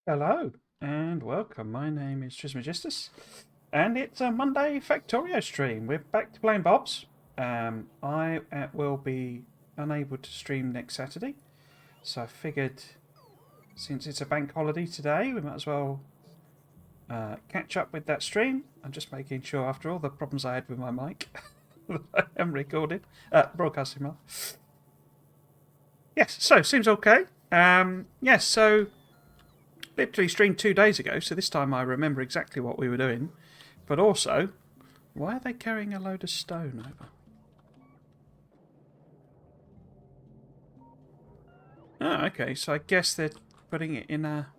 Hello and welcome. My name is Trismegistus, and it's a Monday Factorio stream. We're back to playing Bob's. I will be unable to stream next Saturday, so I figured since it's a bank holiday today, we might as well catch up with that stream. I'm just making sure, after all the problems I had with my mic, that I am broadcasting well. Yes, so seems okay. Yes, so literally streamed 2 days ago, so this time I remember exactly what we were doing. But also, why are they carrying a load of stone over? Oh, okay, so I guess they're putting it in a...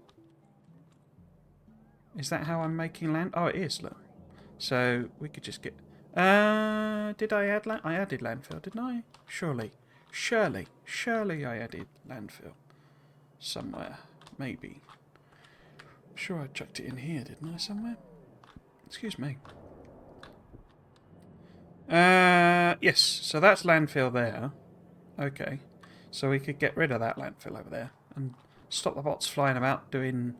Is that how I'm making land? Oh, it is, look. So we could just get... did I add land? I added landfill, didn't I? Surely. Surely I added landfill. Somewhere. Maybe. I'm sure I chucked it in here, didn't I, somewhere? Excuse me. Yes, so that's landfill there. Okay. So we could get rid of that landfill over there and stop the bots flying about doing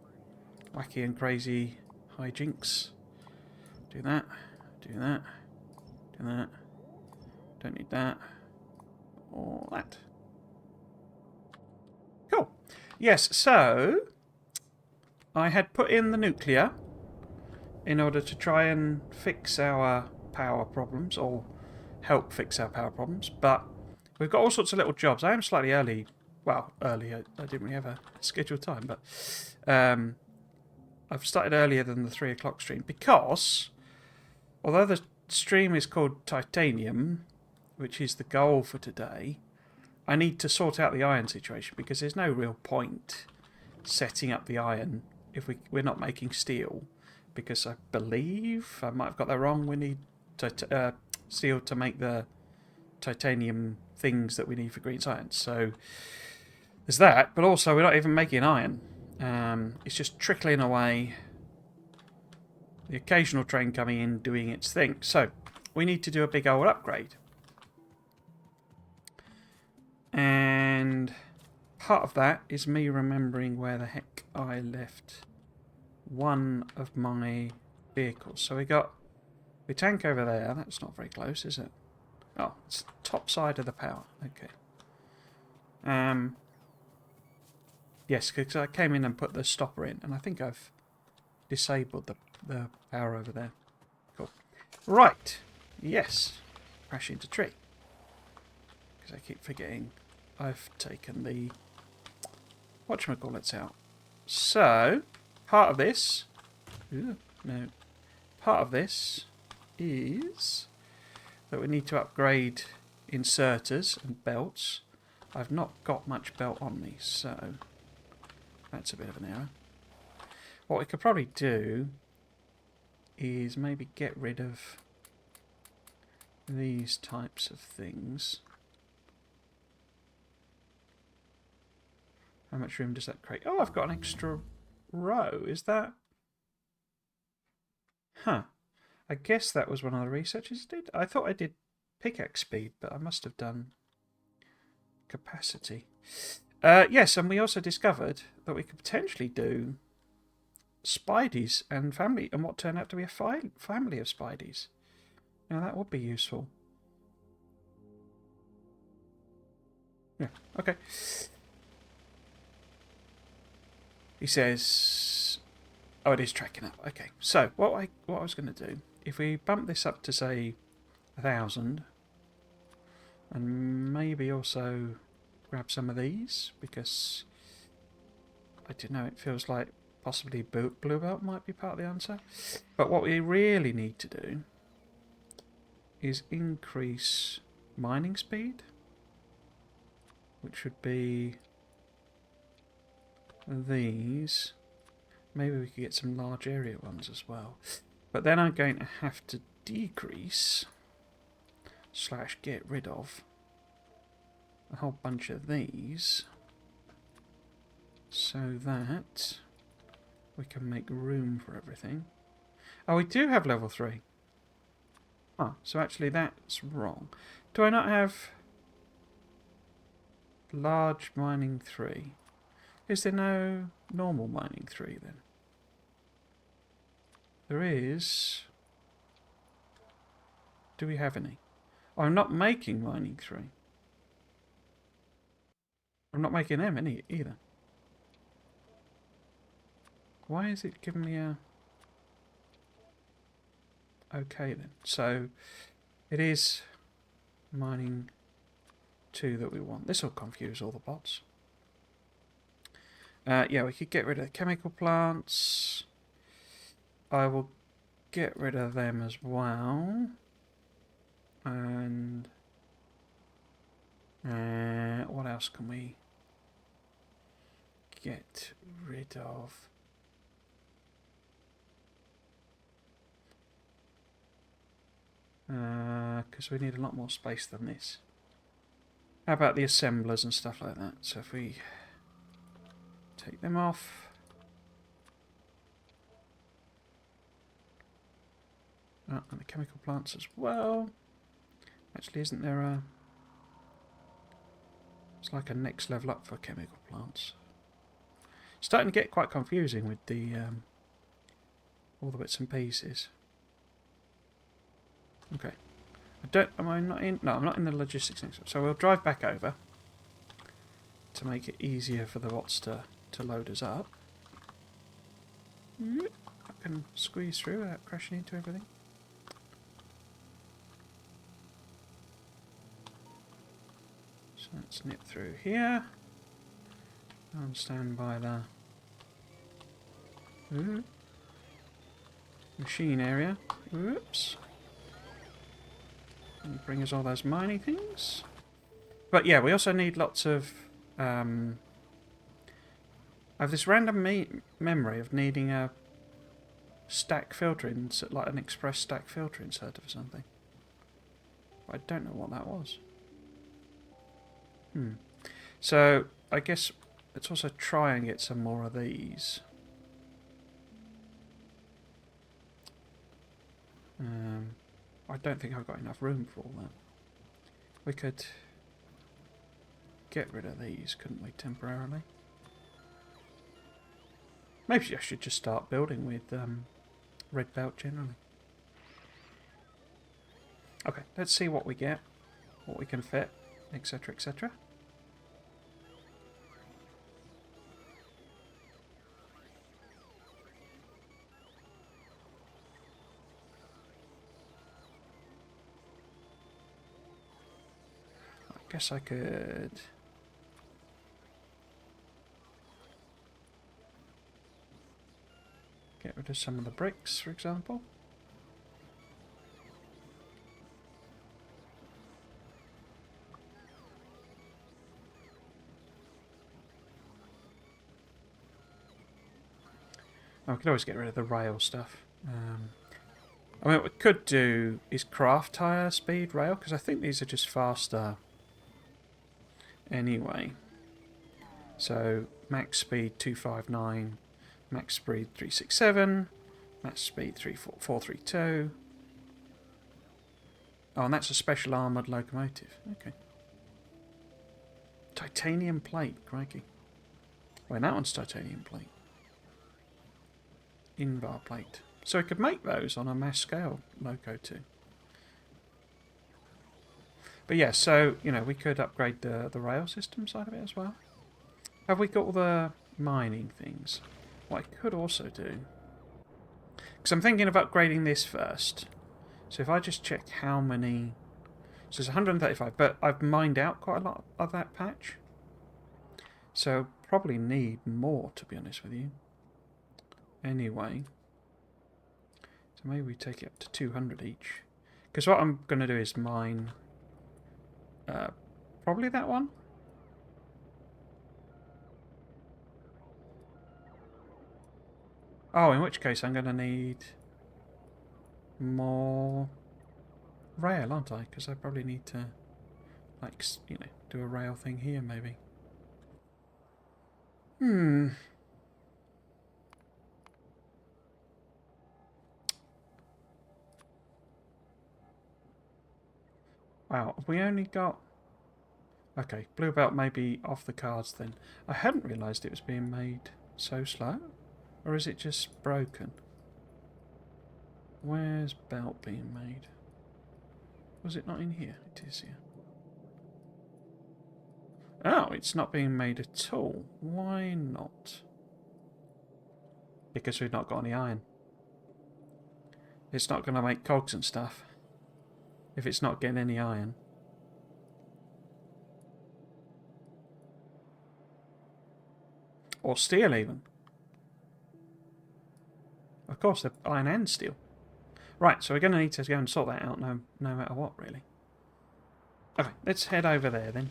wacky and crazy hijinks. Do that. Do that. Do that. Don't need that. Or that. Cool. Yes, so I had put in the nuclear in order to try and fix our power problems, or help fix our power problems, but we've got all sorts of little jobs. I am slightly early. Well, early. I didn't really have a scheduled time, but I've started earlier than the 3 o'clock stream because, although the stream is called Titanium, which is the goal for today, I need to sort out the iron situation because there's no real point setting up the iron if we're not making steel. Because I believe, I might have got that wrong, we need steel to make the titanium things that we need for green science. So there's that, but also we're not even making iron. It's just trickling away. The occasional train coming in doing its thing. So we need to do a big old upgrade. And part of that is me remembering where the heck I left one of my vehicles. So we got the tank over there. That's not very close, is it? Oh, it's the top side of the power. Okay. Yes, because I came in and put the stopper in, and I think I've disabled the power over there. Cool. Right. Yes. Crash into tree. Because I keep forgetting I've taken the whatchamacallits out. So, part of this... no. Part of this is that we need to upgrade inserters and belts. I've not got much belt on me, so that's a bit of an error. What we could probably do is maybe get rid of these types of things. How much room does that create? Oh, I've got an extra row. Is that... Huh. I guess that was one of the researchers did. I thought I did pickaxe speed, but I must have done capacity. Yes, and we also discovered that we could potentially do Spideys and family, and what turned out to be a family of Spideys. Now that would be useful. Yeah, okay. He says... Oh, it is tracking up. Okay, so what I was going to do, if we bump this up to, say, 1,000, and maybe also grab some of these, because I don't know, it feels like possibly blue belt might be part of the answer. But what we really need to do is increase mining speed, which would be these. Maybe we could get some large area ones as well. But then I'm going to have to decrease / get rid of a whole bunch of these so that we can make room for everything. Oh, we do have level 3. Ah, so actually that's wrong. Do I not have large mining 3? Is there no normal mining 3 then? There is. Do we have any? Oh, I'm not making mining 3. I'm not making them any either. Why is it giving me a... Okay then. So it is mining 2 that we want. This will confuse all the bots. Yeah, we could get rid of the chemical plants. I will get rid of them as well. And what else can we get rid of? Because we need a lot more space than this. How about the assemblers and stuff like that? So if we take them off. Oh, and the chemical plants as well. Actually, isn't there a... It's like a next level up for chemical plants. Starting to get quite confusing with the all the bits and pieces. Okay. Am I not in? No, I'm not in the logistics next. So we'll drive back over to make it easier for the bots to load us up. I can squeeze through without crashing into everything. So let's nip through here. And stand by the machine area. Whoops. And bring us all those mining things. But yeah, we also need lots of... I have this random memory of needing a stack filtering, like an express stack filter inserter or something. But I don't know what that was. So I guess let's also try and get some more of these. I don't think I've got enough room for all that. We could get rid of these, couldn't we, temporarily? Maybe I should just start building with red belt generally. Okay, let's see what we get, what we can fit, etc, etc. I guess I could... get rid of some of the bricks, for example. Oh, I could always get rid of the rail stuff. I mean, what we could do is craft higher speed rail, because I think these are just faster anyway. So, max speed 259, max speed 367, max speed 432. Oh, and that's a special armoured locomotive. Okay. Titanium plate, crikey. Wait, that one's titanium plate. Invar plate. So we could make those on a mass scale loco too. But yeah, so, you know, we could upgrade the rail system side of it as well. Have we got all the mining things? What I could also do... Because I'm thinking of upgrading this first. So if I just check how many... So it's 135, but I've mined out quite a lot of that patch. So probably need more, to be honest with you. Anyway... So maybe we take it up to 200 each. Because what I'm going to do is mine... probably that one. Oh, in which case I'm going to need more rail, aren't I? Because I probably need to, like, you know, do a rail thing here, maybe. Wow, have we only got... Okay, blue belt may be off the cards then. I hadn't realised it was being made so slow. Or is it just broken? Where's belt being made? Was it not in here? It is here. Oh, it's not being made at all. Why not? Because we've not got any iron. It's not going to make cogs and stuff if it's not getting any iron. Or steel even. Of course, they're iron and steel. Right, so we're going to need to go and sort that out no matter what, really. Okay, let's head over there then.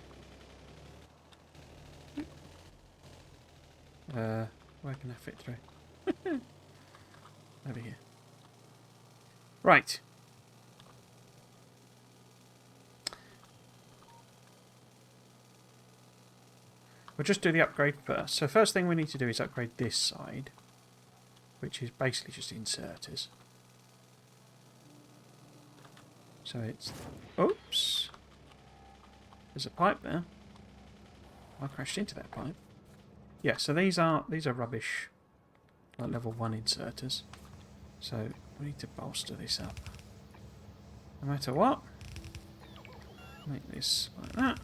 Where can I fit through? Over here. Right. We'll just do the upgrade first. So first thing we need to do is upgrade this side, which is basically just inserters. So it's... Oops! There's a pipe there. I crashed into that pipe. Yeah, so these are rubbish, like level 1 inserters. So we need to bolster this up. No matter what. Make this like that.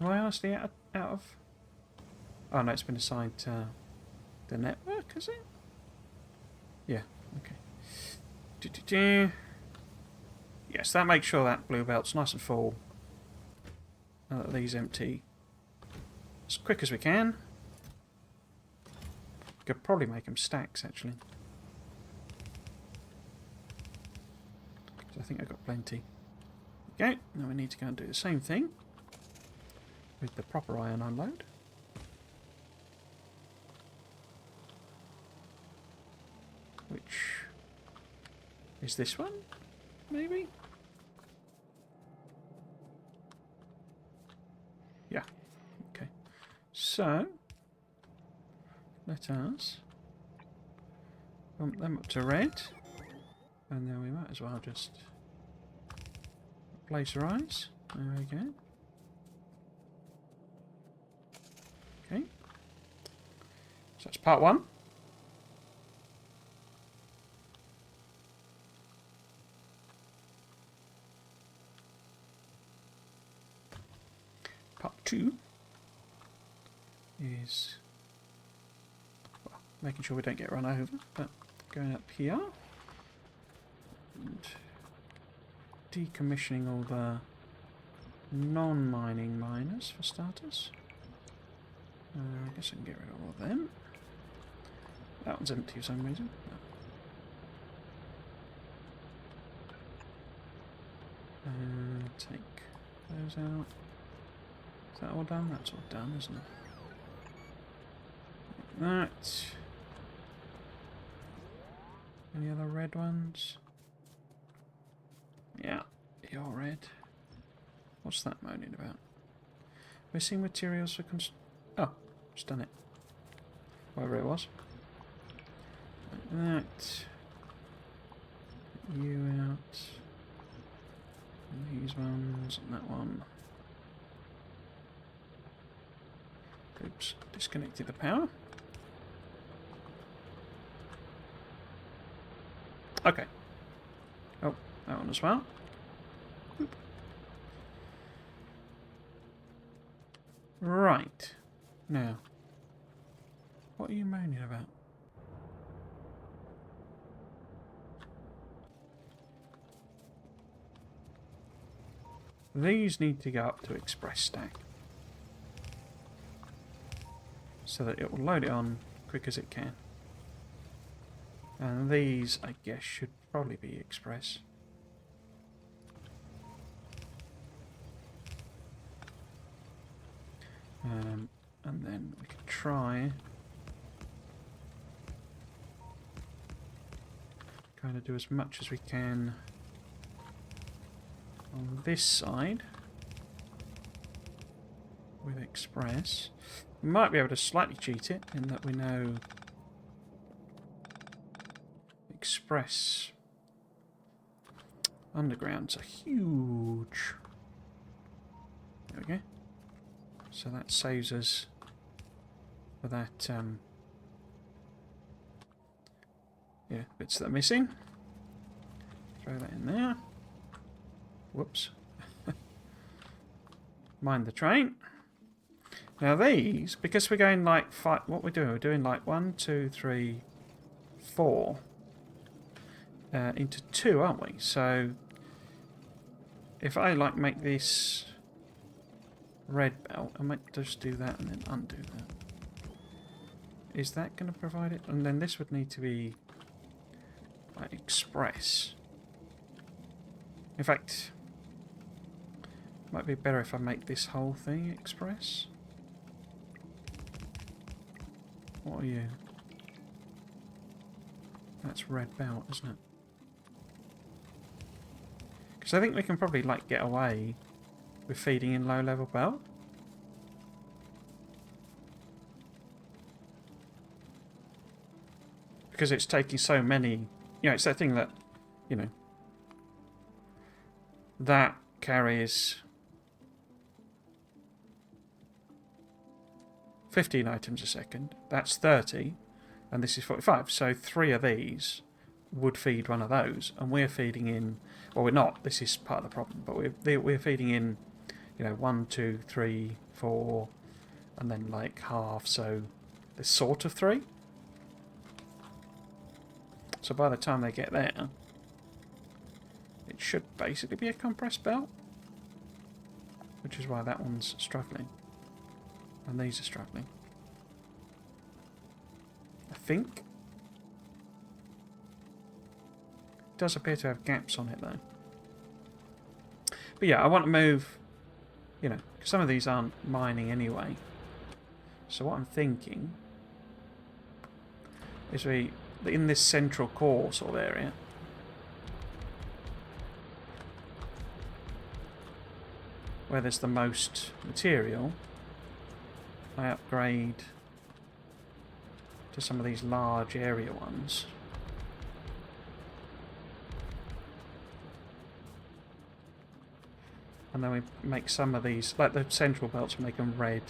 Am I honestly out of... Oh no, it's been assigned to the network, is it? Yeah, okay. Yes, that makes sure that blue belt's nice and full. And that these empty as quick as we can. Could probably make them stacks, actually. I think I've got plenty. Okay, now we need to go and do the same thing with the proper iron unload. Which is this one, maybe? Yeah, okay. So, let us bump them up to red. And then we might as well just place our eyes. There we go. Okay. So that's part 1. Part 2 is, well, making sure we don't get run over, but going up here and decommissioning all the non-mining miners for starters. I guess I can get rid of all of them. That one's empty for some reason. No. Take those out. Is that all done? That's all done, isn't it? Like that. Any other red ones? Yeah, you're red. What's that moaning about? Missing materials for oh, just done it. Whatever it was. Like that. You out. And these ones and that one. Oops, disconnected the power. Okay. Oh, that one as well. Oop. Right. Now, what are you moaning about? These need to go up to express stack, so that it will load it on quick as it can. And these, I guess, should probably be express. And then we can try kind of do as much as we can on this side with express. We might be able to slightly cheat it in that we know express undergrounds are huge. There we go. So that saves us for that, yeah, bits that are missing. Throw that in there. Whoops. Mind the train. Now these, because we're going like five, what we're doing like 1, 2, 3, 4 into 2, aren't we? So if I like make this red belt, I might just do that and then undo that. Is that going to provide it? And then this would need to be like express. In fact, might be better if I make this whole thing express. What are you? That's red belt, isn't it? Because I think we can probably like get away with feeding in low-level belt. Because it's taking so many... You know, it's that thing that, you know, that carries 15 items a second. That's 30, and this is 45. So 3 of these would feed one of those, and we're feeding in... Well, we're not. This is part of the problem, but we're feeding in, you know, 1, 2, 3, 4, and then like half. So there's sort of 3. So by the time they get there, it should basically be a compressed belt. Which is why that one's struggling. And these are struggling. I think. It does appear to have gaps on it though. But yeah, I want to move, you know, because some of these aren't mining anyway. So what I'm thinking is in this central core sort of area, where there's the most material, I upgrade to some of these large area ones. And then we make some of these, like the central belts, make them red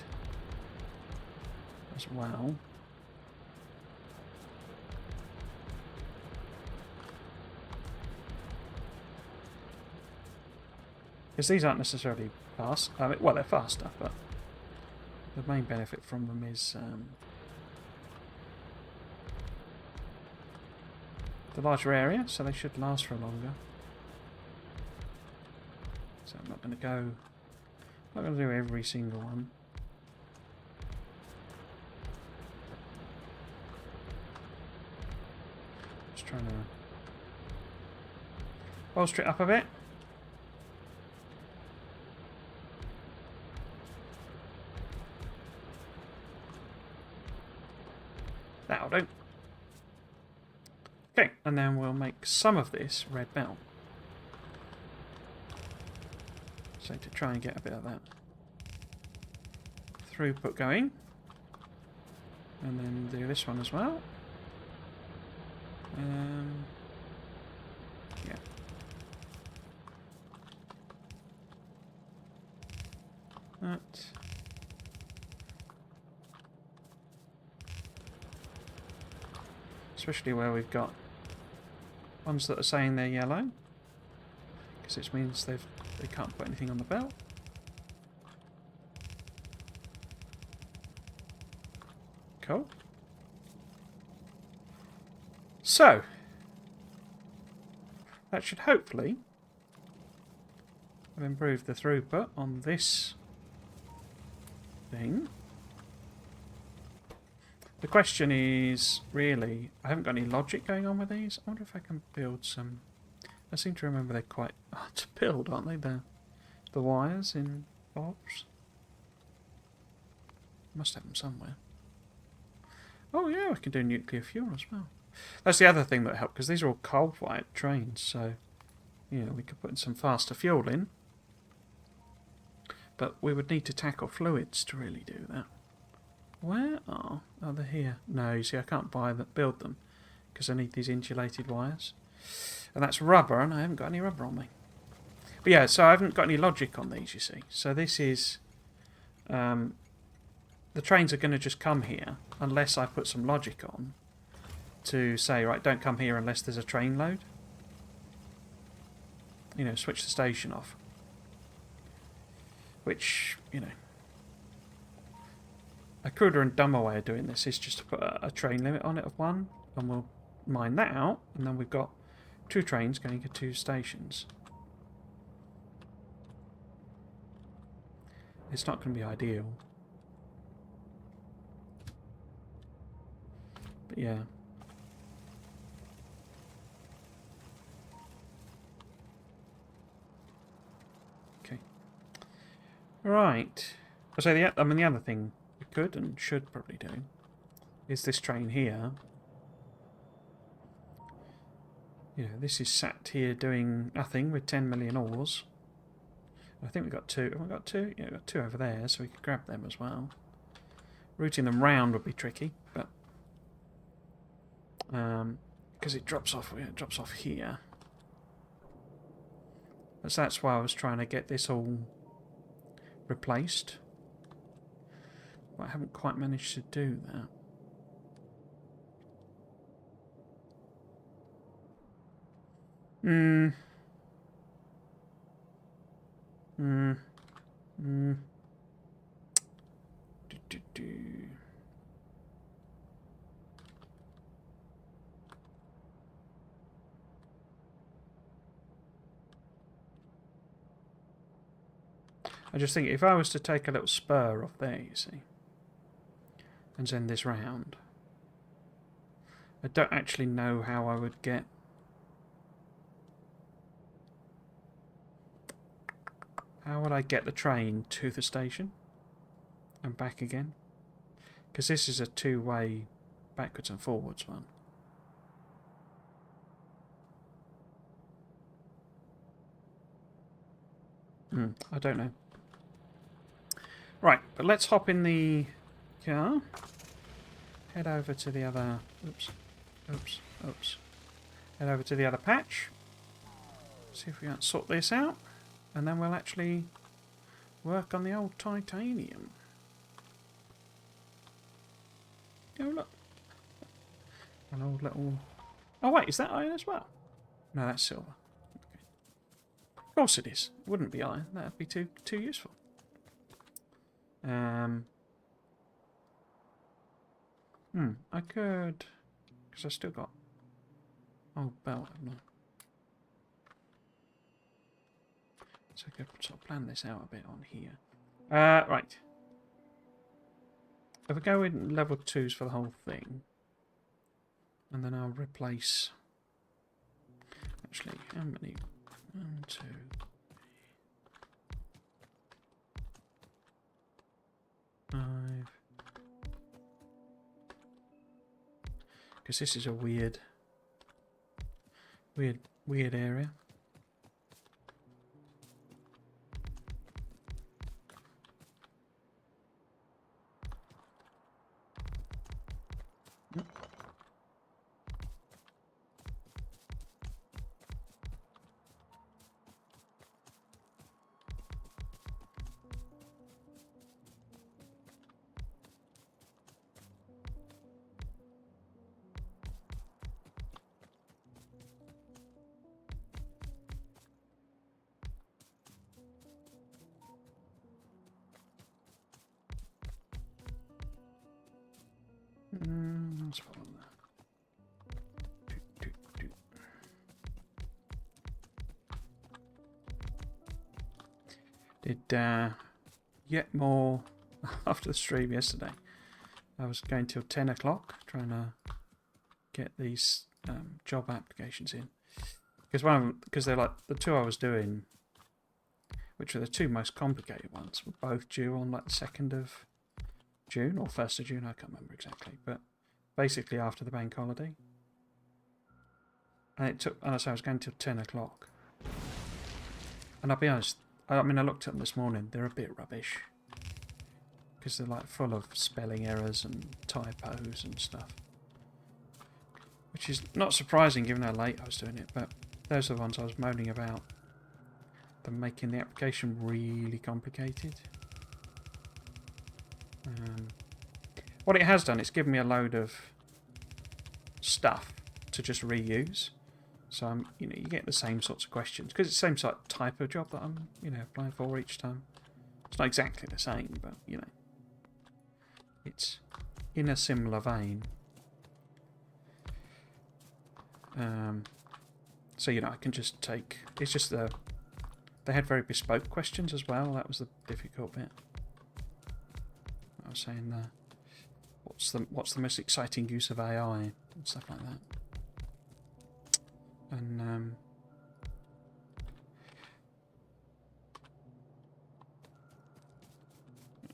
as well. Because these aren't necessarily fast. I mean, well, they're faster, but the main benefit from them is the larger area, so they should last for longer. So I'm not going to do every single one. Just trying to bolster it up a bit. That'll do. Okay, and then we'll make some of this red belt. So to try and get a bit of that throughput going. And then do this one as well. Yeah. That. Especially where we've got ones that are saying they're yellow, because it means they can't put anything on the belt. Cool. So that should hopefully have improved the throughput on this thing. The question is, really, I haven't got any logic going on with these. I wonder if I can build some... I seem to remember they're quite hard to build, aren't they? The wires in VODs. Must have them somewhere. Oh yeah, I can do nuclear fuel as well. That's the other thing that helped, because these are all coal-fired trains, so yeah, we could put some faster fuel in. But we would need to tackle fluids to really do that. Where are... Oh, they're here. No, you see, I can't build them because I need these insulated wires. And that's rubber, and I haven't got any rubber on me. But yeah, so I haven't got any logic on these, you see. So this is the trains are going to just come here unless I put some logic on to say, right, don't come here unless there's a train load. You know, switch the station off. Which, you know, a cruder and dumber way of doing this is just to put a train limit on it of 1, and we'll mine that out, and then we've got 2 trains going to 2 stations. It's not going to be ideal. But yeah. Okay. Right. So the other thing we could and should probably do is this train here. You know, this is sat here doing nothing with 10 million ores. I think we've got 2. Have we got 2? Yeah, we've got 2 over there, so we could grab them as well. Routing them round would be tricky, but because it drops off here. So that's why I was trying to get this all replaced. But I haven't quite managed to do that. I just think if I was to take a little spur off there, you see, and send this round, I don't actually know how I would get. How would I get the train to the station and back again? Because this is a 2-way backwards and forwards one. I don't know. Right, but let's hop in the car. Head over to the other... Oops. Head over to the other patch. See if we can sort this out. And then we'll actually work on the old titanium. Oh, look. An old little... Oh, wait, is that iron as well? No, that's silver. Okay. Of course it is. It wouldn't be iron. That would be too useful. I could... Because I've still got... Oh, belt, haven't I? So I could sort of plan this out a bit on here. Right. If I go in level 2s for the whole thing, and then I'll replace... Actually, how many? 1, 2... Because this is a weird area. Let's follow that. Did yet more after the stream yesterday. I was going till 10 o'clock trying to get these job applications in. Because they're like the 2 I was doing, which are the 2 most complicated ones, were both due on like the 2nd of June or 1st of June, I can't remember exactly, but basically after the bank holiday. And it took, and so I was going till 10 o'clock. And I'll be honest, I mean, I looked at them this morning, they're a bit rubbish. Because they're like full of spelling errors and typos and stuff. Which is not surprising given how late I was doing it, but those are the ones I was moaning about. Them making the application really complicated. What it has done, it's given me a load of stuff to just reuse. So I'm, you get the same sorts of questions because it's the same sort of type of job that I'm, applying for each time. It's not exactly the same, but it's in a similar vein. So I can just take. It's just they had very bespoke questions as well. That was the difficult bit. I was saying there. What's the most exciting use of AI and stuff like that. And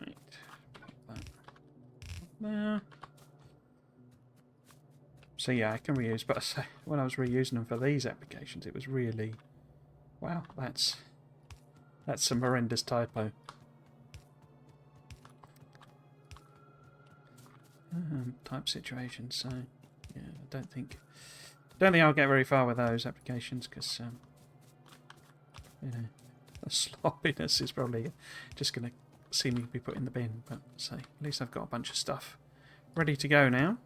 right, put that there. So yeah, I can reuse, but I say when I was reusing them for these applications, it was really, wow, that's some horrendous typo. Type situations. So yeah, I don't think I'll get very far with those applications because the sloppiness is probably just going to see me be put in the bin. But say at least I've got a bunch of stuff ready to go now.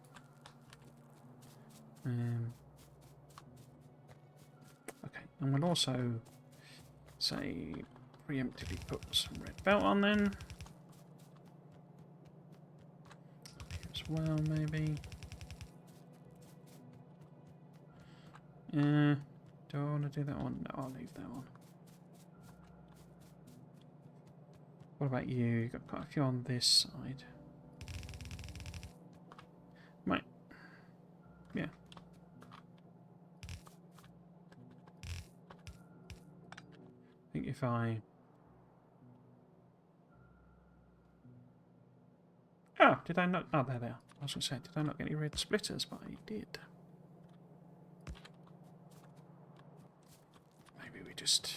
Okay, and we'll also say preemptively put some red belt on then. As well, maybe. Do I want to do that one? No, I'll leave that one. What about you? You've got quite a few on this side. Right. Yeah. I think if I... Oh, did I not... Oh, there they are. I was going to say, did I not get any red splitters? But I did. Maybe we just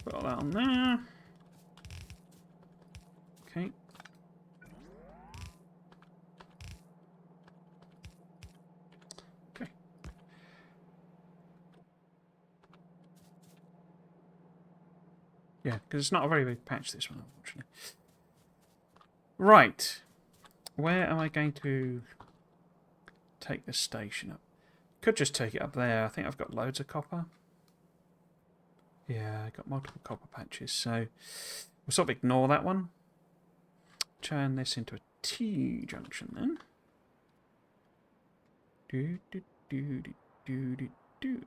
put all that on there. Okay. Okay. Yeah, because it's not a very big patch, this one, unfortunately. Right. Where am I going to take this station up? Could just take it up there. I think I've got loads of copper. Yeah, I got multiple copper patches, so we'll sort of ignore that one. Turn this into a T junction then. Do do do do do do do.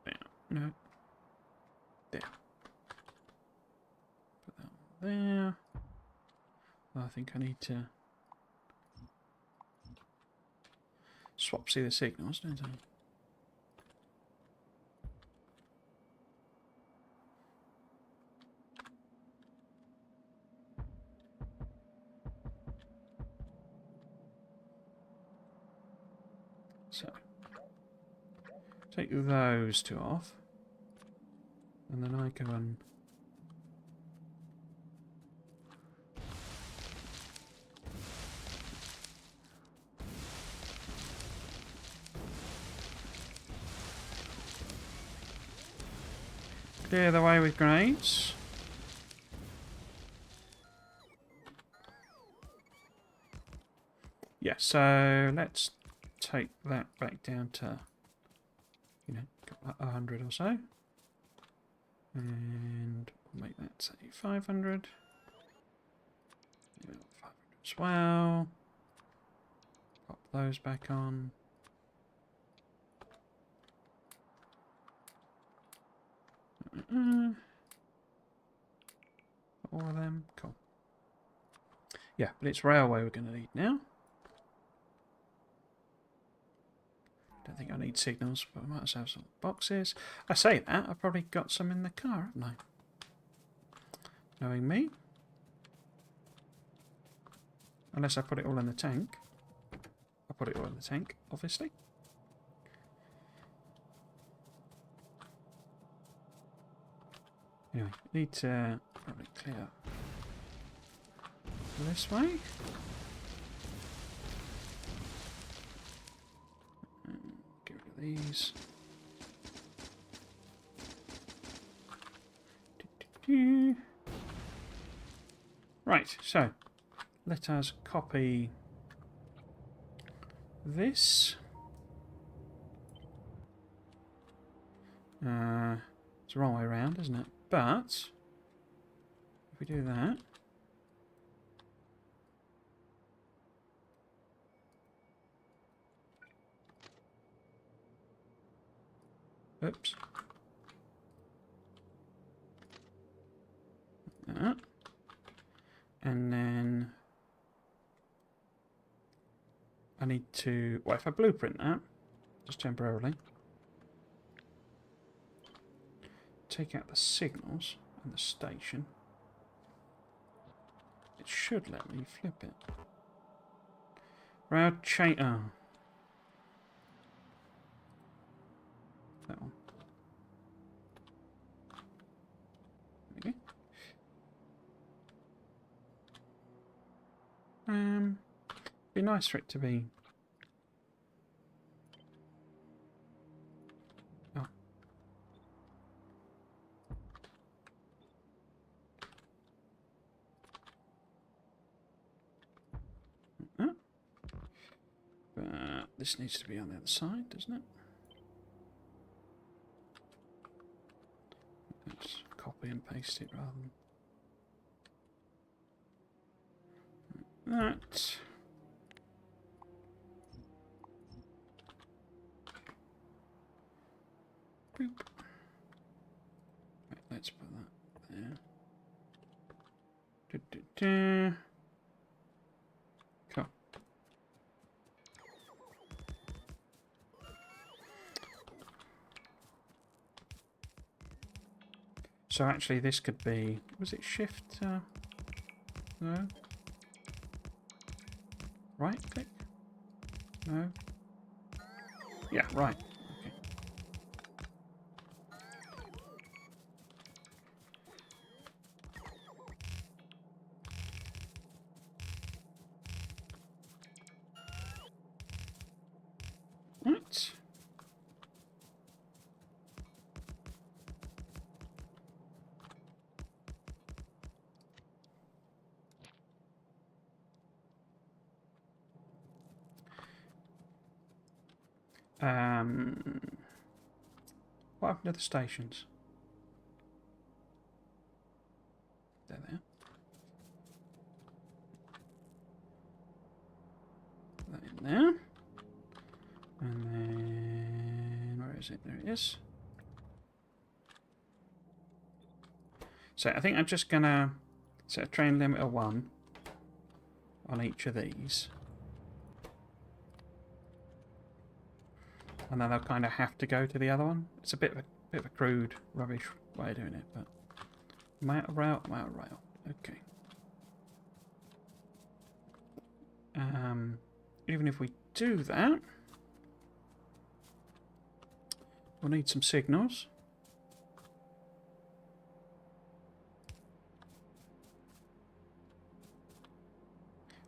There. No. There. Put that one there. I think I need to swap the signals, don't I? So, take those two off, and then I go and clear the way with grenades. Yeah, so let's take that back down to, 100 or so. And we'll make that, say, 500. 500 as well. Pop those back on. All of them. Cool. Yeah, but it's railway we're going to need now. Don't think I need signals, but I might as well have some boxes. I say that, I've probably got some in the car, haven't I? Knowing me. Unless I put it all in the tank. I put it all in the tank, obviously. Anyway, need to probably clear this way. Get rid of these. Right, so let us copy this. It's the wrong way around, isn't it? But if we do that, oops, that, and then I need to. Well, if I blueprint that, just temporarily, take out the signals and the station. It should let me flip it. Route chain. Oh. That one. There we go. Be nice for it to be. Oh. But this needs to be on the other side, doesn't it? Let's copy and paste it rather than that. Boop. Right, let's put that there. Cool. So actually this could be, was it shift? No. Right click? No. Yeah, right. Okay. Right. What happened to the stations? They're there. Put that in there. And then, where is it? There it is. So I think I'm just going to set a train limiter 1 on each of these. And then they'll kind of have to go to the other one. It's a bit of a crude, rubbish way of doing it, but I'm out of rail, I'm out of rail. Okay. Even if we do that, we'll need some signals.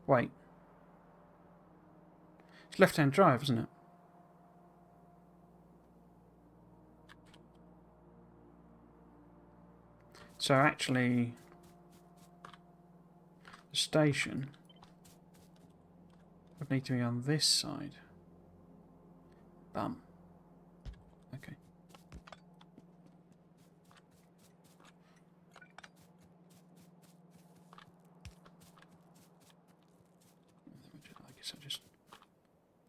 Wait. It's left-hand drive, isn't it? So actually, the station would need to be on this side. Bum. Okay. I guess I'll just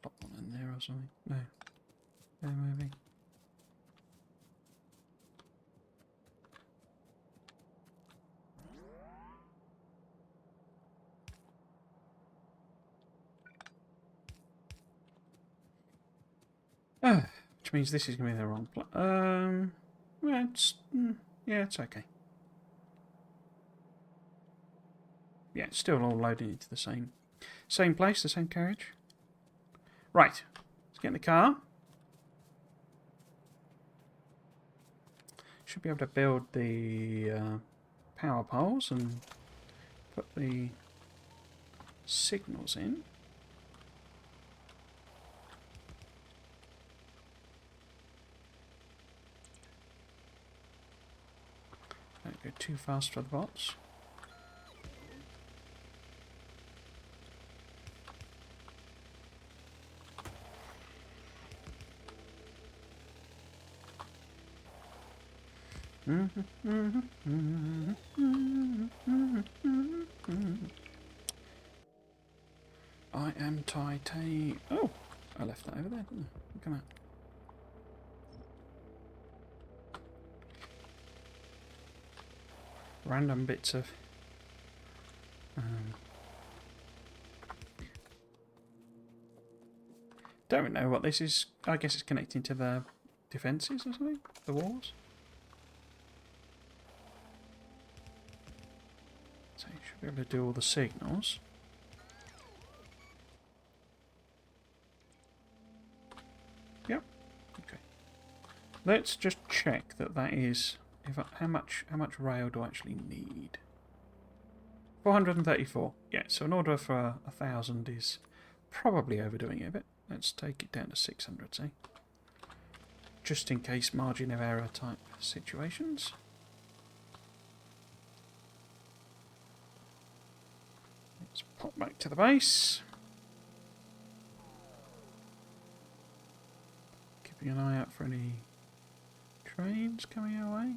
pop one in there or something. No. There maybe. Which means this is going to be the wrong well, yeah, it's okay. Yeah, it's still all loading into the same place, the same carriage. Right, let's get in the car. Should be able to build the power poles and put the signals in. Don't go too fast for the bots. I am Titan. Oh, I left that over there, didn't I? Come out. Random bits of don't know what this is. I guess it's connecting to the defences or something? The walls? So you should be able to do all the signals. Yep. Okay. Let's just check that that is... how much rail do I actually need? 434. Yeah, so an order for 1,000 is probably overdoing it a bit. Let's take it down to 600, see? Just in case margin of error type situations. Let's pop back to the base. Keeping an eye out for any trains coming our way.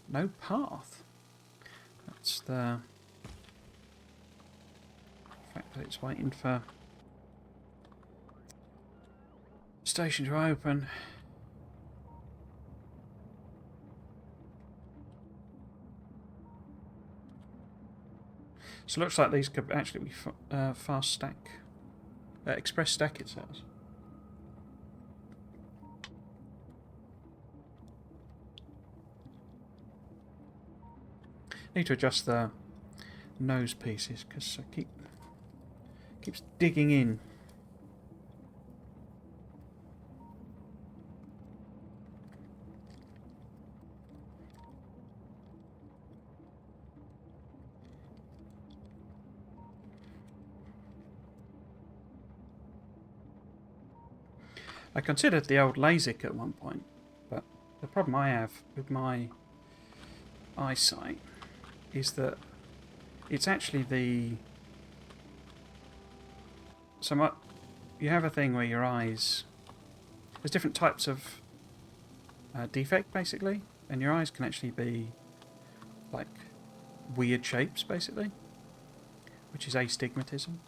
No path. That's the fact that it's waiting for the station to open. So it looks like these could actually be fast stack, express stack it says. Need to adjust the nose pieces because I keeps digging in. I considered the old LASIK at one point, but the problem I have with my eyesight is that it's actually the... you have a thing where your eyes... There's different types of defect, basically, and your eyes can actually be like weird shapes, basically, which is astigmatism,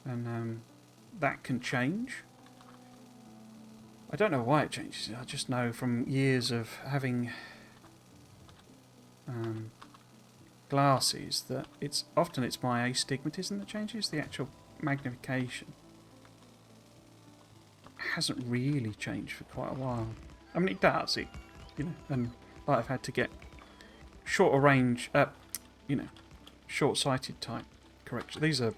and that can change. I don't know why it changes. I just know from years of having glasses that it's my astigmatism that changes. The actual magnification hasn't really changed for quite a while. I mean, it does, and I've had to get shorter range, short-sighted type correction. These are,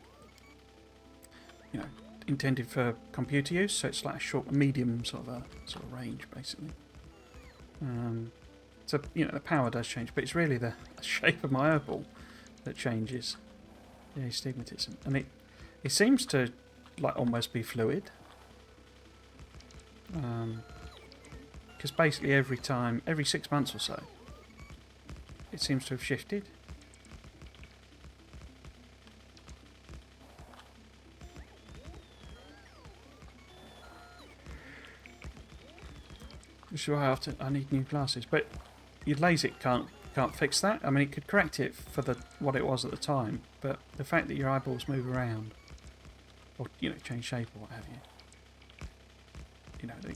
intended for computer use, so it's like a medium sort of range, basically. So the power does change, but it's really the shape of my eyeball that changes the astigmatism, and it seems to like almost be fluid, because basically every 6 months or so, it seems to have shifted. Which is why I need new glasses, but your LASIK can't fix that. I mean, it could correct it for what it was at the time, but the fact that your eyeballs move around, or change shape or what have you,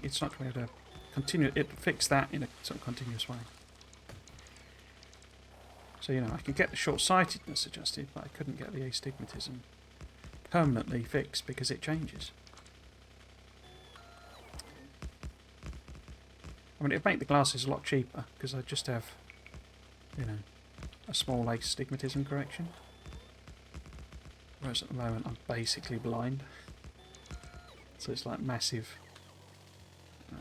it's not going to continue. It fix that in a sort of continuous way. So I could get the short-sightedness adjusted, but I couldn't get the astigmatism permanently fixed because it changes. I mean, it'd make the glasses a lot cheaper because I just have, a small astigmatism correction. Whereas at the moment I'm basically blind, so it's like massive. You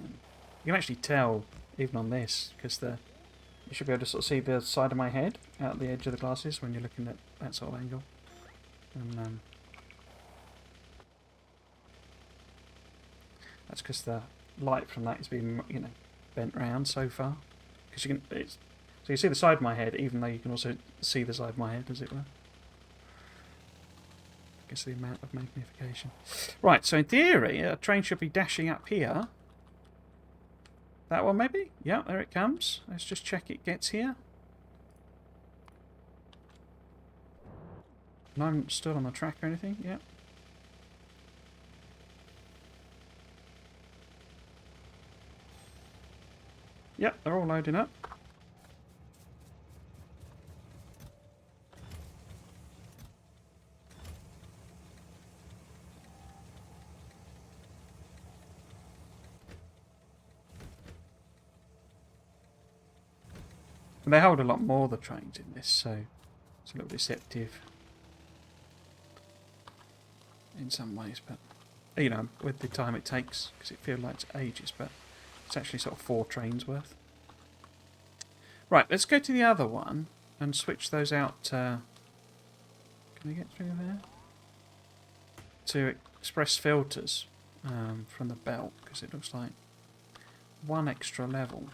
can actually tell even on this because you should be able to sort of see the side of my head out the edge of the glasses when you're looking at that sort of angle, and that's because the light from that is being bent round so far, because so you see the side of my head even though you can also see the side of my head, as it were. guess the amount of magnification. Right, so in theory, a train should be dashing up here. That one, maybe? Yeah, there it comes. Let's just check it gets here. And I'm still on the track or anything. Yeah. Yep, they're all loading up. And they hold a lot more, the trains in this, so it's a little deceptive in some ways, but you know, with the time it takes, because it feels like it's ages, but it's actually sort of 4 trains worth. Right, let's go to the other one and switch those out. Can we get through there? To express filters from the belt, because it looks like 1 extra level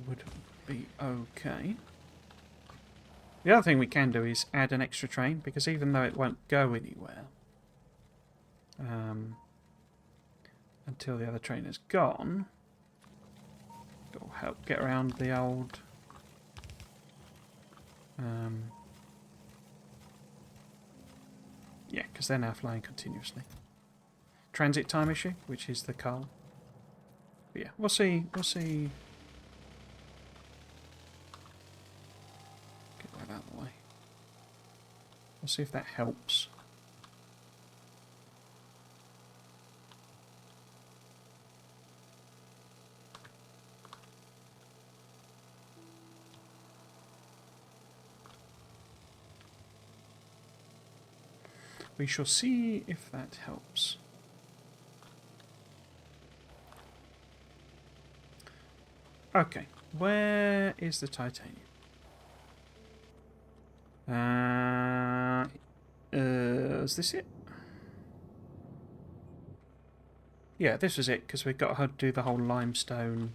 would be okay. The other thing we can do is add an extra train, because even though it won't go anywhere until the other train is gone, it'll help get around the old yeah, because they're now flying continuously. Transit time issue, which is the coal. But yeah, we'll see. We'll see. Get that out of the way. We'll see if that helps. We shall see if that helps. Okay, where is the titanium? Is this it? Yeah, this was it, because we've got to do the whole limestone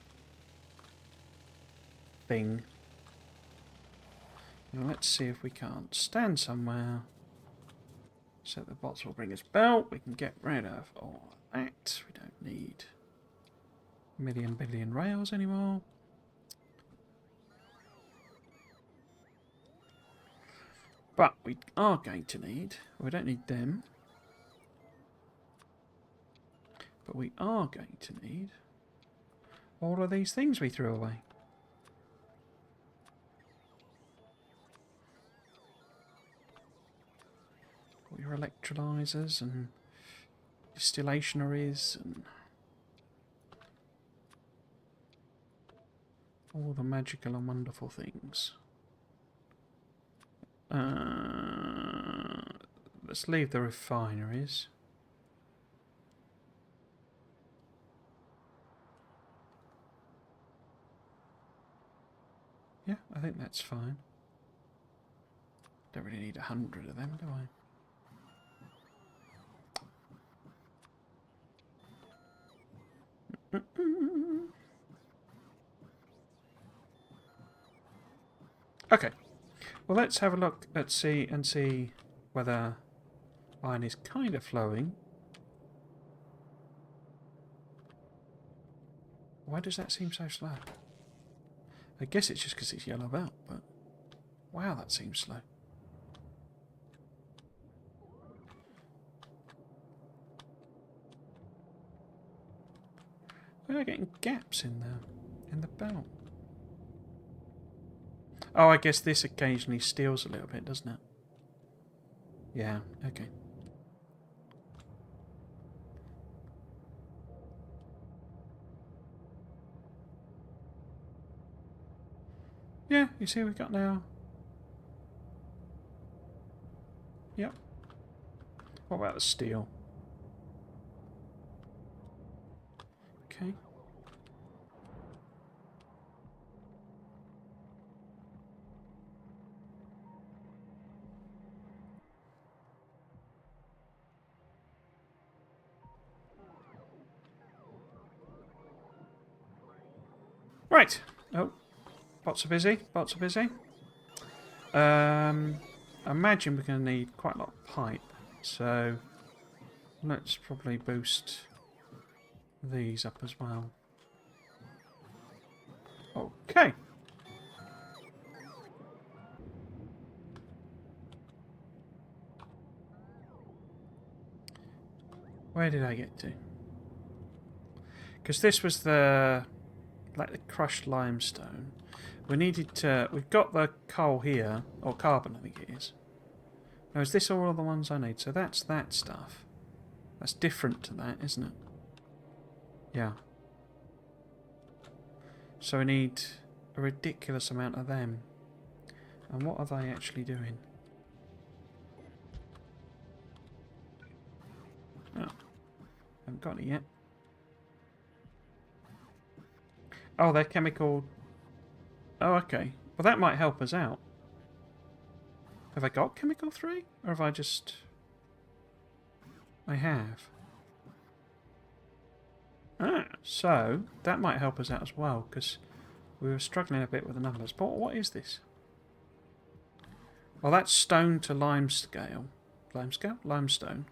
thing. Now let's see if we can't stand somewhere. So the bots will bring us belt. We can get rid of all that. We don't need million billion rails anymore. But we are going to need, we don't need them, but we are going to need all of these things we threw away. All your electrolyzers and distillationaries and all the magical and wonderful things. Let's leave the refineries. Yeah, I think that's fine. Don't really need 100 of them, do I? Okay, well let's have a look at see whether iron is kind of flowing. Why does that seem so slow? I guess it's just because it's yellow belt, but wow, that seems slow. We're getting gaps in the belt. Oh, I guess this occasionally steals a little bit, doesn't it? Yeah, okay. Yeah, you see we've got now. Yep. What about the steel? Okay. Right. Oh, bots are busy. Bots are busy. I imagine we're going to need quite a lot of pipe. So let's probably boost these up as well. Okay. Where did I get to? Because this was the crushed limestone. We needed to. We've got the coal here, or carbon, I think it is. Now, is this all of the ones I need? So that's that stuff. That's different to that, isn't it? Yeah. So we need a ridiculous amount of them. And what are they actually doing? Oh, haven't got it yet. Oh, they're chemical. Oh, okay. Well, that might help us out. Have I got chemical 3? Or have I just... I have. Ah, so that might help us out as well, because we were struggling a bit with the numbers. But what is this? Well, that's stone to limescale. Limescale? Limestone.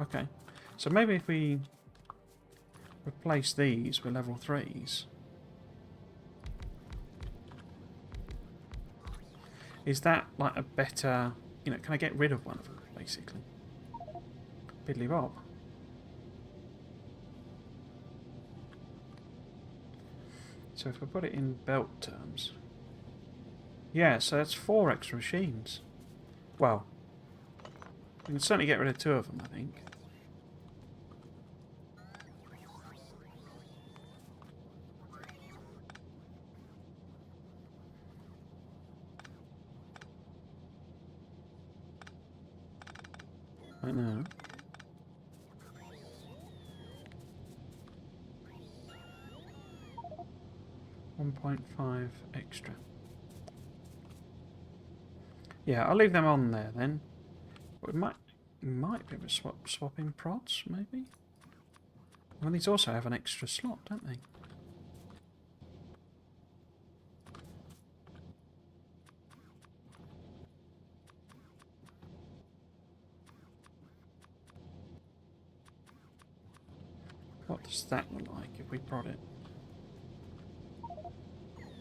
Okay. So maybe if we replace these with level 3s... Is that like a better... You know, can I get rid of one of them, basically? Piddly bob. So if I put it in belt terms... Yeah, so that's 4 extra machines. Well, we can certainly get rid of 2 of them, I think. I know. $1.5 extra. Yeah, I'll leave them on there then. But we might be able to swap in prods, maybe? Well, these also have an extra slot, don't they? What does that look like if we prod it?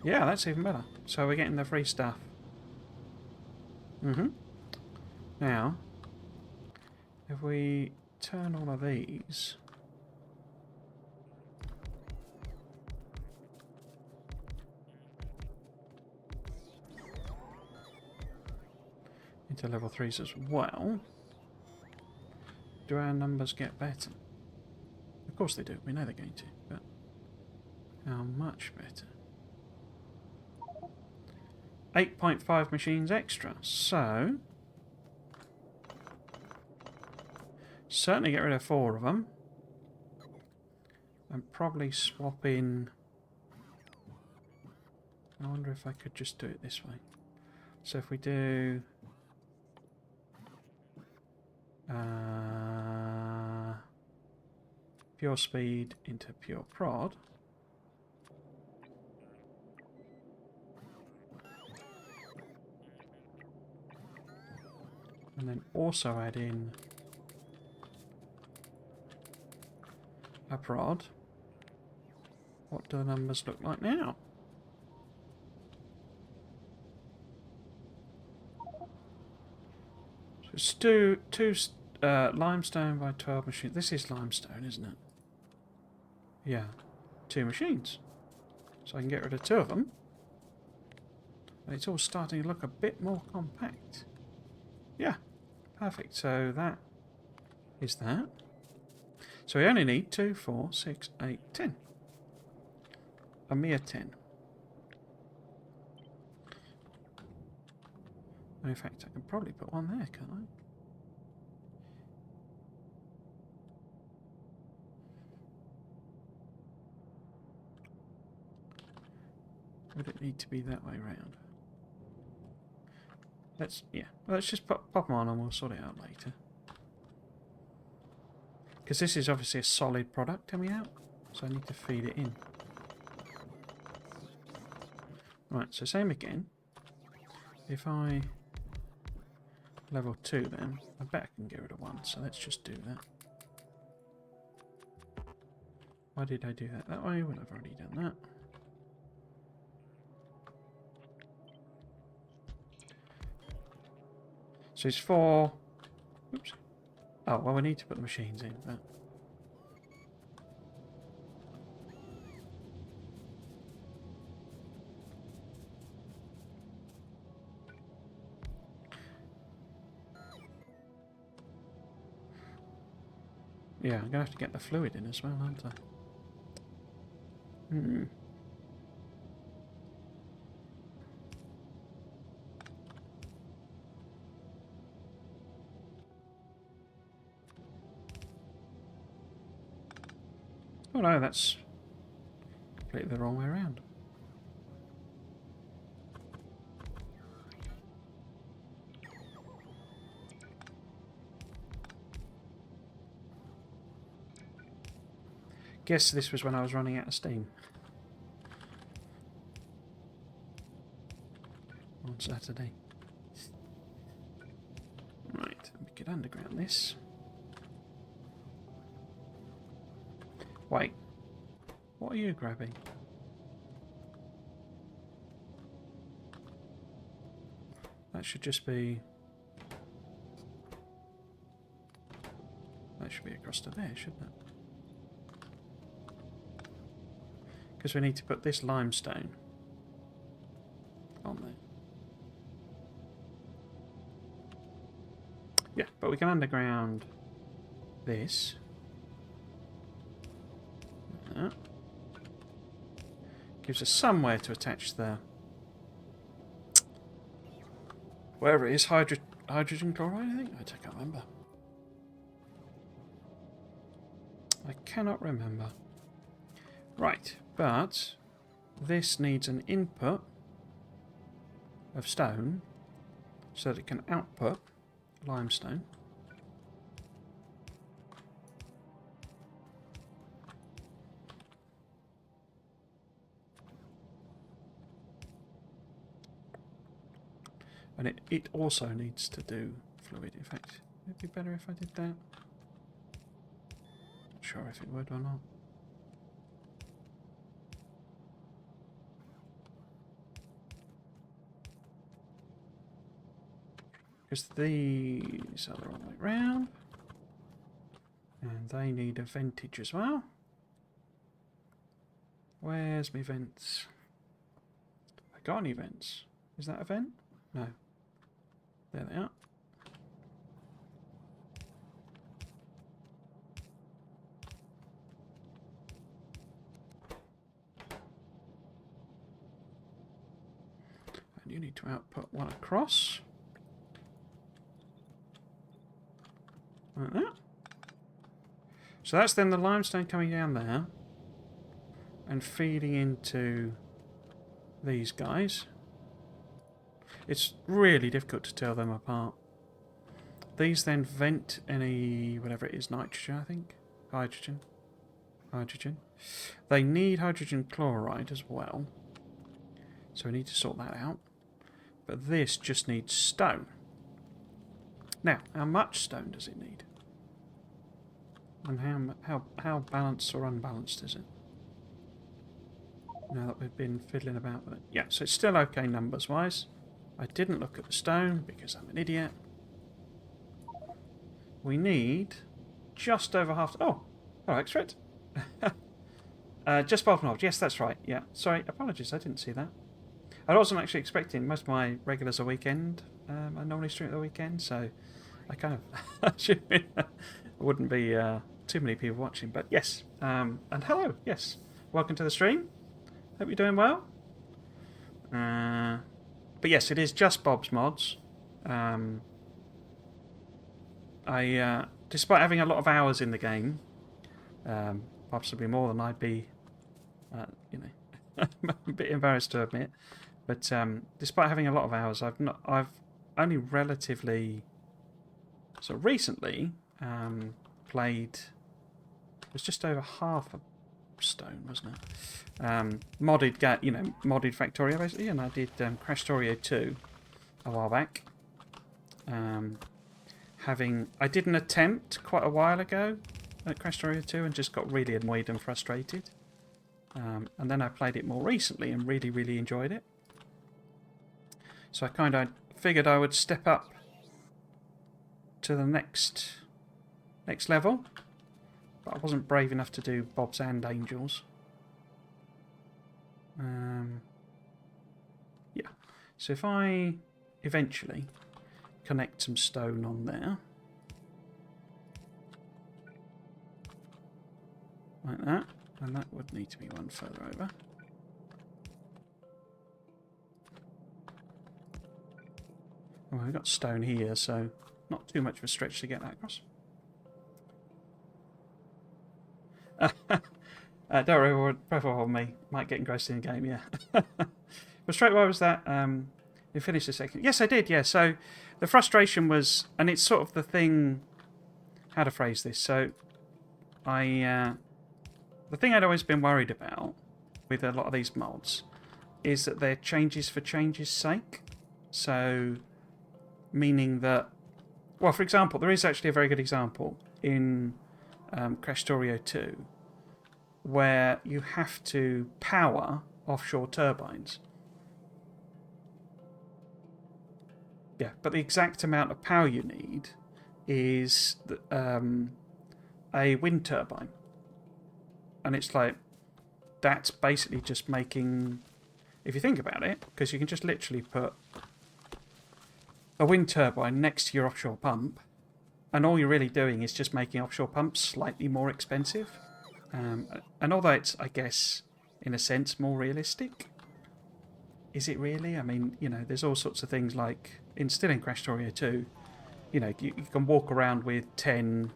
Yeah, that's even better. So we're getting the free stuff. Now, if we turn all of these... into level 3s as well, do our numbers get better? Of course they do, we know they're going to, but how much better? 8.5 machines extra, so certainly get rid of 4 of them and probably swap in... I wonder if I could just do it this way. So if we do pure speed into pure prod, and then also add in a prod, what do the numbers look like now? So it's two limestone by 12 machines. This is limestone, isn't it? Yeah, 2 machines. So I can get rid of 2 of them. And it's all starting to look a bit more compact. Yeah, perfect. So that is that. So we only need 2, 4, 6, 8, 10. A mere 10. In fact, I can probably put one there, can't I? Would it need to be that way round? Let's just pop them on and we'll sort it out later. Because this is obviously a solid product coming out, so I need to feed it in. Right, so same again. If I level 2 then. I bet I can get rid of 1, so let's just do that. Why did I do that way when I've already done that? So it's 4... Oops. Oh, well, we need to put the machines in, but... Yeah, I'm going to have to get the fluid in as well, aren't I? Hmm. Oh no, that's completely the wrong way around. Guess this was when I was running out of steam. On Saturday. Right, we could underground this. Wait, what are you grabbing? That should just be... That should be across to there, shouldn't it? Because we need to put this limestone on there. Yeah, but we can underground this. That. Gives us somewhere to attach the... Wherever it is, hydrogen chloride, I think? I can't remember. I cannot remember. Right, but this needs an input of stone so that it can output limestone. And it also needs to do fluid. In fact, it'd be better if I did that. Not sure if it would or not. Because these are the wrong way round. And they need a ventage as well. Where's my vents? I got any vents? Is that a vent? No. There they are. And you need to output one across. Like that. So that's then the limestone coming down there and feeding into these guys. It's really difficult to tell them apart. These then vent any, whatever it is, nitrogen, I think. Hydrogen. They need hydrogen chloride as well. So we need to sort that out. But this just needs stone. Now, how much stone does it need? And how balanced or unbalanced is it? Now that we've been fiddling about with it. Yeah, so it's still okay numbers-wise. I didn't look at the stone because I'm an idiot. We need just over half... Oh, hello, Extrit. Just bottom of. Yes, that's right. Yeah, sorry, apologies, I didn't see that. I wasn't actually expecting. Most of my regulars are weekend. I normally stream at the weekend, so I kind of... wouldn't be too many people watching, but yes. And hello, yes. Welcome to the stream. Hope you're doing well. But yes, it is just Bob's Mods. Despite having a lot of hours in the game, possibly more than I'd be, a bit embarrassed to admit. But despite having a lot of hours, I've only relatively, so recently, played. It was just over half a stone, wasn't it? Modded Factorio basically, and I did Factorio 2 a while back. I did an attempt quite a while ago at Factorio 2 and just got really annoyed and frustrated. And then I played it more recently and really, really enjoyed it. So I kind of figured I would step up to the next level. But I wasn't brave enough to do Bobs and Angels. Yeah. So if I eventually connect some stone on there. Like that. And that would need to be one further over. Well, we've got stone here, so not too much of a stretch to get that across. Don't worry, profile on me. Might get engrossed in the game, yeah. But straight away was that, you finished the second. Yes, I did, yeah. So the frustration was, and it's sort of the thing, how to phrase this. So the thing I'd always been worried about with a lot of these mods is that they're changes for change's sake. So, meaning that, well, for example, there is actually a very good example in Factorio 2 where you have to power offshore turbines. Yeah, but the exact amount of power you need is a wind turbine. And it's like, that's basically just making, if you think about it, because you can just literally put a wind turbine next to your offshore pump, and all you're really doing is just making offshore pumps slightly more expensive. And although it's, I guess, in a sense, more realistic, is it really? I mean, you know, there's all sorts of things like, still in Factorio 2, you know, you can walk around with 10,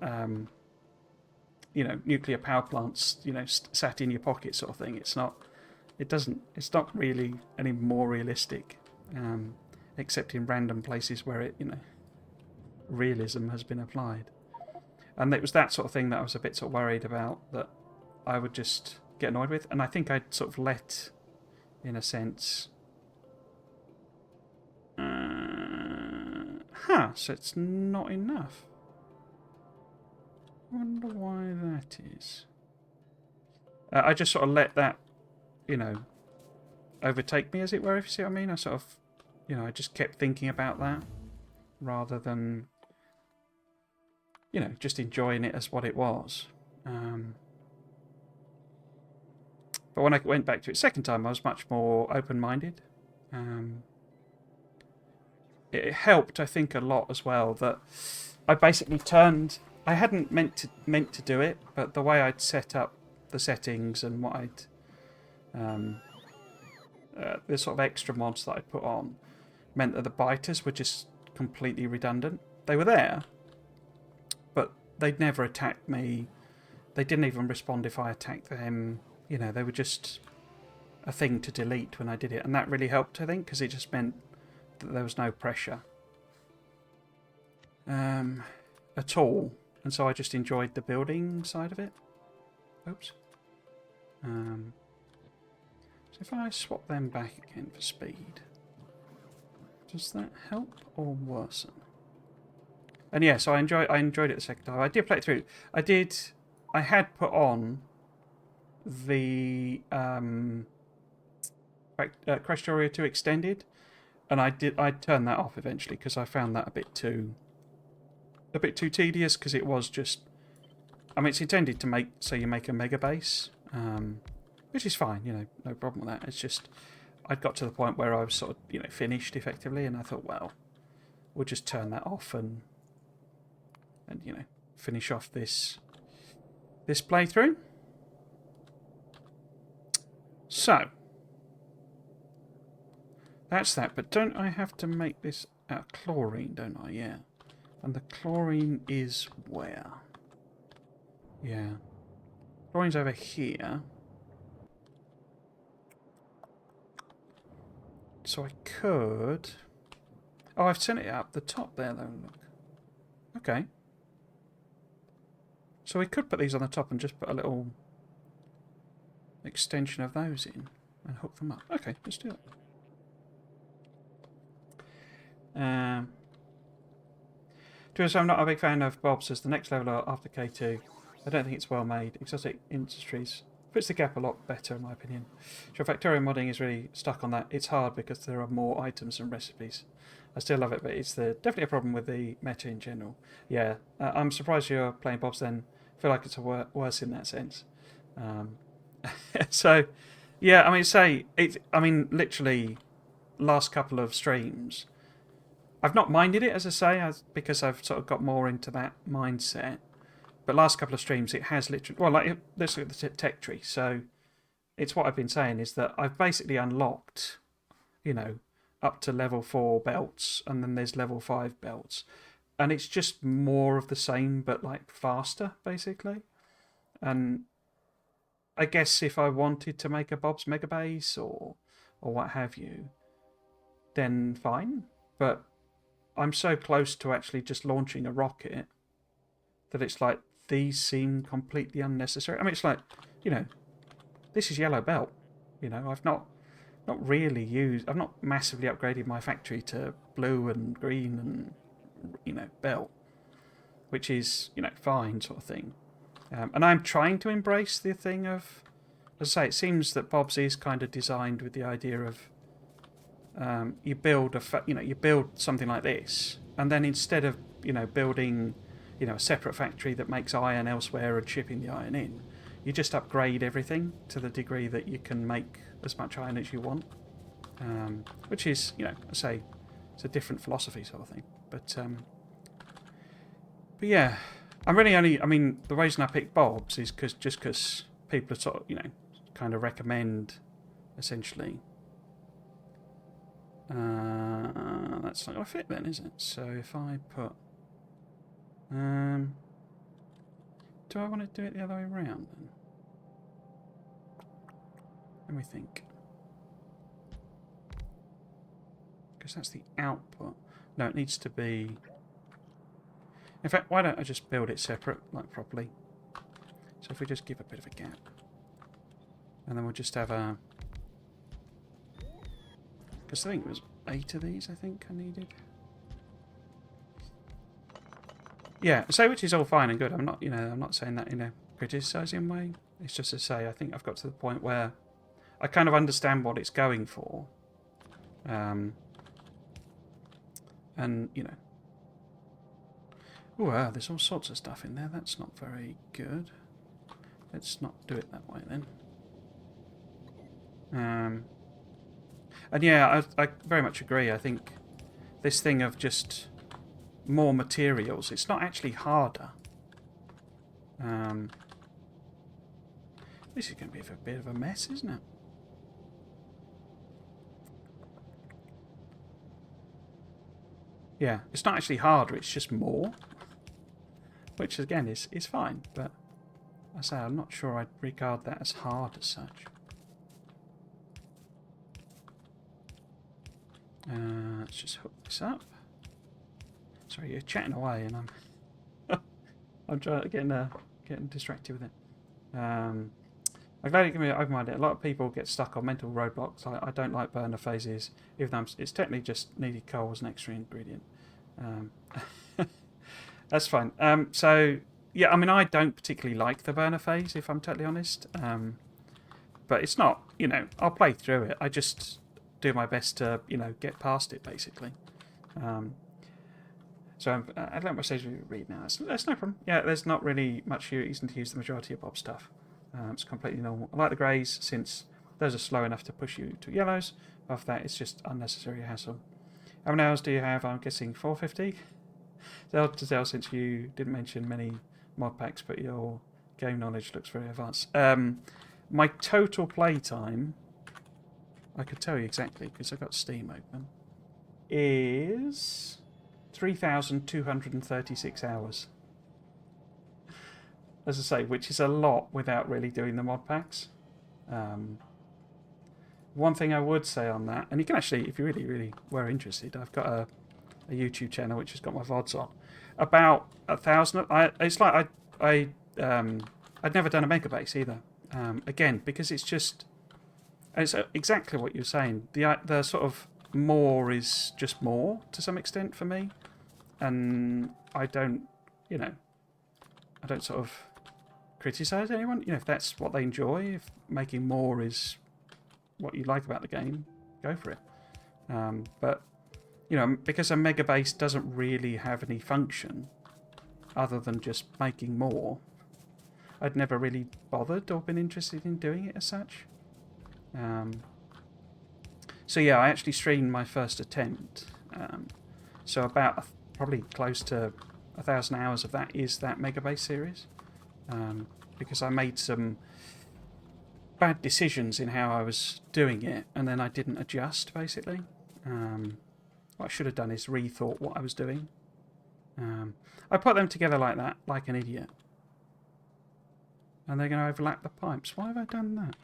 you know, nuclear power plants, you know, sat in your pocket sort of thing. It's not really any more realistic, except in random places where it, you know, realism has been applied. And it was that sort of thing that I was a bit sort of worried about, that I would just get annoyed with. And I think I'd sort of let, in a sense, so it's not enough. I wonder why that is. I just sort of let that, you know, overtake me, as it were, if you see what I mean. I sort of, you know, I just kept thinking about that rather than, you know, just enjoying it as what it was. But when I went back to it second time, I was much more open-minded. It helped, I think, a lot as well that I basically turned. I hadn't meant to do it, but the way I'd set up the settings and what I'd the sort of extra mods that I'd put on meant that the biters were just completely redundant. They were there, but they'd never attacked me. They didn't even respond if I attacked them. You know, they were just a thing to delete when I did it, and that really helped, I think, because it just meant that there was no pressure at all, and so I just enjoyed the building side of it. Oops. So if I swap them back again for speed, does that help or worsen? And yeah, so I enjoyed it the second time. I did play it through. I had put on the Factorio 2 Extended, and I turned that off eventually because I found that a bit too tedious, because it was just, I mean, it's intended to make, so you make a mega base, which is fine, you know, no problem with that. It's just, I'd got to the point where I was sort of, you know, finished effectively, and I thought, well, we'll just turn that off and you know, finish off this playthrough. So that's that, but don't I have to make this out of chlorine, don't I? Yeah. And the chlorine is where? Yeah. Chlorine's over here. So I could... Oh, I've sent it up the top there, though. Look. Okay. So we could put these on the top and just put a little extension of those in and hook them up. Okay, let's do To be honest, I'm not a big fan of Bob's as the next level after K2. I don't think it's well made. Exotic Industries fits the gap a lot better, in my opinion. Sure, Factorio modding is really stuck on that. It's hard because there are more items and recipes. I still love it, but it's definitely a problem with the meta in general. Yeah, I'm surprised you're playing Bob's then. I feel like it's worse in that sense. So, yeah, I mean, literally, last couple of streams, I've not minded it, as I say, because I've sort of got more into that mindset. But last couple of streams, it has literally... Well, like, let's look at the tech tree. So, it's what I've been saying is that I've basically unlocked, up to level 4 belts, and then there's level 5 belts. And it's just more of the same, but, like, faster, basically. And I guess if I wanted to make a Bob's Mega Base or what have you, then fine. But I'm so close to actually just launching a rocket that it's like, these seem completely unnecessary. I mean, it's like, this is yellow belt. I've not really I've not massively upgraded my factory to blue and green and, belt, which is, fine sort of thing. And I'm trying to embrace the thing of, as I say, it seems that Bob's is kind of designed with the idea of you build you build something like this, and then instead of building a separate factory that makes iron elsewhere and shipping the iron in, you just upgrade everything to the degree that you can make as much iron as you want, which is I say it's a different philosophy sort of thing, but yeah, I'm really only, I mean, the reason I picked Bob's is because people are sort of kind of recommend essentially. That's not going to fit then, is it? So if I put... do I want to do it the other way around then? Let me think. Because that's the output. No, it needs to be... In fact, why don't I just build it separate, like properly? So if we just give a bit of a gap. And then we'll just have a... Because I think it was 8 of these, I think I needed. Yeah, so which is all fine and good. I'm not, I'm not saying that in a criticising way. It's just to say I think I've got to the point where I kind of understand what it's going for. And, wow, there's all sorts of stuff in there. That's not very good. Let's not do it that way then. And yeah, I very much agree. I think this thing of just more materials, it's not actually harder. This is going to be a bit of a mess, isn't it? Yeah, it's not actually harder, it's just more. Which, again, is fine, but I say I'm not sure I'd regard that as hard as such. Let's just hook this up. Sorry, you're chatting away, and I'm trying to getting distracted with it. I'm glad you can be open-minded. A lot of people get stuck on mental roadblocks. I don't like burner phases, even though it's technically just needed coal as an extra ingredient. That's fine. So yeah, I mean, I don't particularly like the burner phase, if I'm totally honest. But it's not, I'll play through it. I just do my best to, get past it, basically. So I let my stage read now. That's no problem. Yeah, there's not really much reason to use the majority of Bob's stuff. It's completely normal. I like the greys since those are slow enough to push you to yellows. After that, it's just unnecessary hassle. How many hours do you have? I'm guessing 450. To tell, since you didn't mention many mod packs, but your game knowledge looks very advanced. My total play time, I could tell you exactly because I've got Steam open, is 3,236 hours. As I say, which is a lot without really doing the mod packs. One thing I would say on that, and you can actually, if you really, really were interested, I've got a YouTube channel which has got my VODs on. About 1,000. It's like I'd never done a mega base either. Again, because it's just, it's exactly what you're saying. The sort of more is just more to some extent for me. And I don't, you know, I don't sort of criticise anyone. You know, if that's what they enjoy, if making more is what you like about the game, go for it. But, you know, because a mega base doesn't really have any function other than just making more, I'd never really bothered or been interested in doing it as such. So yeah, I actually streamed my first attempt. So about probably close to 1,000 hours of that is that Mega Base series. Because I made some bad decisions in how I was doing it, and then I didn't adjust, basically. What I should have done is rethought what I was doing. I put them together like that, like an idiot. And they're going to overlap the pipes. Why have I done that?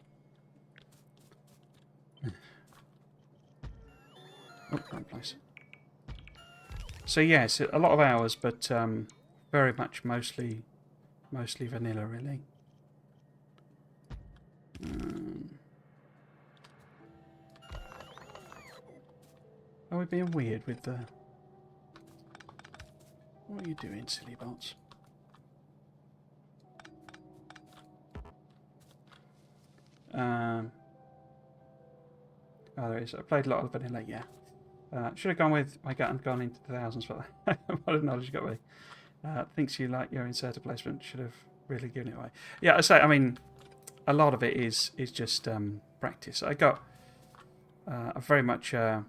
Oh, wrong place. So yes, a lot of hours, but very much mostly vanilla, really. Are we being weird with the... What are you doing, silly bots? Oh, there is. I played a lot of vanilla, yeah. Should have gone with my gut and gone into the thousands, but what a knowledge you got me. Thinks you like your inserter placement. Should have really given it away. Yeah, I mean, a lot of it is just practice. I got very much kind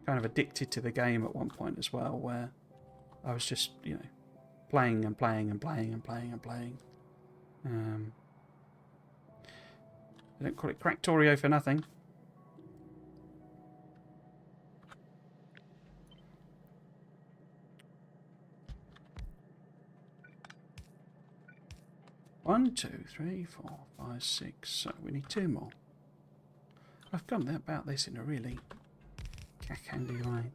of addicted to the game at one point as well, where I was just, you know, playing and playing and playing and playing and playing. I don't call it Factorio for nothing. One, 2, 3, 4, 5, 6. So we need 2 more. I've gone about this in a really cack-handy way.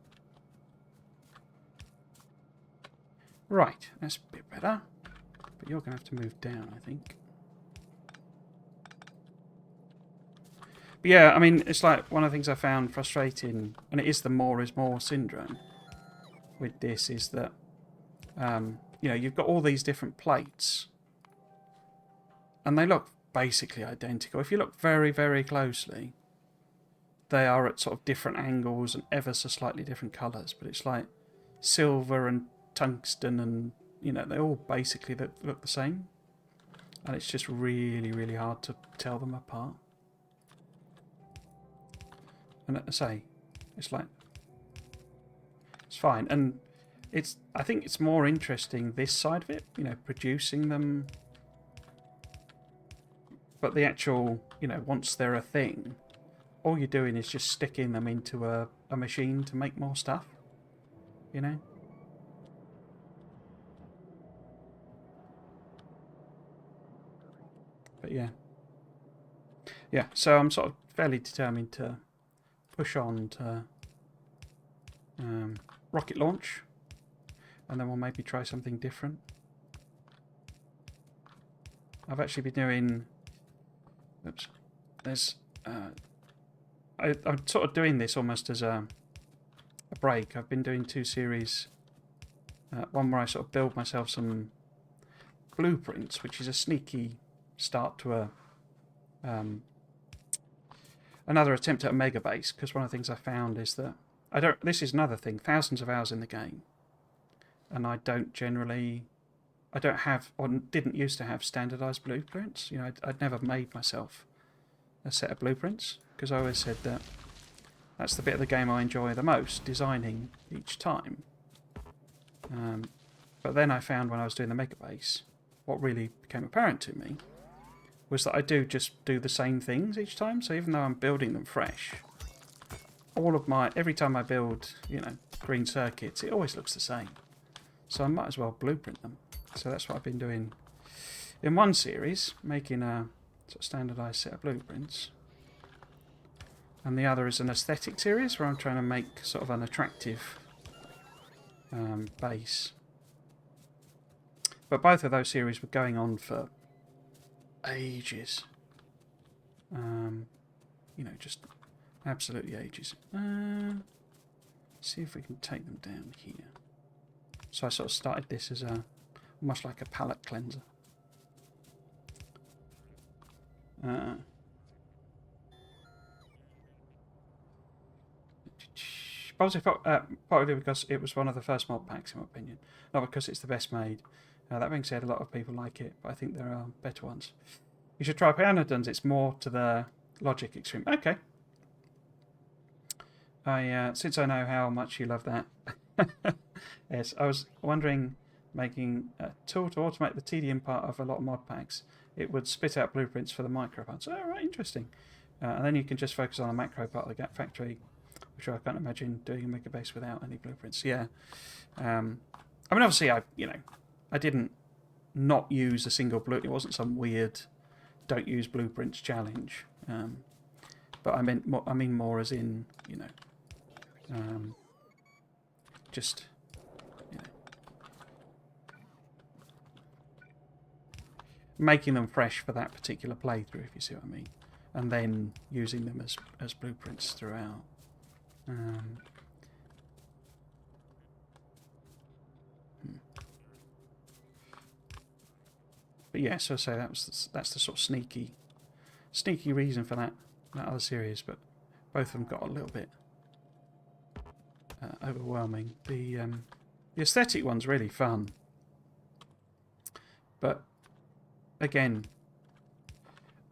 Right, that's a bit better. But you're going to have to move down, I think. But yeah, I mean, it's like one of the things I found frustrating, and it is the more is more syndrome with this, is that, you know, you've got all these different plates, and they look basically identical. If you look very, very closely, they are at sort of different angles and ever so slightly different colours, but it's like silver and tungsten, and, you know, they all basically look the same, and it's just really, really hard to tell them apart. And I say, it's like, it's fine. And I think it's more interesting this side of it, you know, producing them. But the actual, you know, once they're a thing, all you're doing is just sticking them into a machine to make more stuff, you know? But yeah. Yeah, so I'm sort of fairly determined to push on to rocket launch, and then we'll maybe try something different. I've actually been doing... Oops. There's... I'm sort of doing this almost as a break. I've been doing 2 series. One where I sort of build myself some blueprints, which is a sneaky start to another attempt at a mega base, because one of the things I found is that this is another thing, thousands of hours in the game, and I don't have, or didn't used to have, standardized blueprints. You know, I'd never made myself a set of blueprints, because I always said that that's the bit of the game I enjoy the most, designing each time. But then I found when I was doing the mega base, what really became apparent to me was that I just do the same things each time. So even though I'm building them fresh, every time I build, you know, green circuits, it always looks the same. So I might as well blueprint them. So that's what I've been doing in one series, making a sort of standardized set of blueprints. And the other is an aesthetic series where I'm trying to make sort of an attractive base. But both of those series were going on for ages. You know, just absolutely ages. See if we can take them down here. So I sort of started this as a almost like a palette cleanser. Probably because it was one of the first mod packs, in my opinion. Not because it's the best made. That being said, a lot of people like it, but I think there are better ones. You should try Pianodons. It's more to the logic extreme. Okay. Since I know how much you love that, yes, I was wondering making a tool to automate the tedium part of a lot of mod packs. It would spit out blueprints for the micro parts. Oh, right, interesting. And then you can just focus on the macro part of the Gap Factory, which I can't imagine doing a mega base without any blueprints. Yeah. I mean, obviously, I didn't not use a single blueprint. It wasn't some weird don't use blueprints challenge. But I mean more as in, just, making them fresh for that particular playthrough, if you see what I mean, and then using them as blueprints throughout. But yeah, so I say that's the sort of sneaky reason for that other series, but both of them got a little bit overwhelming. The aesthetic one's really fun, but again,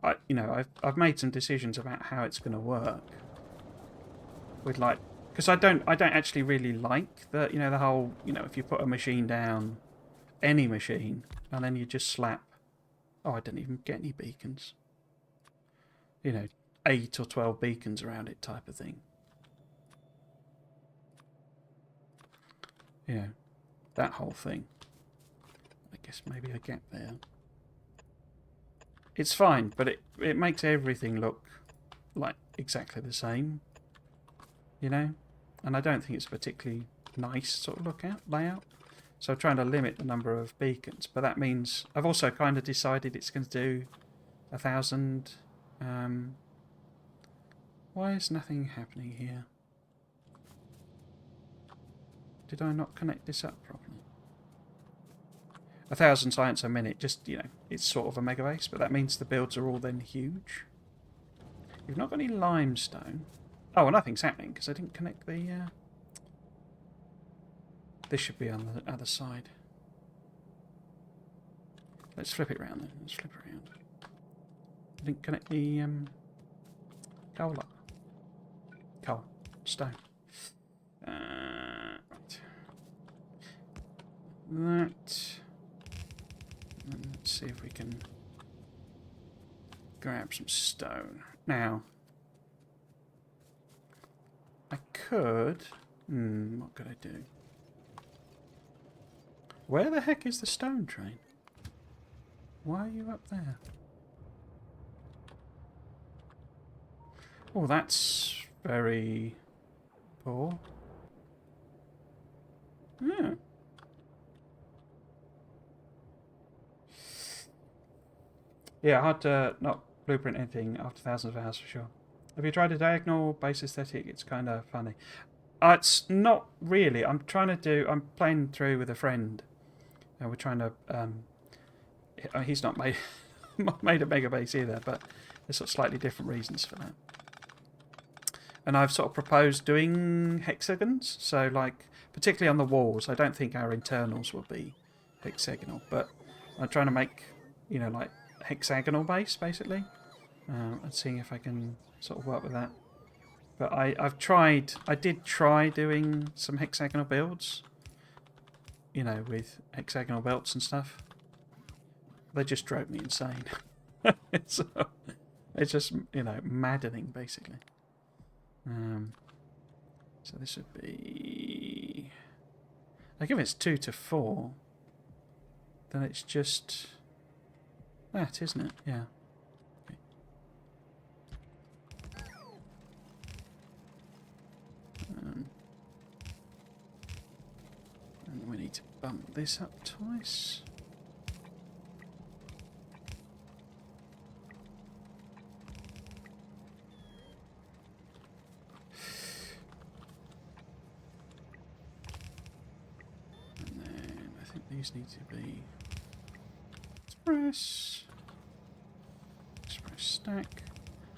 I've made some decisions about how it's going to work with, like, because I don't actually really like the the whole, if you put a machine down, any machine, and then you just slap, I didn't even get any beacons, 8 or 12 beacons around it type of thing. That whole thing. I guess maybe a gap there. It's fine, but it makes everything look like exactly the same, and I don't think it's a particularly nice sort of layout. So I'm trying to limit the number of beacons, but that means I've also kind of decided it's going to do 1,000. Why is nothing happening here? Did I not connect this up properly? 1,000 science a minute, just, it's sort of a mega base, but that means the builds are all then huge. You've not got any limestone. Oh, well, nothing's happening because I didn't connect the... This should be on the other side. Let's flip it round then. Let's flip it around. I didn't connect the coal up. Coal. Stone. Right. That. And let's see if we can grab some stone. Now, I could... what could I do? Where the heck is the stone train? Why are you up there? Oh, that's very poor. Yeah. Yeah, hard to not blueprint anything after thousands of hours for sure. Have you tried a diagonal base aesthetic? It's kind of funny. It's not really. I'm playing through with a friend, and we're trying to. He's not made a mega base either, but there's sort of slightly different reasons for that. And I've sort of proposed doing hexagons, so like particularly on the walls. I don't think our internals will be hexagonal, but I'm trying to make like hexagonal base basically, and seeing if I can sort of work with that. But I did try doing some hexagonal builds, with hexagonal belts and stuff. They just drove me insane. It's just, maddening, basically. So this would be... Like if it's 2 to 4, then it's just that, isn't it? Yeah. Okay. And we need to bump this up twice. think these need to be express stack.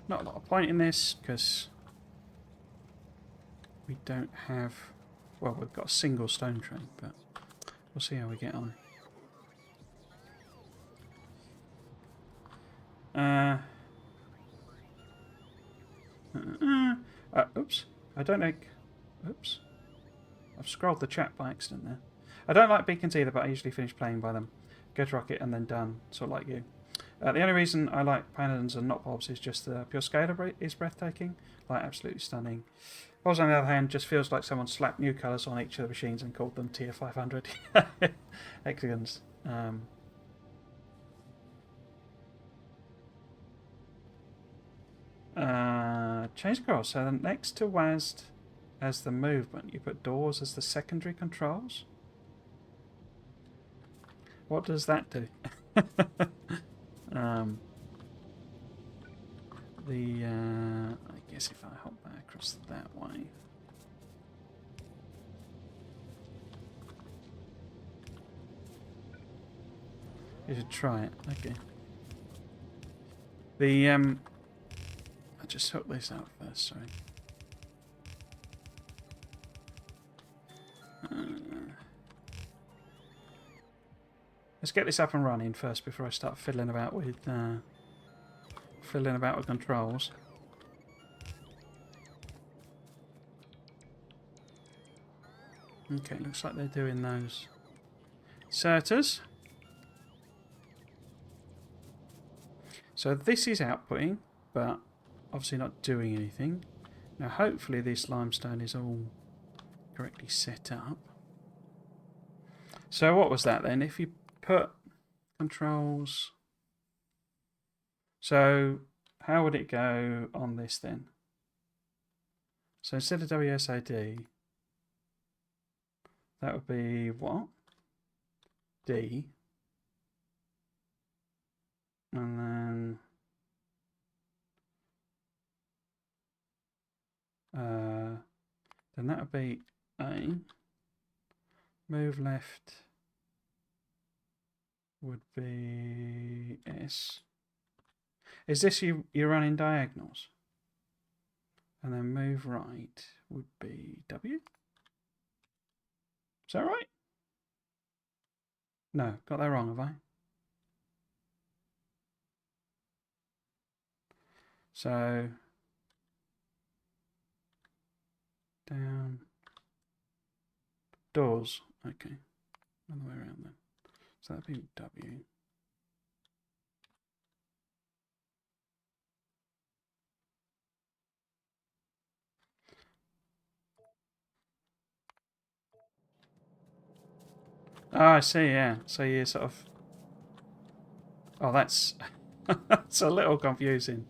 Not a lot of point in this because we don't have, well, we've got a single stone tray, but we'll see how we get on. Oops. I don't think... Oops. I've scrolled the chat by accident there. I don't like beacons either, but I usually finish playing by them. Go to rocket and then done, sort of like you. The only reason I like paladins and not bobs is just the pure scale is breathtaking. Like, absolutely stunning. Bobs, on the other hand, just feels like someone slapped new colours on each of the machines and called them tier 500 hexagons. Change controls. So then next to WASD as the movement, you put doors as the secondary controls. What does that do? I guess if I hop that across that way. You should try it. Okay. I'll just hook this out first, sorry. Let's get this up and running first before I start fiddling about with controls. Okay, looks like they're doing those inserters. So this is outputting, but obviously not doing anything. Now hopefully this limestone is all correctly set up. So what was that then? If you put controls... So how would it go on this then? So instead of WSAD, that would be what? D. And then that would be A. Move left would be S. Is this you're running diagonals? And then move right would be W? Is that right? No, got that wrong, have I? So down doors. Okay, other way around then. So that'd be W. Oh, I see. Yeah. So you sort of. Oh, that's that's a little confusing.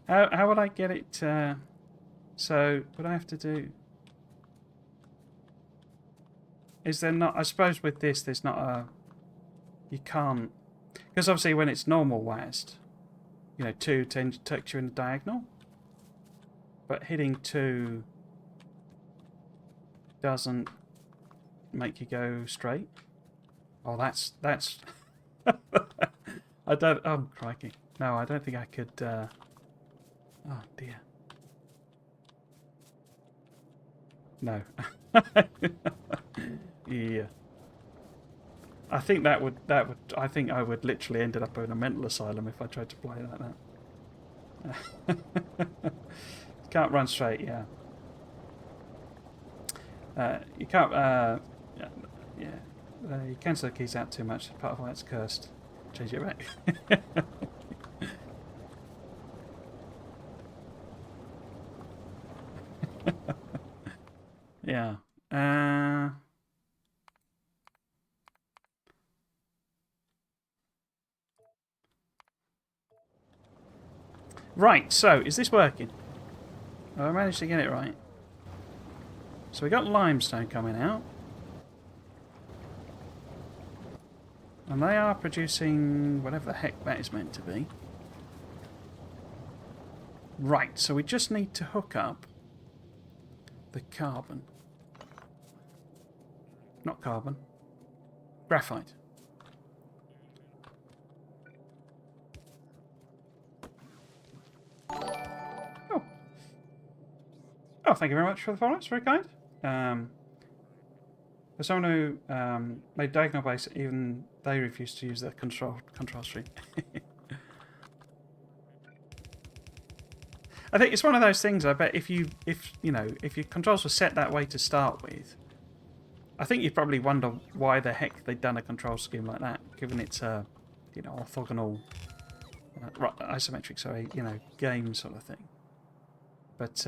How would I get it? So what I have to do? Is there not? I suppose with this, there's not a. You can't, because obviously when it's normal WASD, you know, 2 takes you in the diagonal, but hitting 2 doesn't make you go straight. Oh, that's. I don't. Oh, crikey! No, I don't think I could. Oh dear. No. Yeah. I think I think I would literally ended up in a mental asylum if I tried to play like that. Can't run straight, yeah. You can't, yeah. You cancel the keys out too much. Part of why it's cursed. Change it back. Yeah. Right, so is this working? Oh, I managed to get it right. So we got limestone coming out. And they are producing whatever the heck that is meant to be. Right, so we just need to hook up the carbon. Not carbon. Graphite. Oh. Oh, thank you very much for the follow. It's very kind. For someone who made diagonal base, even they refused to use the control stream. I think it's one of those things. I bet if your controls were set that way to start with, I think you'd probably wonder why the heck they'd done a control scheme like that, given it's a orthogonal, isometric, game sort of thing. But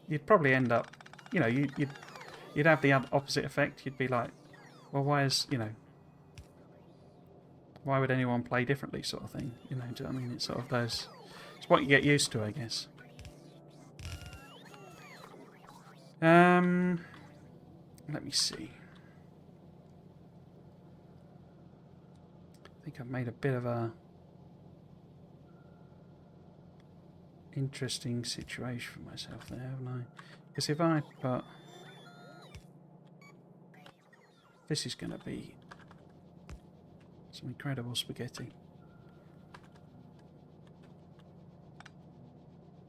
you'd probably end up, you'd have the opposite effect. You'd be like, well, why would anyone play differently, sort of thing? Do you know what I mean? It's sort of those. It's what you get used to, I guess. Let me see. I think I've made a bit of a interesting situation for myself there, haven't I? Because if I put... This is going to be some incredible spaghetti.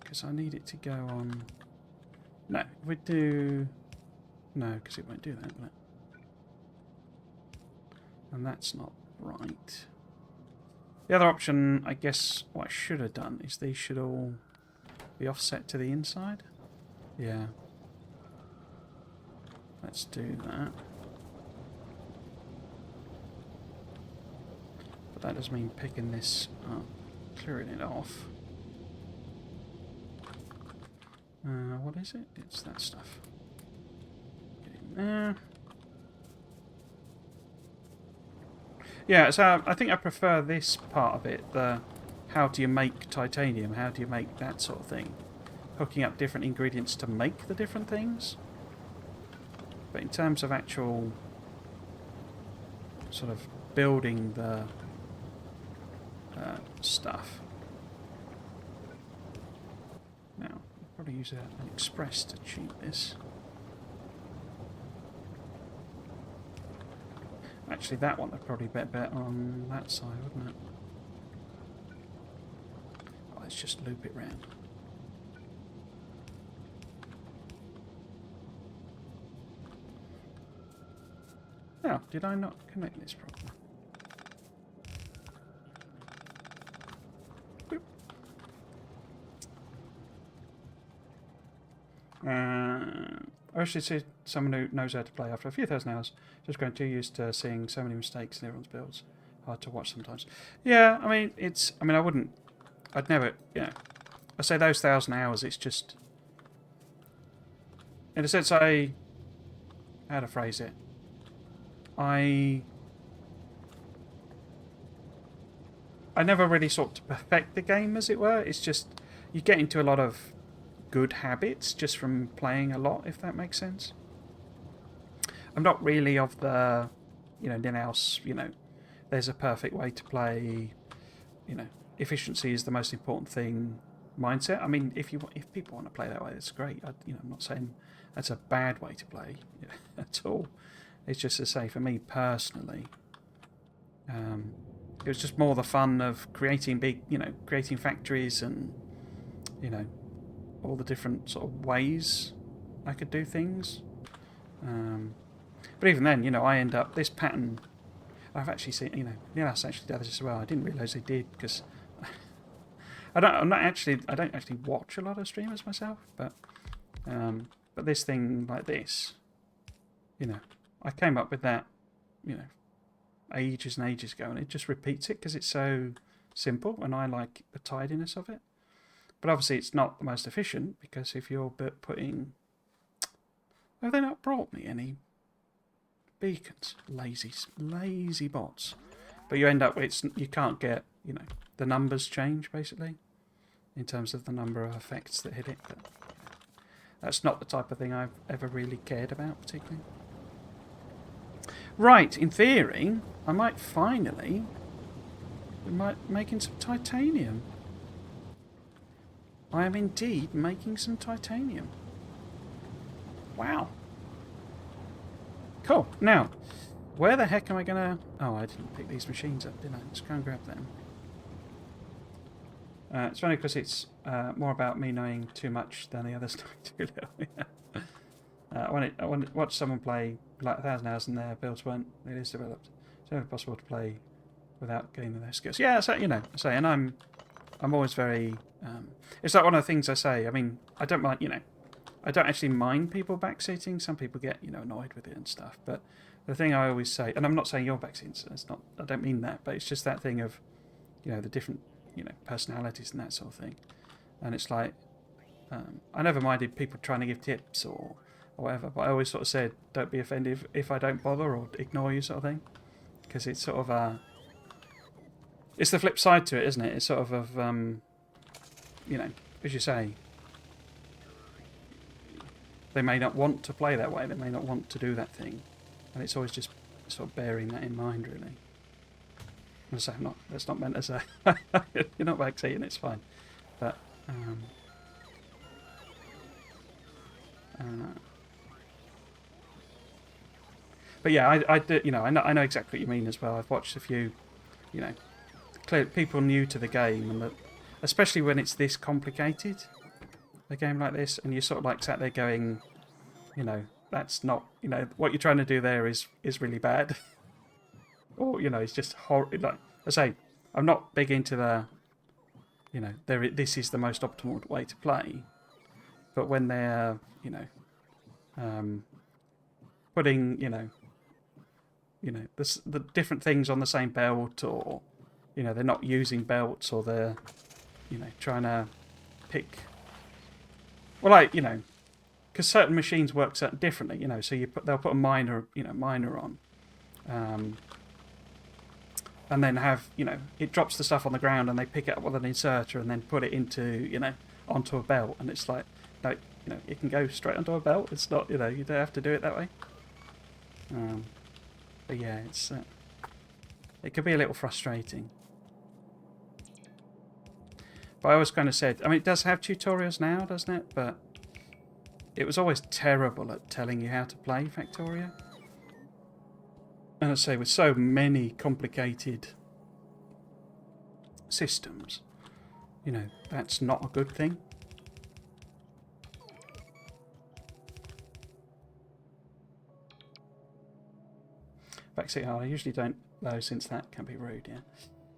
Because I need it to go on... No, if we do... No, because it won't do that, will it? And that's not right. The other option, I guess, what I should have done is these should all be offset to the inside. Yeah. Let's do that. But that does mean picking this up, clearing it off. What is it? It's that stuff. Get in there. Yeah, so I think I prefer this part of it, the how do you make titanium, how do you make that sort of thing. Hooking up different ingredients to make the different things. But in terms of actual sort of building the stuff. Now, I'll probably use an express to cheat this. Actually, that one would probably bet on that side, wouldn't it? Oh, let's just loop it round. Oh, did I not connect this properly? I should say someone who knows how to play after a few thousand hours. Just growing too used to seeing so many mistakes in everyone's builds. Hard to watch sometimes. Yeah, I mean, I'd never, I say those 1,000 hours, it's just, in a sense, how to phrase it, I never really sought to perfect the game, as it were. It's just, you get into a lot of good habits just from playing a lot, if that makes sense. I'm not really of the, Ninhouse, there's a perfect way to play, efficiency is the most important thing mindset. I mean, if people want to play that way, that's great. I'm not saying that's a bad way to play at all. It's just to say, for me personally, it was just more the fun of creating creating factories and, all the different sort of ways I could do things. But even then, I end up, this pattern, I've actually seen, Nilas actually does this as well. I didn't realise they did, because I don't actually watch a lot of streamers myself, but this thing like this, I came up with that, ages and ages ago, and it just repeats it because it's so simple, and I like the tidiness of it. But obviously it's not the most efficient, because if you're putting... Have they not brought me any beacons? Lazy bots. But you end up with... You can't get, the numbers change, basically, in terms of the number of effects that hit it. But that's not the type of thing I've ever really cared about, particularly. Right, in theory, I might finally... We might making some titanium. I am indeed making some titanium. Wow. Cool. Now, where the heck am I going to... Oh, I didn't pick these machines up, did I? Let's go and grab them. It's funny because it's more about me knowing too much than the others know too little. I want to watch someone play like 1,000 hours and their builds weren't really as developed. It's never possible to play without gaining their skills. Yeah, so, you know, and I'm always very... it's like one of the things I say. I mean, I don't mind, you know, I don't actually mind people backseating. Some people get, you know, annoyed with it and stuff. But the thing I always say, and I'm not saying you're backseating, so it's not, I don't mean that, but it's just that thing of, you know, the different, you know, personalities and that sort of thing. And it's like, I never minded people trying to give tips or whatever, but I always sort of said, don't be offended if I don't bother or ignore you, sort of thing. Because it's sort of it's the flip side to it, isn't it? It's sort of you know, as you say, they may not want to play that way, they may not want to do that thing, and it's always just sort of bearing that in mind, really. And so that's not meant as a you're not backseating, it's fine, but but yeah, I do, you know, I know exactly what you mean as well. I've watched a few, you know, people new to the game, and especially when it's this complicated, a game like this, and you're sort of like sat there going, you know, that's not, you know, what you're trying to do there is really bad, or you know, it's just horrible. Like I say, I'm not big into the, you know, this is the most optimal way to play, but when they're, you know, putting, you know, the different things on the same belt, or you know, they're not using belts, or they're, you know, trying to pick. Well, like, you know, because certain machines work certain differently, you know. So they'll put a miner on, and then have, you know, it drops the stuff on the ground, and they pick it up with an inserter, and then put it into, you know, onto a belt, and it's like, no, you know, it can go straight onto a belt. It's not, you know, you don't have to do it that way. But yeah, it could be a little frustrating. But I always kind of said, I mean, it does have tutorials now, doesn't it? But it was always terrible at telling you how to play Factorio. And I say, with so many complicated systems, you know, that's not a good thing. Backseat hard. I usually don't, though, since that can be rude, yeah.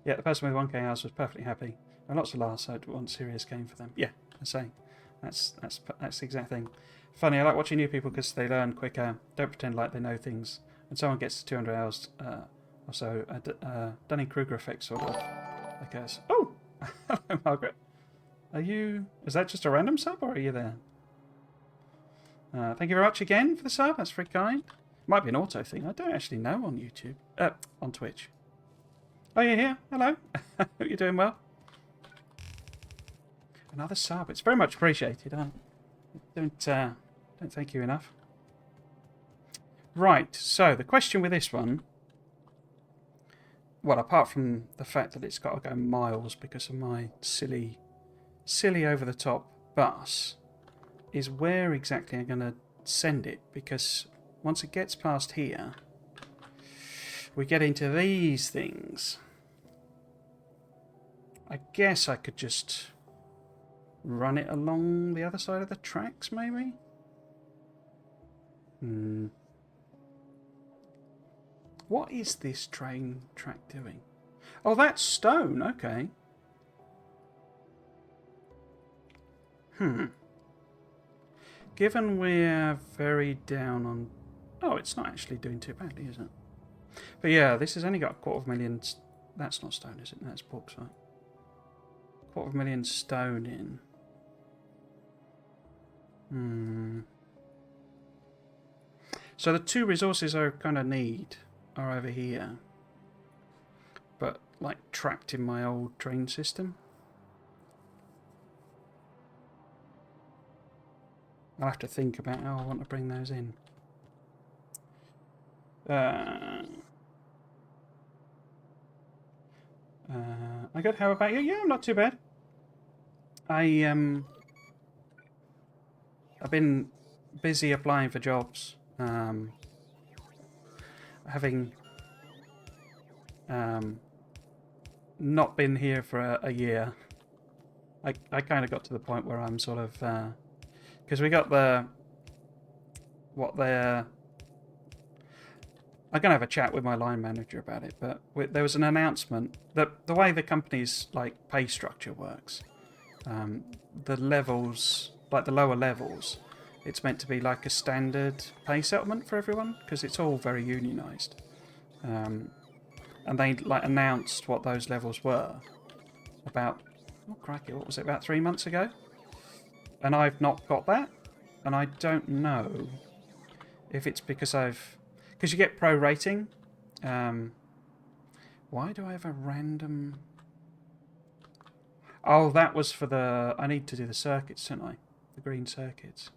Yeah, the person with 1k hours was perfectly happy. And lots of laughs, so it wasn't a serious game for them. Yeah, I say. That's the exact thing. Funny, I like watching new people because they learn quicker, don't pretend like they know things. And someone gets to 200 hours or so, Dunning-Kruger effect sort of occurs. Oh! Hello, Margaret. Is that just a random sub, or are you there? Thank you very much again for the sub, that's very kind. Might be an auto thing, I don't actually know on YouTube. On Twitch. Oh, you're here? Hello. Hope you're doing well. Another sub. It's very much appreciated. I don't thank you enough. Right, so the question with this one, well, apart from the fact that it's got to go miles because of my silly over-the-top bus, is where exactly I'm going to send it, because once it gets past here, we get into these things. I guess I could just run it along the other side of the tracks, maybe? What is this train track doing? Oh, that's stone, okay. Given we're very down on... Oh, it's not actually doing too badly, is it? But yeah, this has only got 250,000... That's not stone, is it? That's bauxite. 250,000 stone in. So the two resources I kind of need are over here, but like trapped in my old train system. I'll have to think about how I want to bring those in. I good. How about you? Yeah, I'm not too bad. I've been busy applying for jobs. Having not been here for a year, I kind of got to the point where I'm sort of... because we got what they're... I'm going to have a chat with my line manager about it, but there was an announcement that the way the company's like pay structure works, the levels, like the lower levels, it's meant to be like a standard pay settlement for everyone because it's all very unionised. And they like announced what those levels were about, oh crikey, what was it, about 3 months ago? And I've not got that, and I don't know if it's because because you get pro rating. Why do I have a random... Oh, that was for the... I need to do the circuits, don't I? The green circuits.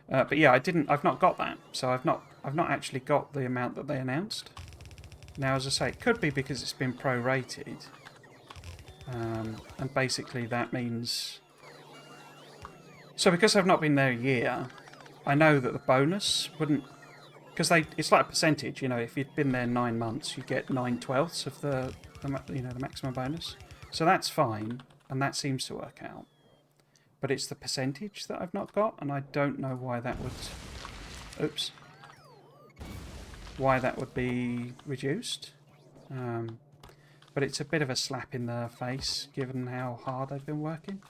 But yeah, I've not got that, so I've not actually got the amount that they announced. Now, as I say, it could be because it's been prorated, and basically that means... So because I've not been there a year, I know that the bonus wouldn't... Because it's like a percentage, you know, if you'd been there 9 months, you get 9/12 of the maximum bonus. So that's fine, and that seems to work out. But it's the percentage that I've not got, and I don't know why that would... Oops. Why that would be reduced. But it's a bit of a slap in the face, given how hard I've been working.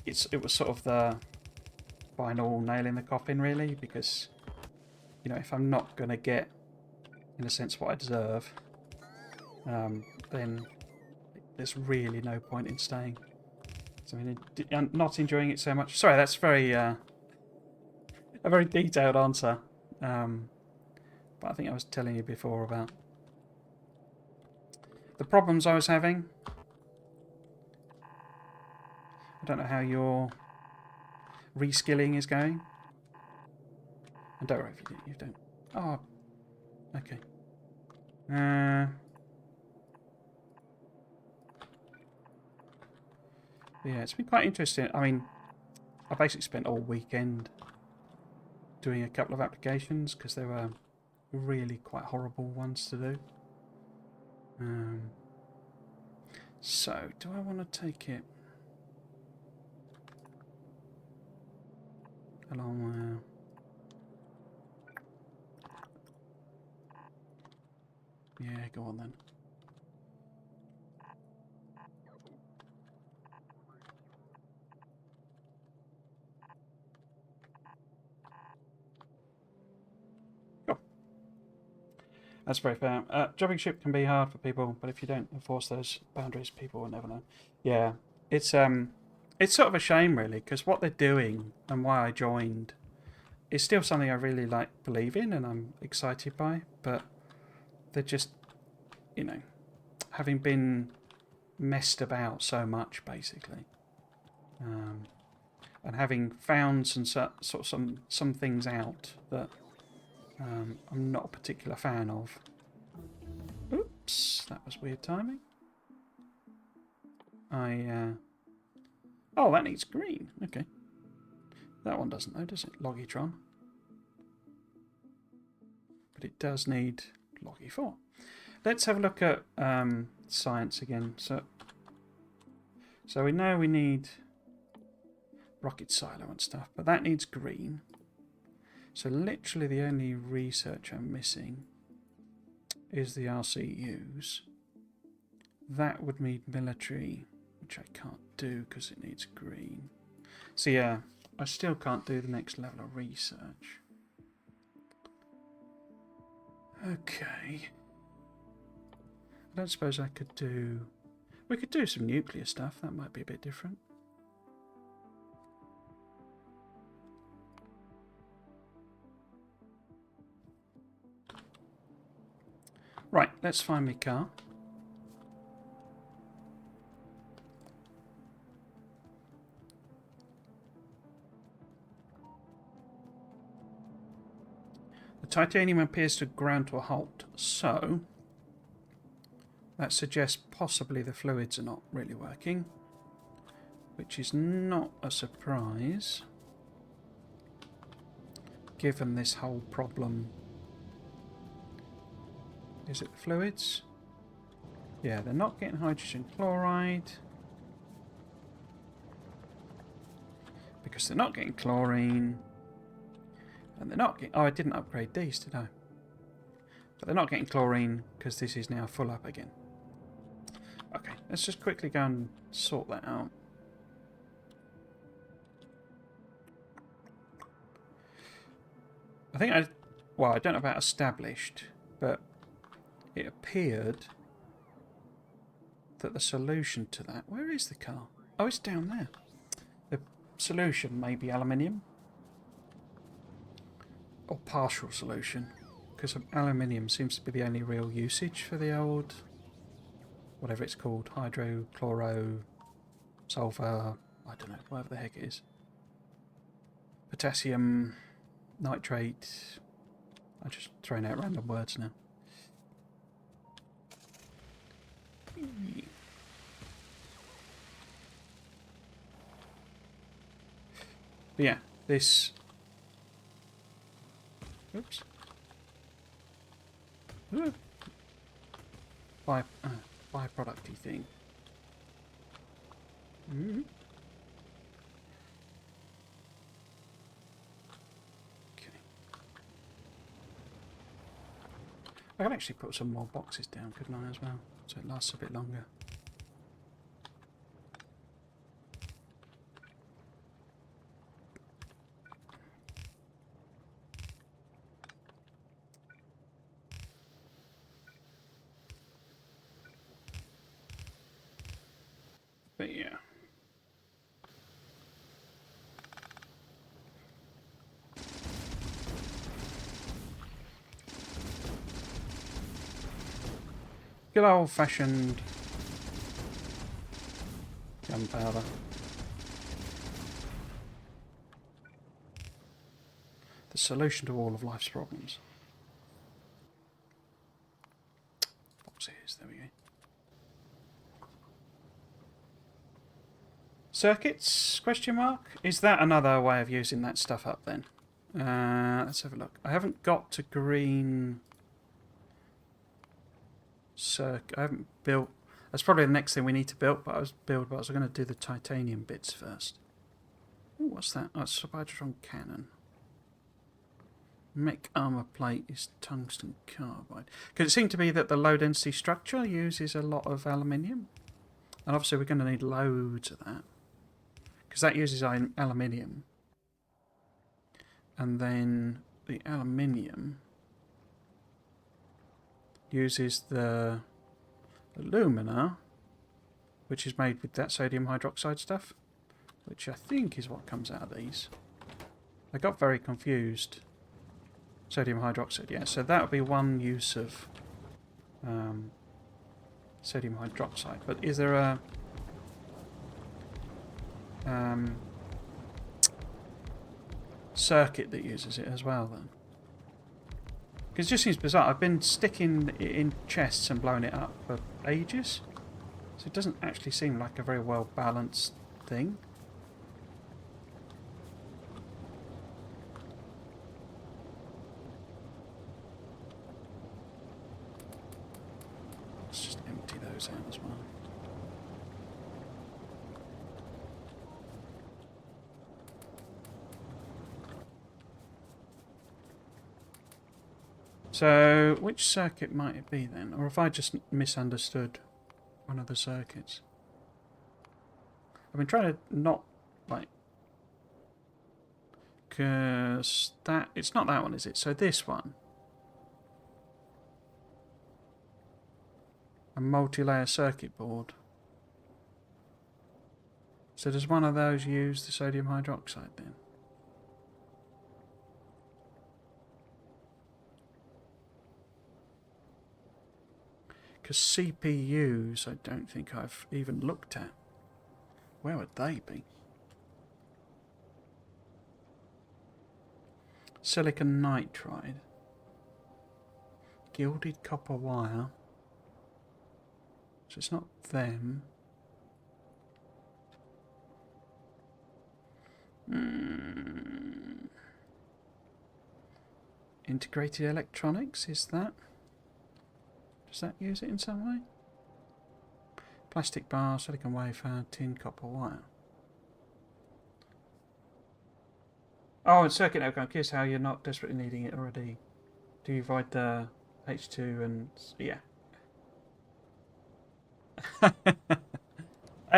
It was sort of the final nail in the coffin, really, because, you know, if I'm not going to get, in a sense, what I deserve, then there's really no point in staying. So I'm not enjoying it so much. Sorry, that's a very detailed answer. But I think I was telling you before about the problems I was having. I don't know how your reskilling is going. I don't know if you don't. Oh, okay. Yeah, it's been quite interesting. I mean, I basically spent all weekend doing a couple of applications because they were really quite horrible ones to do. So, do I want to take it along? Yeah, go on then. That's very fair. Jumping ship can be hard for people, but if you don't enforce those boundaries, people will never know. Yeah, it's sort of a shame, really, because what they're doing and why I joined is still something I really believe in and I'm excited by, but they're just, you know, having been messed about so much, basically, and having found some things out that I'm not a particular fan of. Oops, that was weird timing. Oh, that needs green. Okay. That one doesn't though, does it? Logitron. But it does need Logi 4. Let's have a look at science again. So we know we need rocket silo and stuff, but that needs green. So literally the only research I'm missing is the RCUs. That would need military, which I can't do because it needs green. So yeah, I still can't do the next level of research. Okay. I don't suppose I could do... We could do some nuclear stuff. That might be a bit different. Right, let's find my car. The titanium appears to ground to a halt, so that suggests possibly the fluids are not really working, which is not a surprise, given this whole problem. Is it the fluids? Yeah, they're not getting hydrogen chloride. Because they're not getting chlorine. And they're not getting... Oh, I didn't upgrade these, did I? But they're not getting chlorine because this is now full up again. Okay, let's just quickly go and sort that out. I think I... Well, I don't know about established, but it appeared that the solution to that... Where is the car? Oh, it's down there. The solution may be aluminium. Or partial solution. Because aluminium seems to be the only real usage for the old... Whatever it's called. Hydrochloro... Sulfur... I don't know. Whatever the heck it is. Potassium... Nitrate... I'm just throwing out random words now. But yeah, this... Oops. Byproducty thing. Okay. I can actually put some more boxes down, couldn't I, as well? So it lasts a bit longer. But yeah. Good old-fashioned gunpowder. The solution to all of life's problems. Boxes, there we go. Circuits? Question mark? Is that another way of using that stuff up then? Let's have a look. I haven't got to green circuit. I haven't built. That's probably the next thing we need to build. But I was going to do the titanium bits first. Ooh, what's that? Oh, it's a hydrogen cannon. Mech armor plate is tungsten carbide. Because it seemed to be that the low density structure uses a lot of aluminium, and obviously we're going to need loads of that. Because that uses aluminium. And then the aluminium uses the alumina, which is made with that sodium hydroxide stuff, which I think is what comes out of these. I got very confused. Sodium hydroxide, yeah. So that would be one use of sodium hydroxide. But is there a... circuit that uses it as well then? Because it just seems bizarre. I've been sticking it in chests and blowing it up for ages, so it doesn't actually seem like a very well balanced thing. Let's just empty those out as well. So, which circuit might it be then? Or have I just misunderstood one of the circuits? I've been trying to not, like... Because that... It's not that one, is it? So this one. A multi-layer circuit board. So does one of those use the sodium hydroxide then? Because CPUs, I don't think I've even looked at. Where would they be? Silicon nitride. Gilded copper wire. So it's not them. Integrated electronics, is that? Does that use it in some way? Plastic bar, silicon wafer, tin, copper wire. Oh, and circuit network. Here's how you're not desperately needing it already. Do you avoid the H2 and... yeah.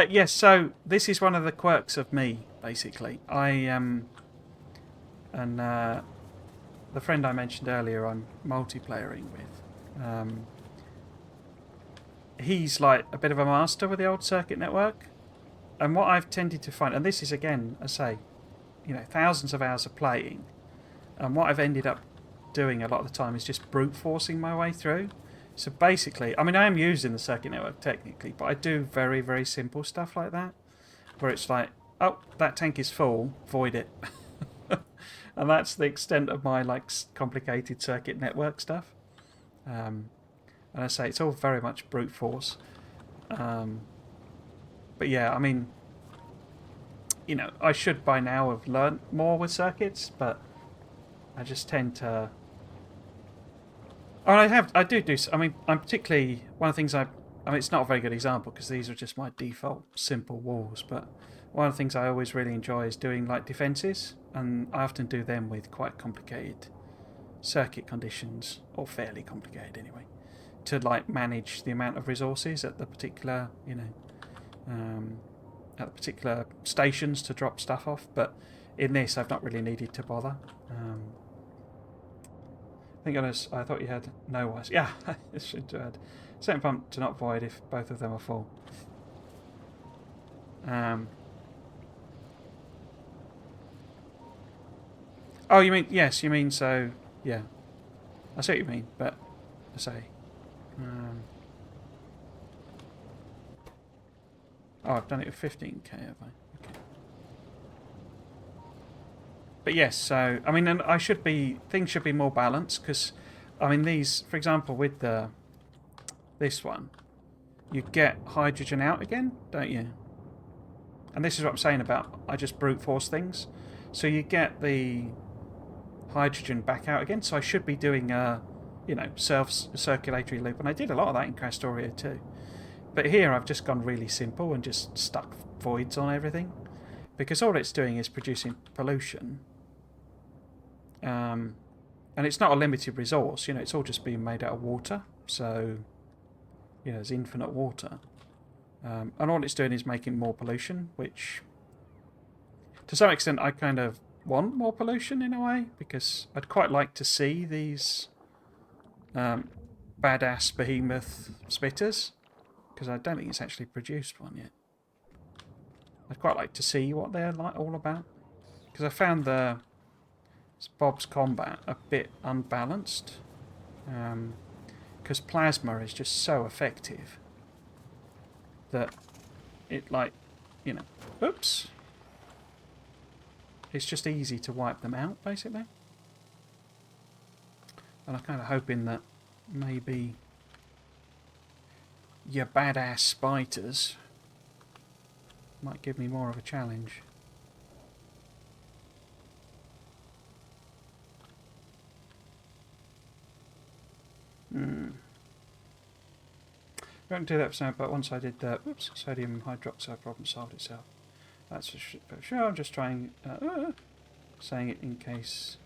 Yes, so this is one of the quirks of me, basically. And the friend I mentioned earlier I'm multiplayering with, he's like a bit of a master with the old circuit network. And what I've tended to find, and this is again, I say, thousands of hours of playing, and what I've ended up doing a lot of the time is just brute forcing my way through. So basically, I mean, I am using the circuit network technically, but I do very, very simple stuff like that, where it's like, oh, that tank is full, void it. And that's the extent of my like complicated circuit network stuff. And I say it's all very much brute force. But yeah, I mean, I should by now have learnt more with circuits, but I just tend to... Oh, I do. I mean, I'm particularly... One of the things I mean, it's not a very good example because these are just my default simple walls, but one of the things I always really enjoy is doing like defences, and I often do them with quite complicated circuit conditions, or fairly complicated anyway, to like manage the amount of resources at the particular, at the particular stations to drop stuff off. But in this, I've not really needed to bother. I thought you had no wires. Yeah, I should add. Setting pump to not void if both of them are full. Oh, you mean... Yes, you mean so... Yeah. I see what you mean, but... I say... Oh, I've done it with 15k, have I? Okay. But yes, so... I mean, and I should be... Things should be more balanced, because... I mean, these... For example, with the... This one... You get hydrogen out again, don't you? And this is what I'm saying about... I just brute force things. So you get the... hydrogen back out again, so I should be doing a self-circulatory loop, and I did a lot of that in Factorio too. But here I've just gone really simple and just stuck voids on everything, because all it's doing is producing pollution, and it's not a limited resource. It's all just being made out of water, so there's infinite water, and all it's doing is making more pollution, which to some extent I kind of want more pollution in a way, because I'd quite like to see these badass behemoth spitters, because I don't think it's actually produced one yet. I'd quite like to see what they're like all about, because I found the Bob's Combat a bit unbalanced, because plasma is just so effective that it oops, it's just easy to wipe them out, basically. And I'm kind of hoping that maybe your badass spiders might give me more of a challenge. I won't do that episode, but once I did the sodium hydroxide problem solved itself. That's for sure. I'm just trying, saying it in case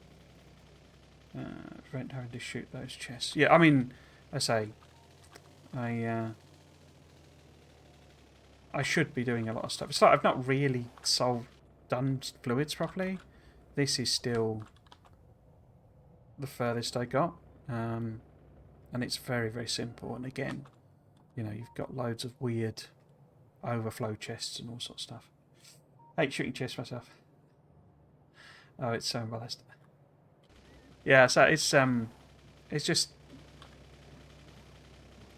prevent having to shoot those chests. Yeah, I mean, I say, I should be doing a lot of stuff. It's like I've not really done fluids properly. This is still the furthest I got, and it's very, very simple. And again, you've got loads of weird overflow chests and all sorts of stuff. I hate shooting chests myself. Oh, it's so embarrassed. Yeah, so it's just...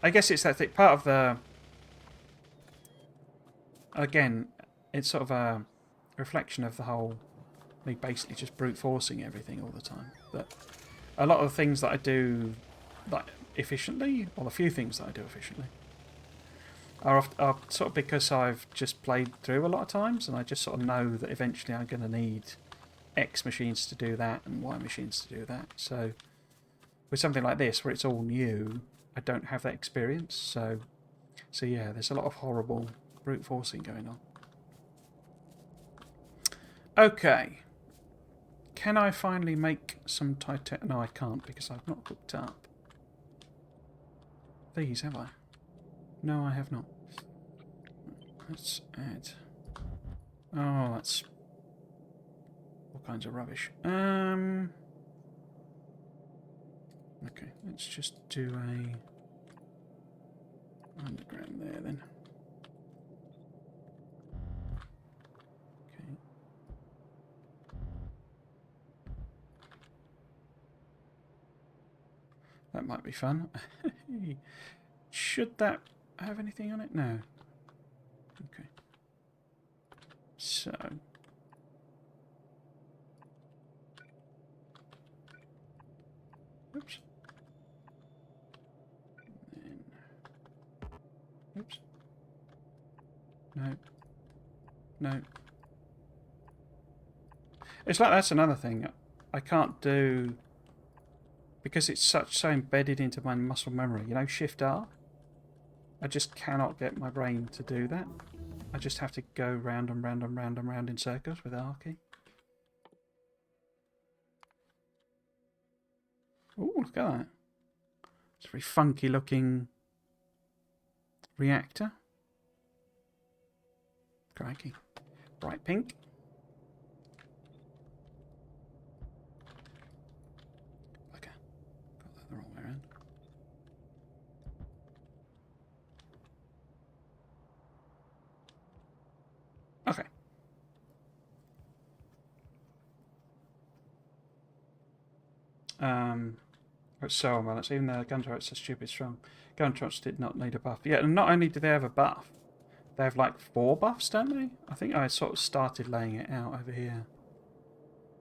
I guess it's that thing, part of the... Again, it's sort of a reflection of the whole... Me basically just brute forcing everything all the time. But a lot of the things that I do efficiently, or the few things that I do efficiently, are sort of because I've just played through a lot of times, and I just sort of know that eventually I'm going to need X machines to do that and Y machines to do that. So with something like this, where it's all new, I don't have that experience. So yeah, there's a lot of horrible brute forcing going on. Okay. Can I finally make some titanium? No, I can't because I've not hooked up these, have I? No, I have not. Let's add. Oh, that's all kinds of rubbish. Okay, let's just do a underground there then. Okay. That might be fun. Should that have anything on it? No. Okay. So. Oops. Then. Oops. No. No. It's like that's another thing. I can't do because it's so embedded into my muscle memory. You know, Shift R. I just cannot get my brain to do that. I just have to go round and round and round and round in circles with the R key. Oh, look at that. It's a very funky looking reactor. Crikey. Bright pink. Okay. Got that the wrong way around. Okay. It's so well. It's even the gun turrets are stupid strong. Gun turrets did not need a buff. Yeah, and not only do they have a buff, they have like 4 buffs, don't they? I think I sort of started laying it out over here.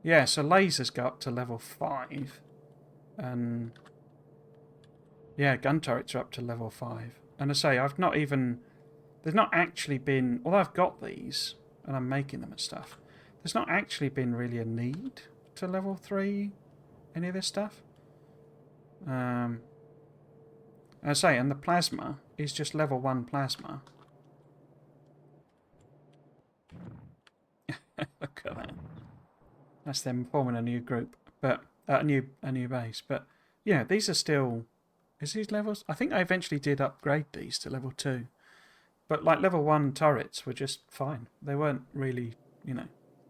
Yeah, so lasers go up to level 5. And yeah, gun turrets are up to level 5. And I say, I've not even... There's not actually been... Although I've got these, and I'm making them and stuff, there's not actually been really a need to level 3 any of this stuff. And I say, and the plasma is just level 1 plasma. Look at that. That's them forming a new group, but a new base. But yeah, these are still. Is these levels? I think I eventually did upgrade these to level 2, but like level 1 turrets were just fine. They weren't really, you know,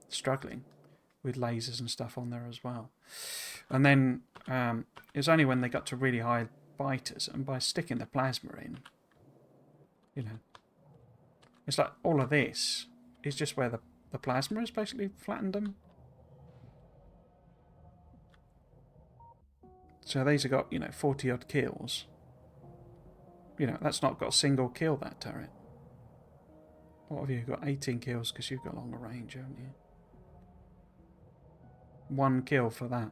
struggling with lasers and stuff on there as well. And then it was only when they got to really high biters, and by sticking the plasma in, you know, it's like all of this is just where the plasma has basically flattened them. So these have got, you know, 40 odd kills. You know, that's not got a single kill, that turret. What have you got? 18 kills because you've got longer range, haven't you? 1 kill for that.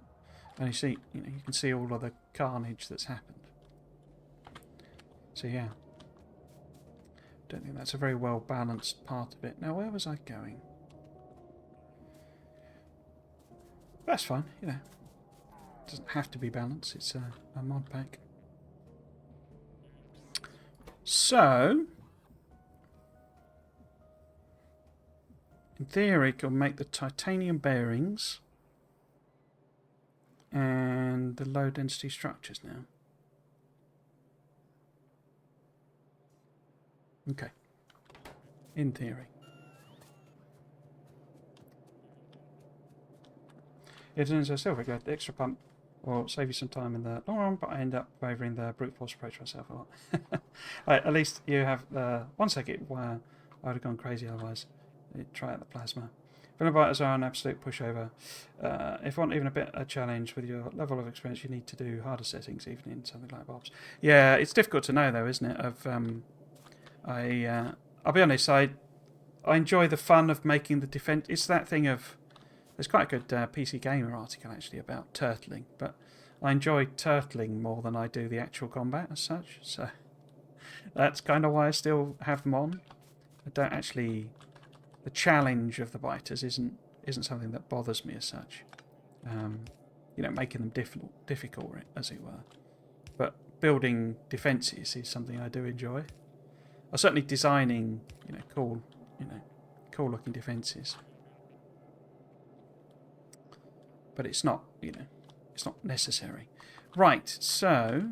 And you see, you know, you can see all of the carnage that's happened. So yeah. Don't think that's a very well balanced part of it. Now, where was I going? That's fine, you know. It doesn't have to be balanced. It's a mod pack. So, in theory, it can make the titanium bearings and the low density structures now. Okay. In theory. It turns out still very good. The extra pump will save you some time in the long run, but I end up favouring the brute force approach myself a lot. Right, at least you have one second where I would have gone crazy otherwise. Try out the plasma. Venomibiters are an absolute pushover. If you want even a bit of a challenge with your level of experience, you need to do harder settings, even in something like Bob's. Yeah, it's difficult to know though, isn't it? I'll be honest, I enjoy the fun of making the defense. It's that thing of... There's quite a good PC Gamer article actually about turtling, but I enjoy turtling more than I do the actual combat as such. So That's kind of why I still have them on. I don't actually... The challenge of the biters isn't something that bothers me as such. You know, making them difficult, as it were. But building defences is something I do enjoy. Or certainly designing, cool looking defences. But it's not, it's not necessary. Right, so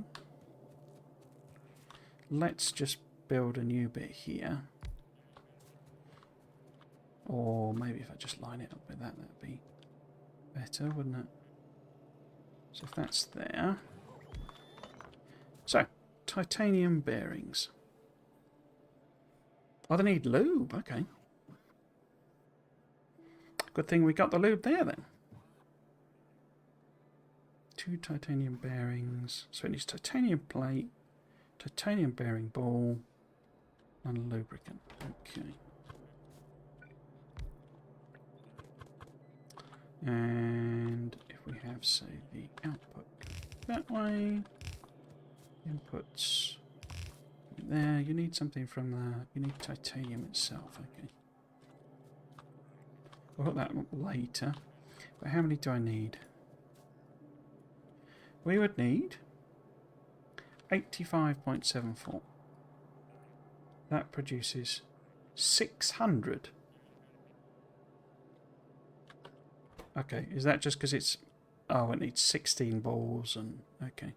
let's just build a new bit here. Or maybe if I just line it up with that, that'd be better, wouldn't it? So if that's there. So, titanium bearings. Oh, they need lube, okay. Good thing we got the lube there then. 2 titanium bearings. So it needs titanium plate, titanium bearing ball, and a lubricant. Okay. And if we have, say, the output that way, inputs there, you need something from the, you need titanium itself, okay. We'll put that up later, but how many do I need? We would need 85.74. That produces 600. Okay, is that just because it's... Oh, it needs 16 balls and... Okay.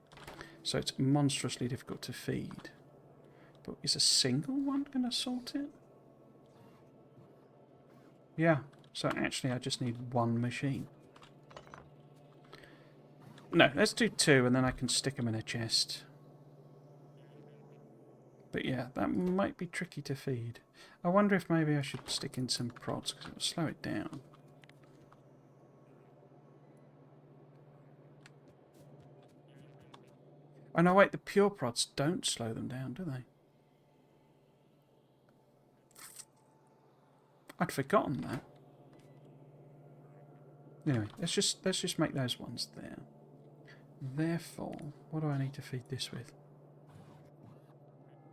So it's monstrously difficult to feed. But is a single one going to sort it? Yeah. So actually I just need one machine. No, let's do 2 and then I can stick them in a chest. But yeah, that might be tricky to feed. I wonder if maybe I should stick in some prods because it will slow it down. Oh no, wait, the pure prods don't slow them down, do they? I'd forgotten that. Anyway, let's just make those ones there. Therefore, what do I need to feed this with?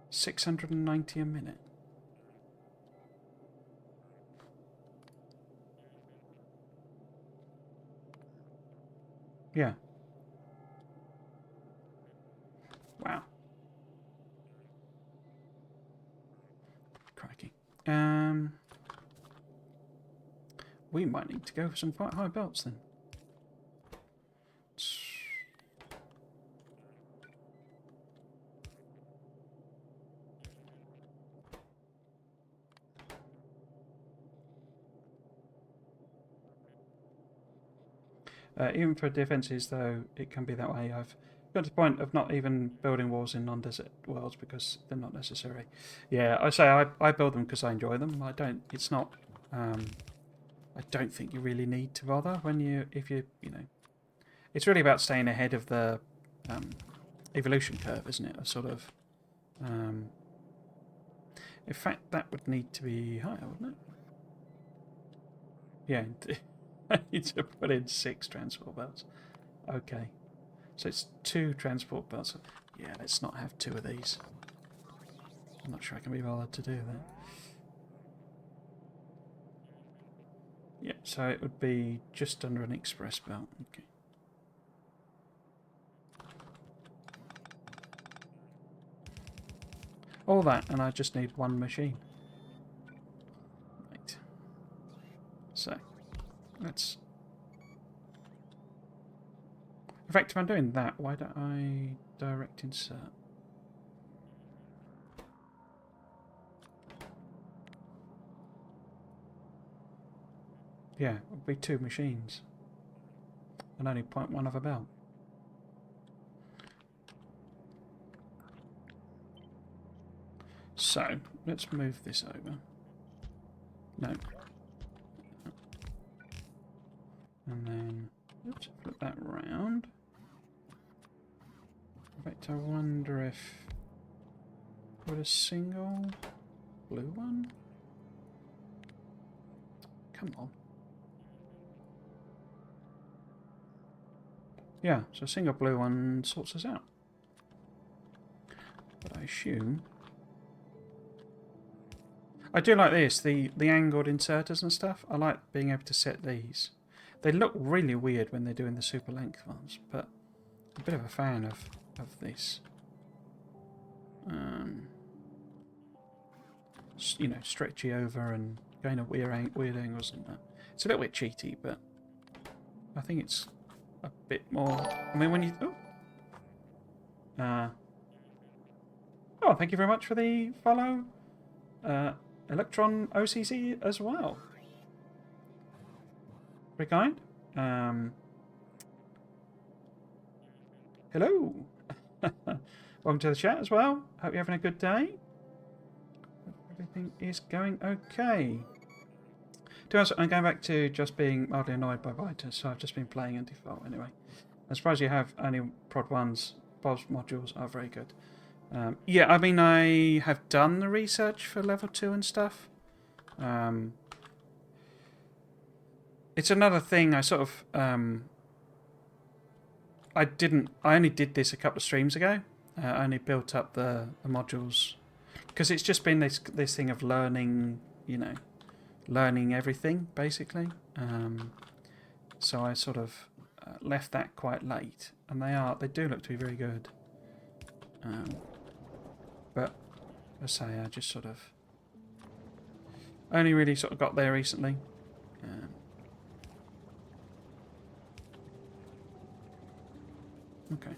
690 a minute. Yeah. Wow. Crikey. We might need to go for some quite high belts then. Even for defences, though, it can be that way. I've got to the point of not even building walls in non-desert worlds because they're not necessary. Yeah, I say I build them because I enjoy them. I don't. It's not. I don't think you really need to bother when if you know. It's really about staying ahead of the evolution curve, isn't it? A sort of. In fact, that would need to be higher, wouldn't it? Yeah. I need to put in 6 transport belts. Okay. So it's 2 transport belts. Yeah, let's not have 2 of these. I'm not sure I can be bothered to do that. Yeah, so it would be just under an express belt. Okay. All that, and I just need 1 machine. Right. So, let's... In fact, if I'm doing that, why don't I direct insert? Yeah, it would be 2 machines. And only 0.1 of a belt. So, let's move this over. No. And then, let's flip that around. In fact, I wonder if... Would a single blue one? Come on. Yeah, so a single blue one sorts us out. But I assume I do like this, the angled inserters and stuff. I like being able to set these. They look really weird when they're doing the super length ones, but I'm a bit of a fan of this. You know, stretchy over and going at weird angles and that. It's a little bit cheaty, but I think it's a bit more. I mean, when you oh, thank you very much for the follow, Electron OCC as well. Very kind. Hello. Welcome to the chat as well. Hope you're having a good day. Everything is going okay. To be honest, I'm going back to just being mildly annoyed by biters, so I've just been playing in default anyway. I'm surprised you have only prod ones. BOS modules are very good. Yeah, I mean, I have done the research for level 2 and stuff. It's another thing I sort of... I only did this a couple of streams ago. I only built up the modules. Because it's just been this thing of learning, you know, learning everything, basically. So I sort of left that quite late. And they do look to be very good. But, as I say, I just sort of only really sort of got there recently. Okay.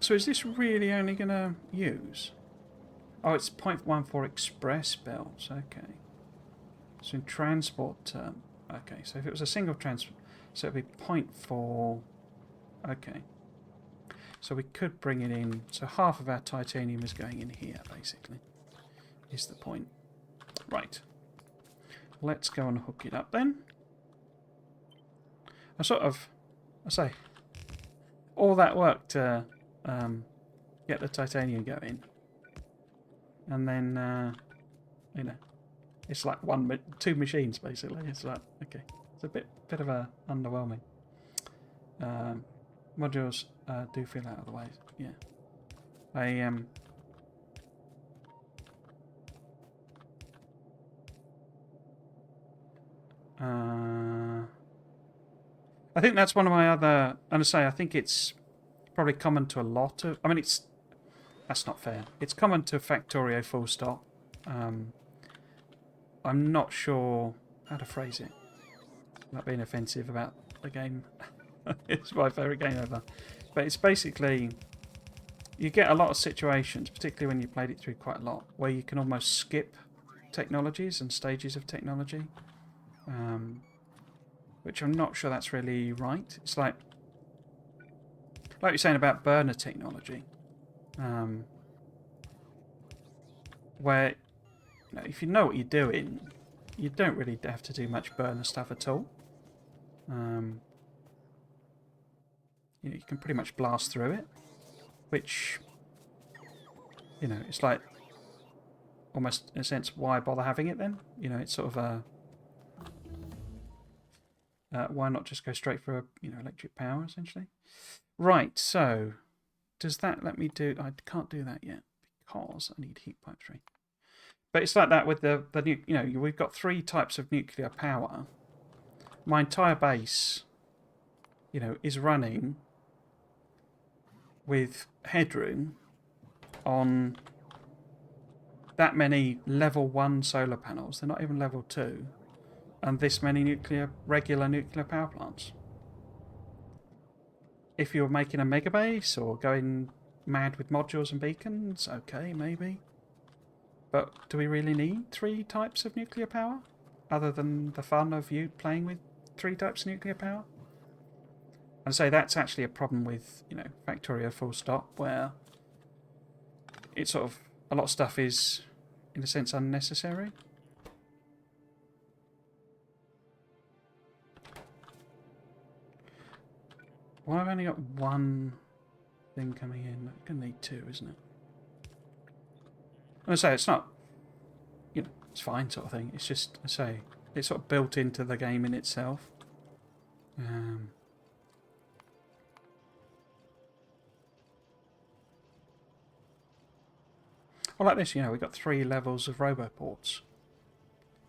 So is this really only going to use? Oh, it's 0.14 express belts. Okay. So in transport term. Okay, so if it was a single transport, so it would be 0.4. Okay. So we could bring it in. So half of our titanium is going in here, basically. Is the point. Right. Let's go and hook it up then. I say, all that work to get the titanium going. And then, you know, it's like two machines, basically. It's like, okay, it's a bit of a underwhelming. Modules do feel out of the way, yeah. I think that's one of my other... And I say, I think it's probably common to a lot of... I mean, that's not fair. It's common to Factorio full stop. I'm not sure how to phrase it without being offensive about the game. It's my favourite game ever. But it's basically... You get a lot of situations, particularly when you played it through quite a lot, where you can almost skip technologies and stages of technology. Which I'm not sure that's really right. It's like you're saying about burner technology, where, you know, if you know what you're doing, you don't really have to do much burner stuff at all. You know, you can pretty much blast through it, which, you know, it's like almost in a sense, why bother having it then? You know, it's sort of a why not just go straight for, you know, electric power, essentially? Right, so does that let me do... I can't do that yet because I need heat pipe 3. But it's like that with the you know, we've got 3 types of nuclear power. My entire base, you know, is running with headroom on that many level 1 solar panels. They're not even level 2. And this many regular nuclear power plants. If you're making a mega base or going mad with modules and beacons, okay, maybe. But do we really need 3 types of nuclear power? Other than the fun of you playing with 3 types of nuclear power? And so that's actually a problem with, you know, Factorio full stop, where it's sort of, a lot of stuff is, in a sense, unnecessary. Well, I've only got 1 thing coming in. I'm going to need 2, isn't it? I'm going to say it's not, you know, it's fine sort of thing. It's just, I say, it's sort of built into the game in itself. Well, like this, you know, we've got 3 levels of roboports.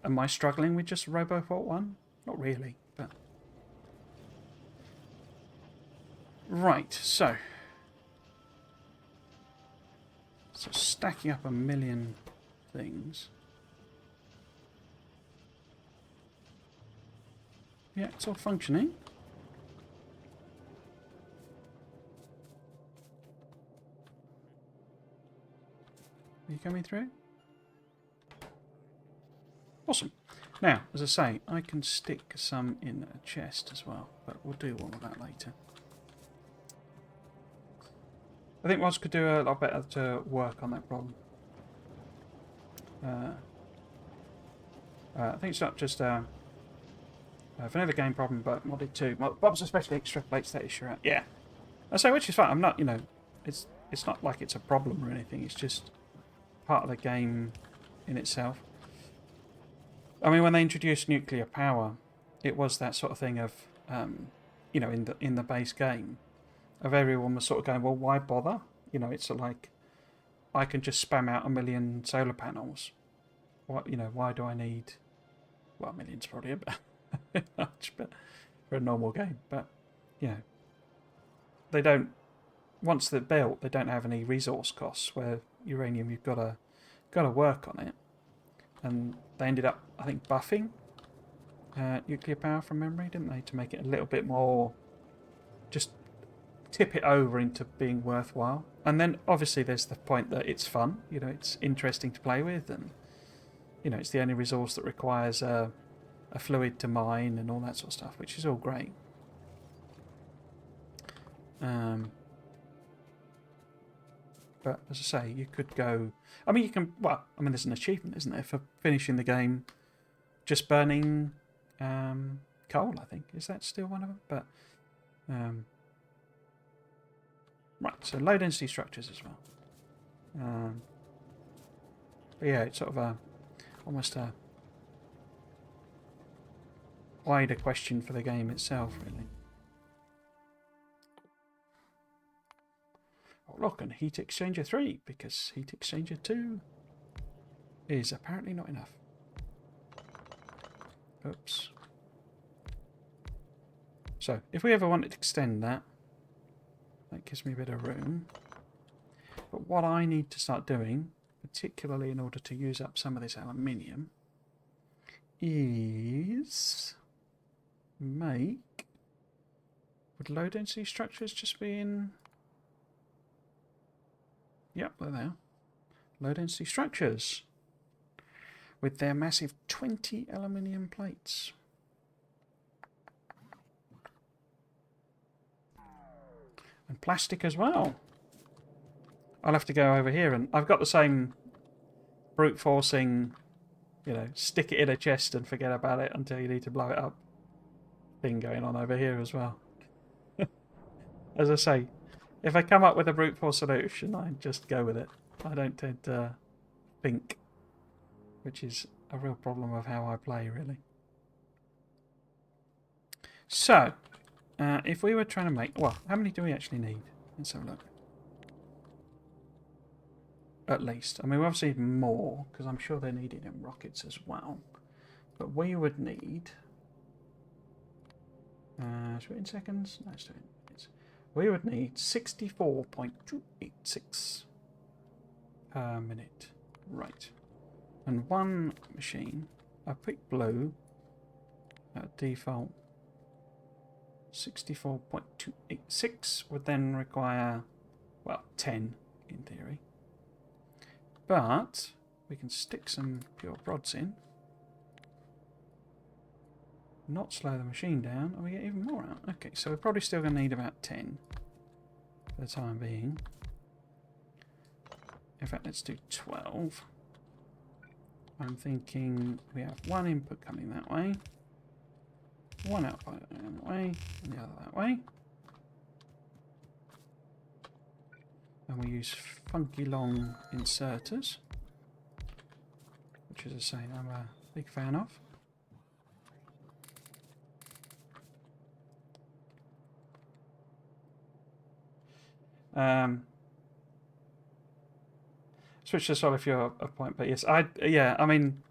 Am I struggling with just Roboport 1? Not really, but... Right, so stacking up a million things. Yeah, it's all functioning. Are you coming through? Awesome. Now, as I say, I can stick some in a chest as well, but we'll do all of that later. I think Roz could do a lot better to work on that problem. I think it's not just vanilla game problem, but modded too. Bob's especially extrapolates that issue out. Yeah, I say, which is fine. I'm not, you know, it's not like it's a problem or anything. It's just part of the game in itself. I mean, when they introduced nuclear power, it was that sort of thing of, you know, in the base game, of everyone was sort of going, well, why bother? You know, it's like I can just spam out a million solar panels. What, you know, why do I need? Well, a million's probably a bit much, but for a normal game. But you know, they don't. Once they're built, they don't have any resource costs. Where uranium, you've got to work on it, and they ended up, I think, buffing nuclear power from memory, didn't they, to make it a little bit more, just tip it over into being worthwhile. And then obviously there's the point that it's fun, you know, it's interesting to play with, and you know, it's the only resource that requires a fluid to mine and all that sort of stuff, which is all great. But as I say, you could go. I mean, you can. Well, I mean, there's an achievement, isn't there, for finishing the game just burning coal? I think is that still one of them? But right, so low density structures as well. But yeah, it's sort of almost a wider question for the game itself, really. Oh, look, and heat exchanger 3, because heat exchanger 2 is apparently not enough. Oops. So, if we ever wanted to extend that, that gives me a bit of room. But what I need to start doing, particularly in order to use up some of this aluminium, is make... Would low density structures just be in... Yep, there they are. Low density structures with their massive 20 aluminium plates. And plastic as well. I'll have to go over here, and I've got the same brute forcing, you know, stick it in a chest and forget about it until you need to blow it up thing going on over here as well. As I say, if I come up with a brute force solution, I just go with it. I don't tend to think, which is a real problem of how I play, really. So, if we were trying to make... Well, how many do we actually need? Let's have a look. At least. I mean, we obviously need more, because I'm sure they're needed in rockets as well. But we would need... should we in seconds? No, let's do it in minutes. We would need 64.286 per minute. Right. And one machine, I picked blue at default. 64.286 would then require, well, 10 in theory. But we can stick some pure prods in. Not slow the machine down, and we get even more out. Okay, so we're probably still going to need about 10 for the time being. In fact, let's do 12. I'm thinking we have one input coming that way, one output that way, and the other that way. And we use funky long inserters, which, as I say, I'm a big fan of. Switch this on if you're a point, but yes, I mean,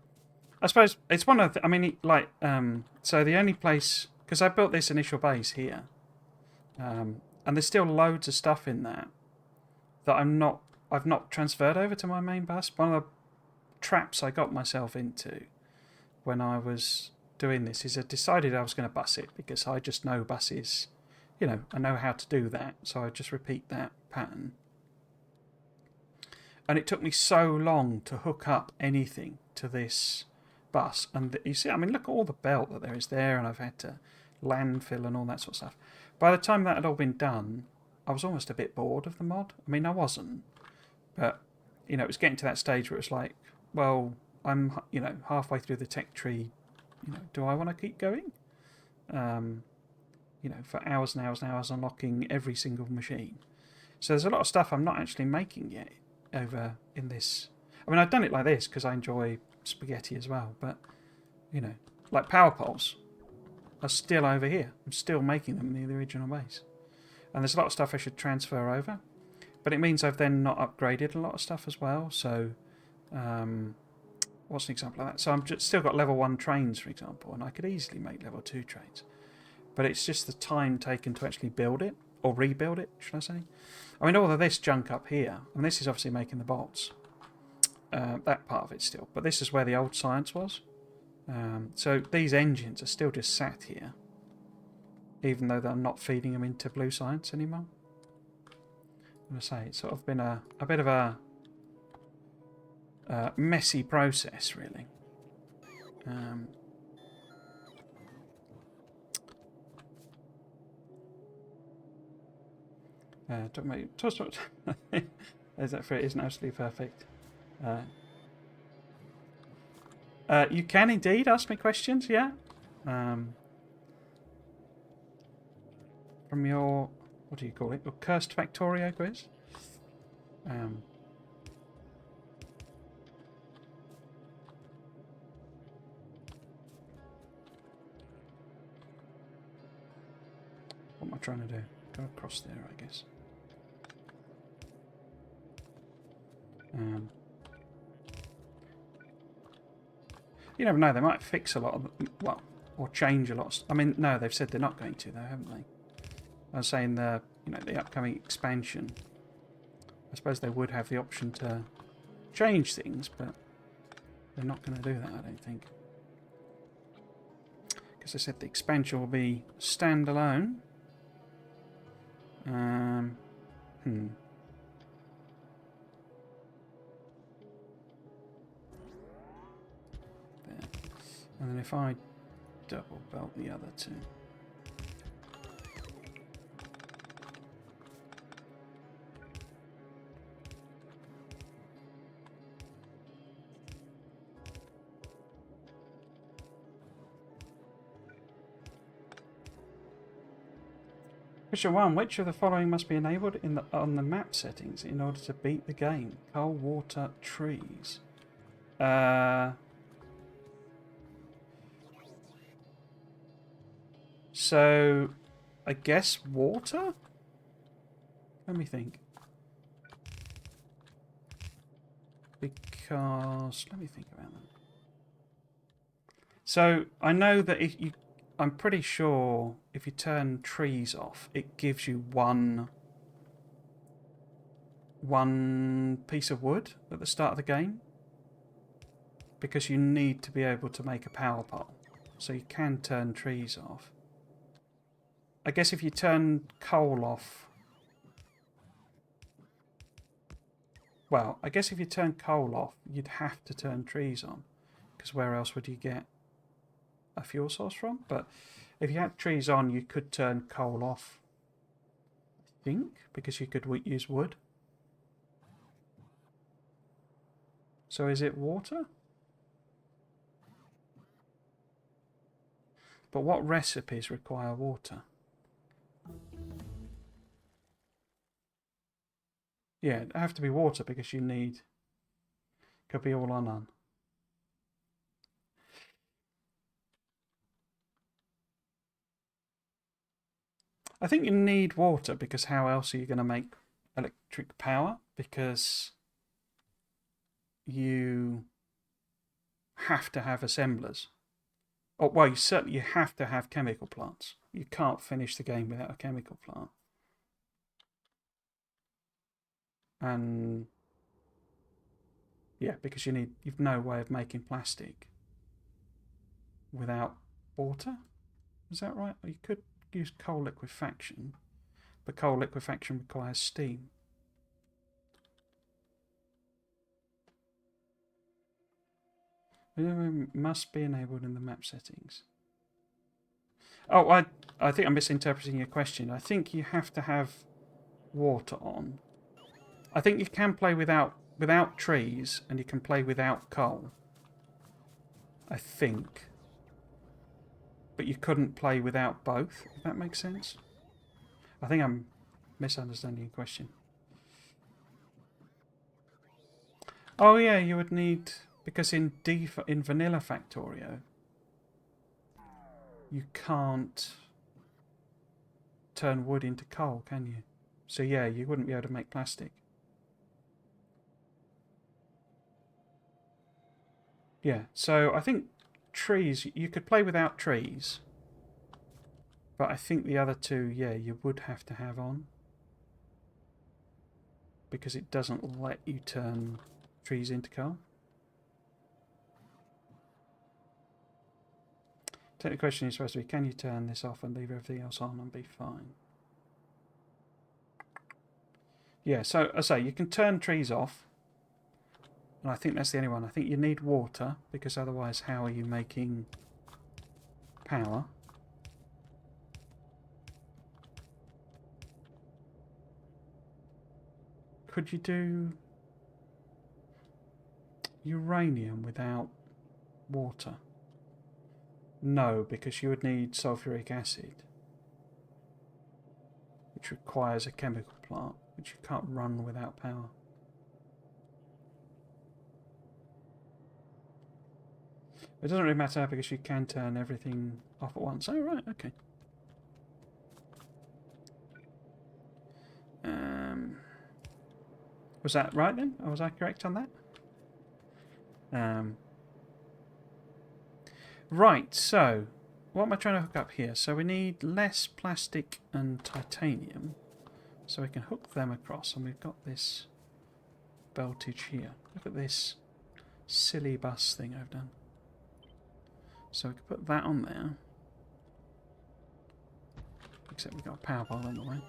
I suppose it's one of the, I mean, like, so the only place, because I built this initial base here, and there's still loads of stuff in that I've not transferred over to my main bus. One of the traps I got myself into when I was doing this is I decided I was going to bus it because I just know buses, you know, I know how to do that, so I just repeat that pattern. And it took me so long to hook up anything to this bus. And you see, I mean, look at all the belt that there is there, and I've had to landfill and all that sort of stuff. By the time that had all been done, I was almost a bit bored of the mod. I mean, I wasn't, but you know, it was getting to that stage where it's like, well, I'm, you know, halfway through the tech tree. You know, do I want to keep going? You know, for hours and hours and hours unlocking every single machine. So there's a lot of stuff I'm not actually making yet over in this. I mean, I've done it like this because I enjoy spaghetti as well, but you know, like power poles are still over here. I'm still making them near the original base. And there's a lot of stuff I should transfer over, but it means I've then not upgraded a lot of stuff as well. So, what's an example of that? So I'm just still got level 1 trains, for example, and I could easily make level 2 trains. But it's just the time taken to actually build it, or rebuild it, should I say. I mean, all of this junk up here, and this is obviously making the bolts. That part of it still. But this is where the old science was. So these engines are still just sat here, even though they're not feeding them into blue science anymore. I'm going to say it's sort of been a bit of a messy process, really. Don't make is that for it isn't absolutely perfect. You can indeed ask me questions, yeah. From your, what do you call it? Your cursed Factorio quiz. What am I trying to do? Go across there, I guess. You never know, they might fix a lot of, well, or change a lot. I mean, no, they've said they're not going to, though, haven't they? I was saying the, you know, the upcoming expansion. I suppose they would have the option to change things, but they're not going to do that, I don't think. Because I said the expansion will be standalone. There. And then if I double belt the other two. Question 1. Which of the following must be enabled on the map settings in order to beat the game? Coal, water, trees. So, I guess water? Let me think. Because, let me think about that. So, I know that if you, I'm pretty sure if you turn trees off, it gives you one piece of wood at the start of the game. Because you need to be able to make a power pole. So you can turn trees off. I guess if you turn coal off... Well, I guess if you turn coal off, you'd have to turn trees on. Because where else would you get a fuel source from? But if you had trees on, you could turn coal off. I think, because you could use wood. So is it water? But what recipes require water? Yeah, it'd have to be water because you need... Could be all or none. I think you need water because how else are you going to make electric power? Because you have to have assemblers. Oh, well, you have to have chemical plants. You can't finish the game without a chemical plant. And yeah, because you've no way of making plastic without water. Is that right? Or you could use coal liquefaction, but coal liquefaction requires steam. Must be enabled in the map settings. Oh, I think I'm misinterpreting your question. I think you have to have water on. I think you can play without trees, and you can play without coal. I think. But you couldn't play without both, if that makes sense. I think I'm misunderstanding your question. Oh yeah, you would need, because in vanilla Factorio, you can't turn wood into coal, can you? So yeah, you wouldn't be able to make plastic. Yeah, so I think trees, you could play without trees. But I think the other two, yeah, you would have to have on. Because it doesn't let you turn trees into coal. The question is supposed to be, can you turn this off and leave everything else on and be fine? Yeah, so I say you can turn trees off. And I think that's the only one. I think you need water, because otherwise how are you making power? Could you do uranium without water? No, because you would need sulfuric acid, which requires a chemical plant, which you can't run without power. It doesn't really matter because you can turn everything off at once. Oh, right, okay. Was that right then? Or was I correct on that? Right, so what am I trying to hook up here? So we need less plastic and titanium, so we can hook them across, and we've got this beltage here. Look at this silly bus thing I've done. So we can put that on there, except we've got a power pole in the way.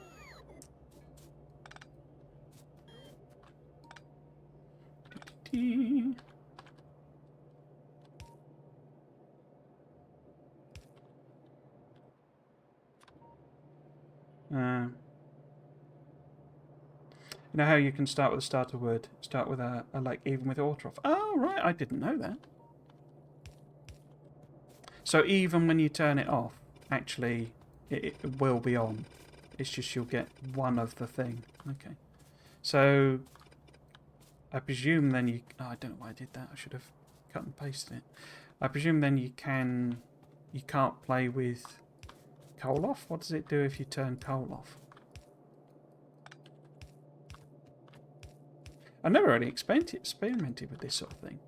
You know how you can start with a starter word, start with a like even with auto off. Oh right, I didn't know that. So even when you turn it off, actually it will be on. It's just you'll get one of the thing. Okay. So I presume then you... Oh, I don't know why I did that. I should have cut and pasted it. I presume then you can't play with coal off. What does it do if you turn coal off? I've never really experimented with this sort of thing.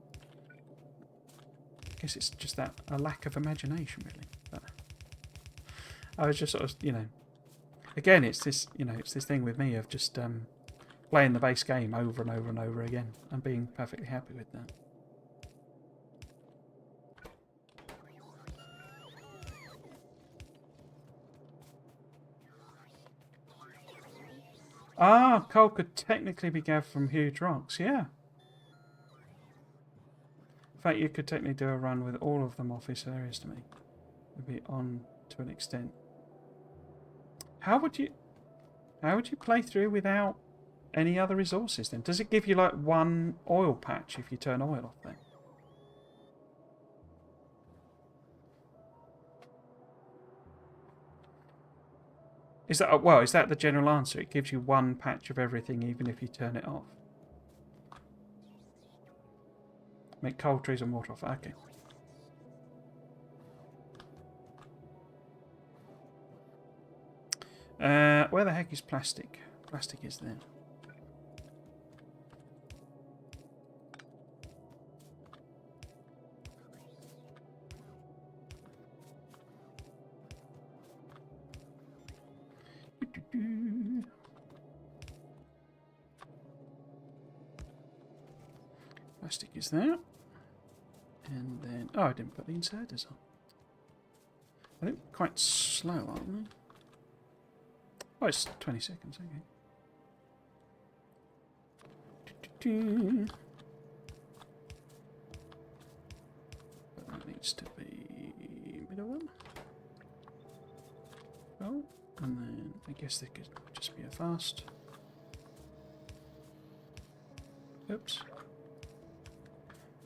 I guess it's just that a lack of imagination, really. But I was just sort of, again, it's this, it's this thing with me of just playing the base game over and over and over again and being perfectly happy with that. Ah, coal could technically be gathered from huge rocks, yeah. In fact, you could technically do a run with all of them off this areas to me. It'd be on to an extent. How would you play through without any other resources then? Does it give you like one oil patch if you turn oil off then? Is that the general answer? It gives you one patch of everything even if you turn it off. Make coal, trees and water off. Okay. Where the heck is plastic? Plastic is there. Plastic is there. And then... Oh, I didn't put the inserters on. I think quite slow, aren't they? Oh, it's 20 seconds, okay. But that needs to be middle one. Oh, and then I guess there could just be a fast. Oops.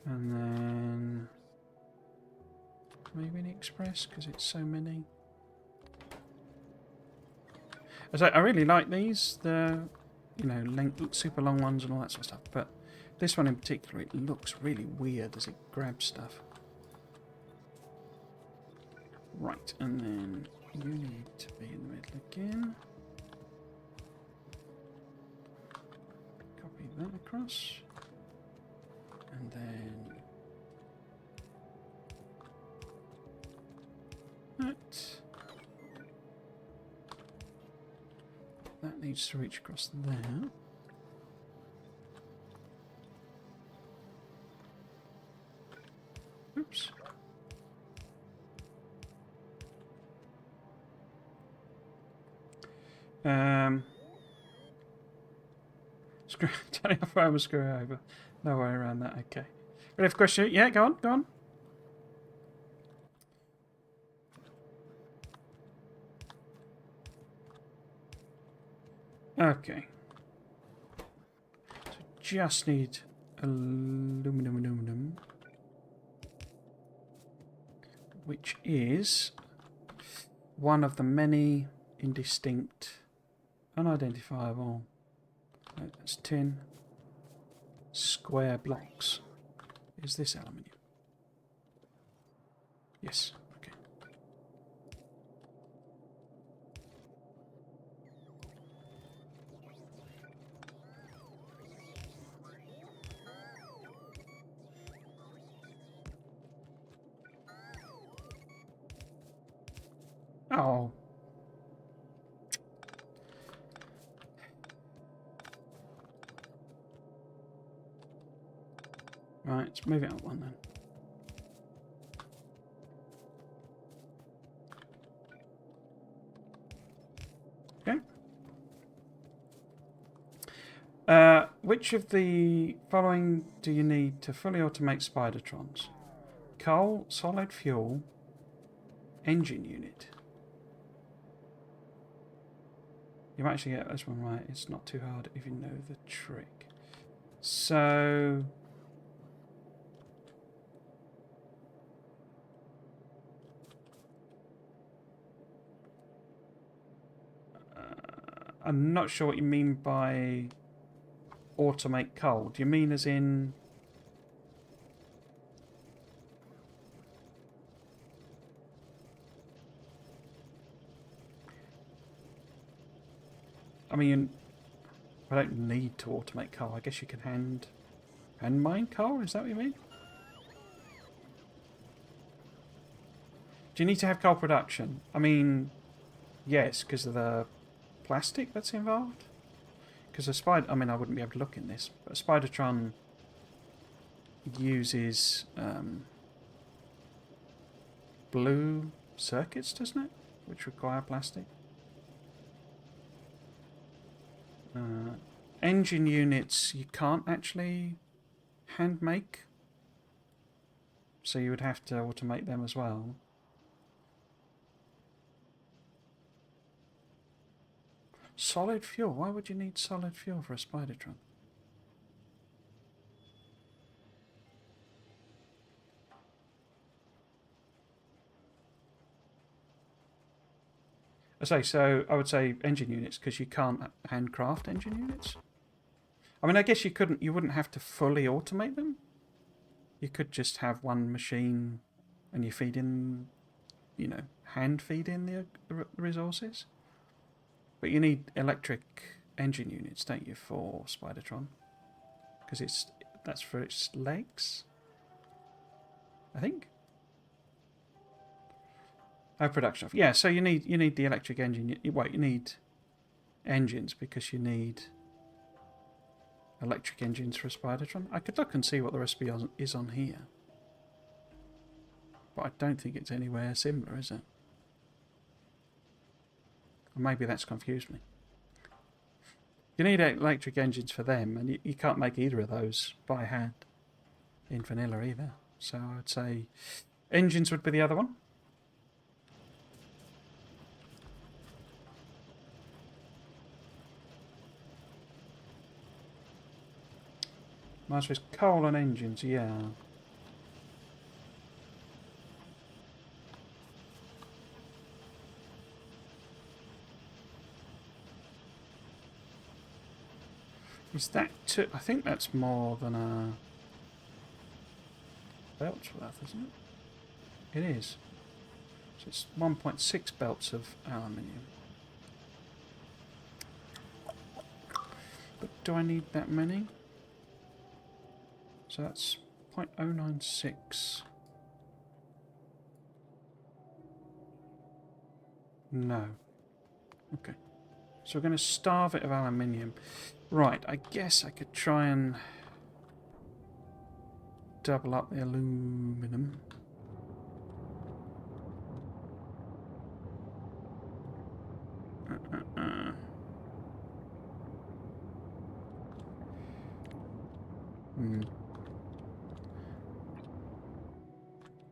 And then maybe an express because it's so many. I really like these, the super long ones and all that sort of stuff. But this one in particular, it looks really weird as it grabs stuff. Right, and then you need to be in the middle again. Copy that across. And then that needs to reach across there. Oops. Turning off armor screw over. No way around that. Okay. Ready for question? Yeah, go on, go on. Okay. So just need aluminum, which is one of the many indistinct, unidentifiable. No, that's tin. Square blocks. Is this aluminium? Yes. Okay. Oh. Right, let's move it up one then. Okay. Which of the following do you need to fully automate Spidertrons? Coal, solid fuel, engine unit. You might actually get this one right. It's not too hard if you know the trick. So... I'm not sure what you mean by automate coal. Do you mean as in... I mean, I don't need to automate coal. I guess you can hand mine coal? Is that what you mean? Do you need to have coal production? I mean, yes, because of the plastic that's involved. Because a spider... I mean, I wouldn't be able to look in this, but a Spidertron uses blue circuits, doesn't it? Which require plastic. Engine units you can't actually hand make, so you would have to automate them as well. Solid fuel. Why would you need solid fuel for a Spidertron? So I would say engine units, because you can't handcraft engine units. I mean, I guess you wouldn't have to fully automate them. You could just have one machine and you feed in, hand feed in the resources. But you need electric engine units, don't you, for Spidertron? Because that's for its legs, I think. Oh, production. Yeah, so you need the electric engine. You need engines because you need electric engines for a Spidertron. I could look and see what the recipe is on here. But I don't think it's anywhere similar, is it? Or maybe that's confused me. You need electric engines for them, and you can't make either of those by hand in vanilla either. So I'd say engines would be the other one. Might as well coal and engines, yeah. Is that too? I think that's more than a belt's worth, isn't it? It is. So it's 1.6 belts of aluminium. But do I need that many? So that's 0.096. No. Okay. So we're going to starve it of aluminium. Right, I guess I could try and double up the aluminum.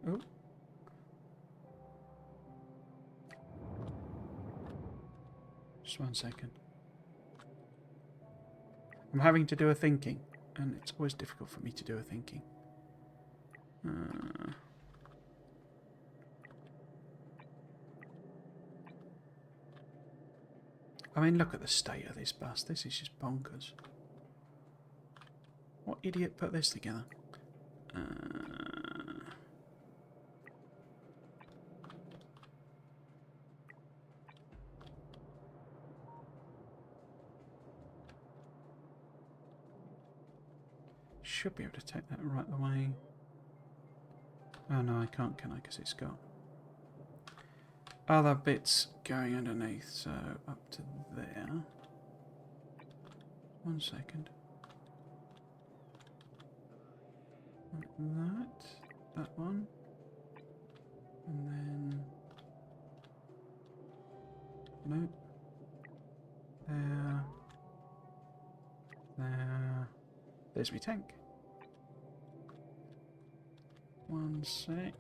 Oh. Just 1 second. I'm having to do a thinking, and it's always difficult for me to do a thinking. I mean, look at the state of this bus. This is just bonkers. What idiot put this together? Should be able to take that right away. Oh no, I can't, can I? Because it's got other bits going underneath. So up to there. 1 second. That one. And then... Nope. There. There. There's my tank. 1 sec.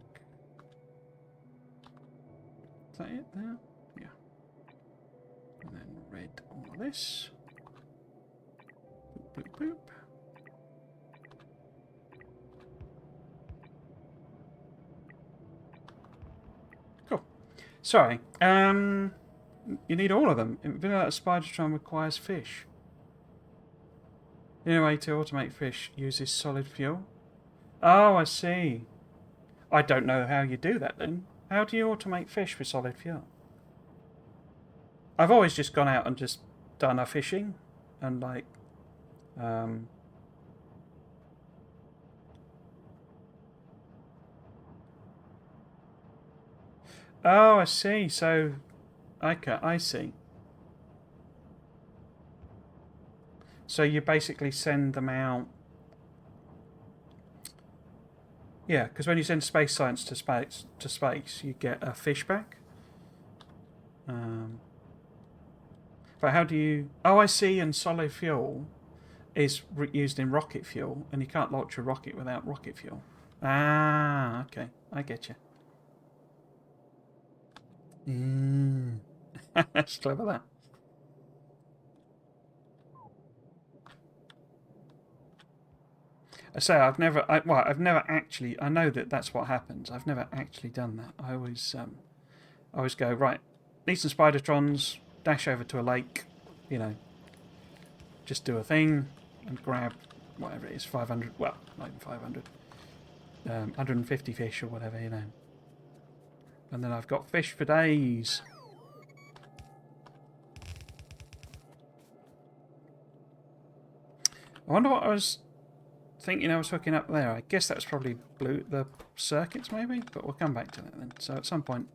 Is that it there? Yeah. And then red all of this. Boop, boop, boop. Cool. Sorry. You need all of them. Vanilla Spidertron requires fish. The only way to automate fish uses solid fuel. Oh, I see. I don't know how you do that then. How do you automate fish with solid fuel? I've always just gone out and just done a fishing and like Oh, I see. So okay, I see. So you basically send them out. Yeah, because when you send space science to space, you get a fish back. But how do you? Oh, I see. And solid fuel is used in rocket fuel, and you can't launch a rocket without rocket fuel. Ah, okay, I get you. That's clever, that. I say I've never actually. I know that that's what happens. I've never actually done that. I always go right. Need some Spidertrons. Dash over to a lake. You know, just do a thing and grab whatever it is, 500. Well, not even 500. 150 fish or whatever, you know. And then I've got fish for days. I wonder what I was thinking I was hooking up there. I guess that's probably the circuits maybe, but we'll come back to that then. So at some point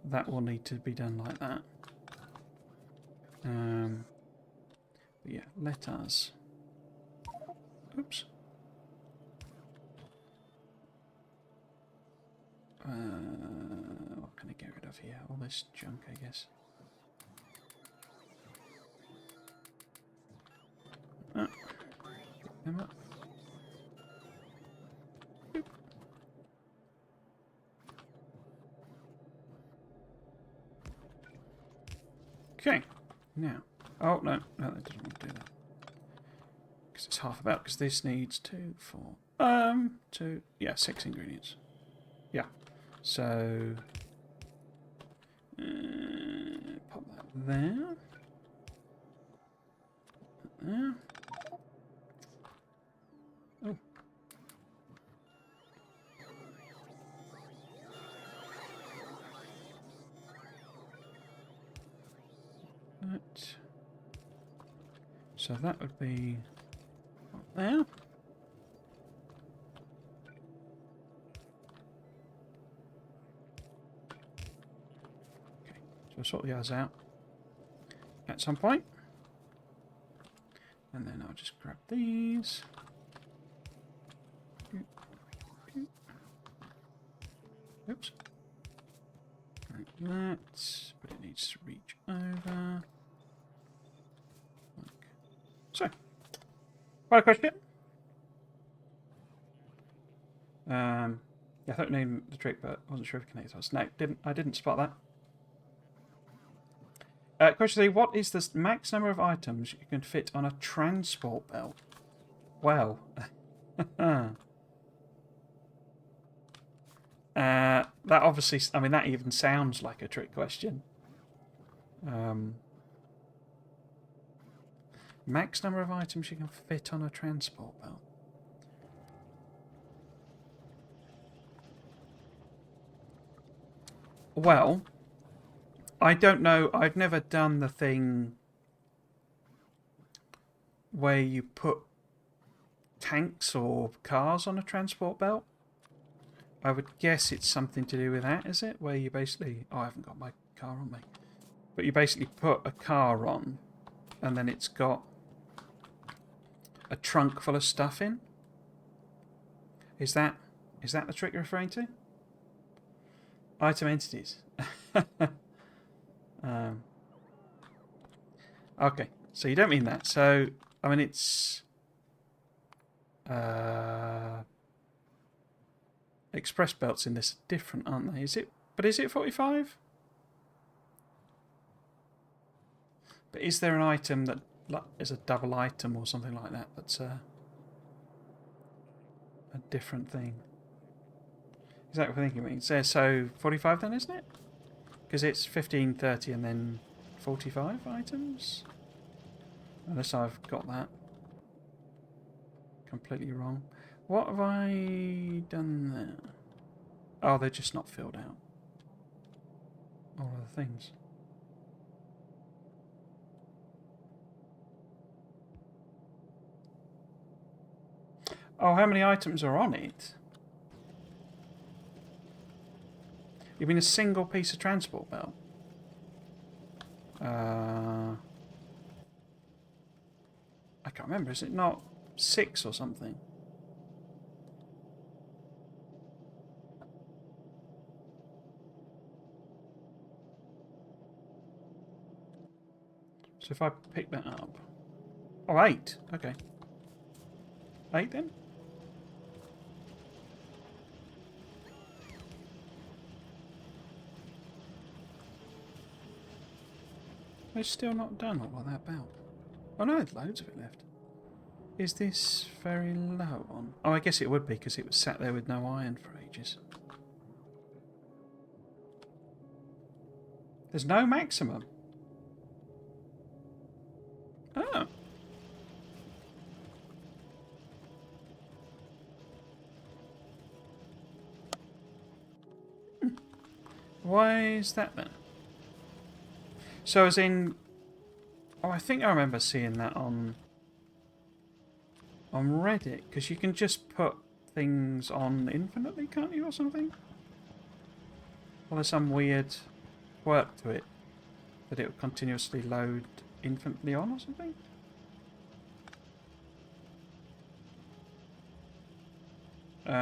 that will need to be done like that. yeah, let us... Oops. What can I get rid of here? All this junk, I guess. Pick them up. Boop. Okay, now. Oh, no, no, that doesn't want to do that. Because it's half about, because this needs 2, 4, 2, yeah, 6 ingredients. Yeah, so pop that there. There. Oh. That. So that would be there. Okay, so we'll sort the others out at some point. And then I'll just grab these. Oops. Like that. But it needs to reach over. Like so. Quite a question. Yeah, I thought I knew the trick, but I wasn't sure if it connected us. No, I didn't spot that. Question 3, what is the max number of items you can fit on a transport belt? Well, that obviously, I mean, that even sounds like a trick question. Max number of items you can fit on a transport belt. Well, I don't know. I've never done the thing where you put tanks or cars on a transport belt. I would guess it's something to do with that, is it? Where you basically... Oh, I haven't got my car on me. But you basically put a car on, and then it's got a trunk full of stuff in. Is that the trick you're referring to? Item entities. Okay, so you don't mean that. So, I mean, it's... express belts in this are different, aren't they? Is it? But is it 45? But is there an item that is a double item or something like that that's a different thing? Is that what I think it means? So 45 then, isn't it? Because it's 15, 30 and then 45 items? Unless I've got that completely wrong. What have I done there? Oh, they're just not filled out. All of the things. Oh, how many items are on it? You mean a single piece of transport belt? I can't remember. Is it not 6 or something? So if I pick that up... Oh, 8. Okay. 8 then? They're still not done all of that belt. Oh no, there's loads of it left. Is this very low on... Oh, I guess it would be because it was sat there with no iron for ages. There's no maximum. Oh. Why is that then? So as in... Oh, I think I remember seeing that on Reddit. Because you can just put things on infinitely, can't you, or something? Well, there's some weird quirk to it. That it will continuously load infinitely on or something? Take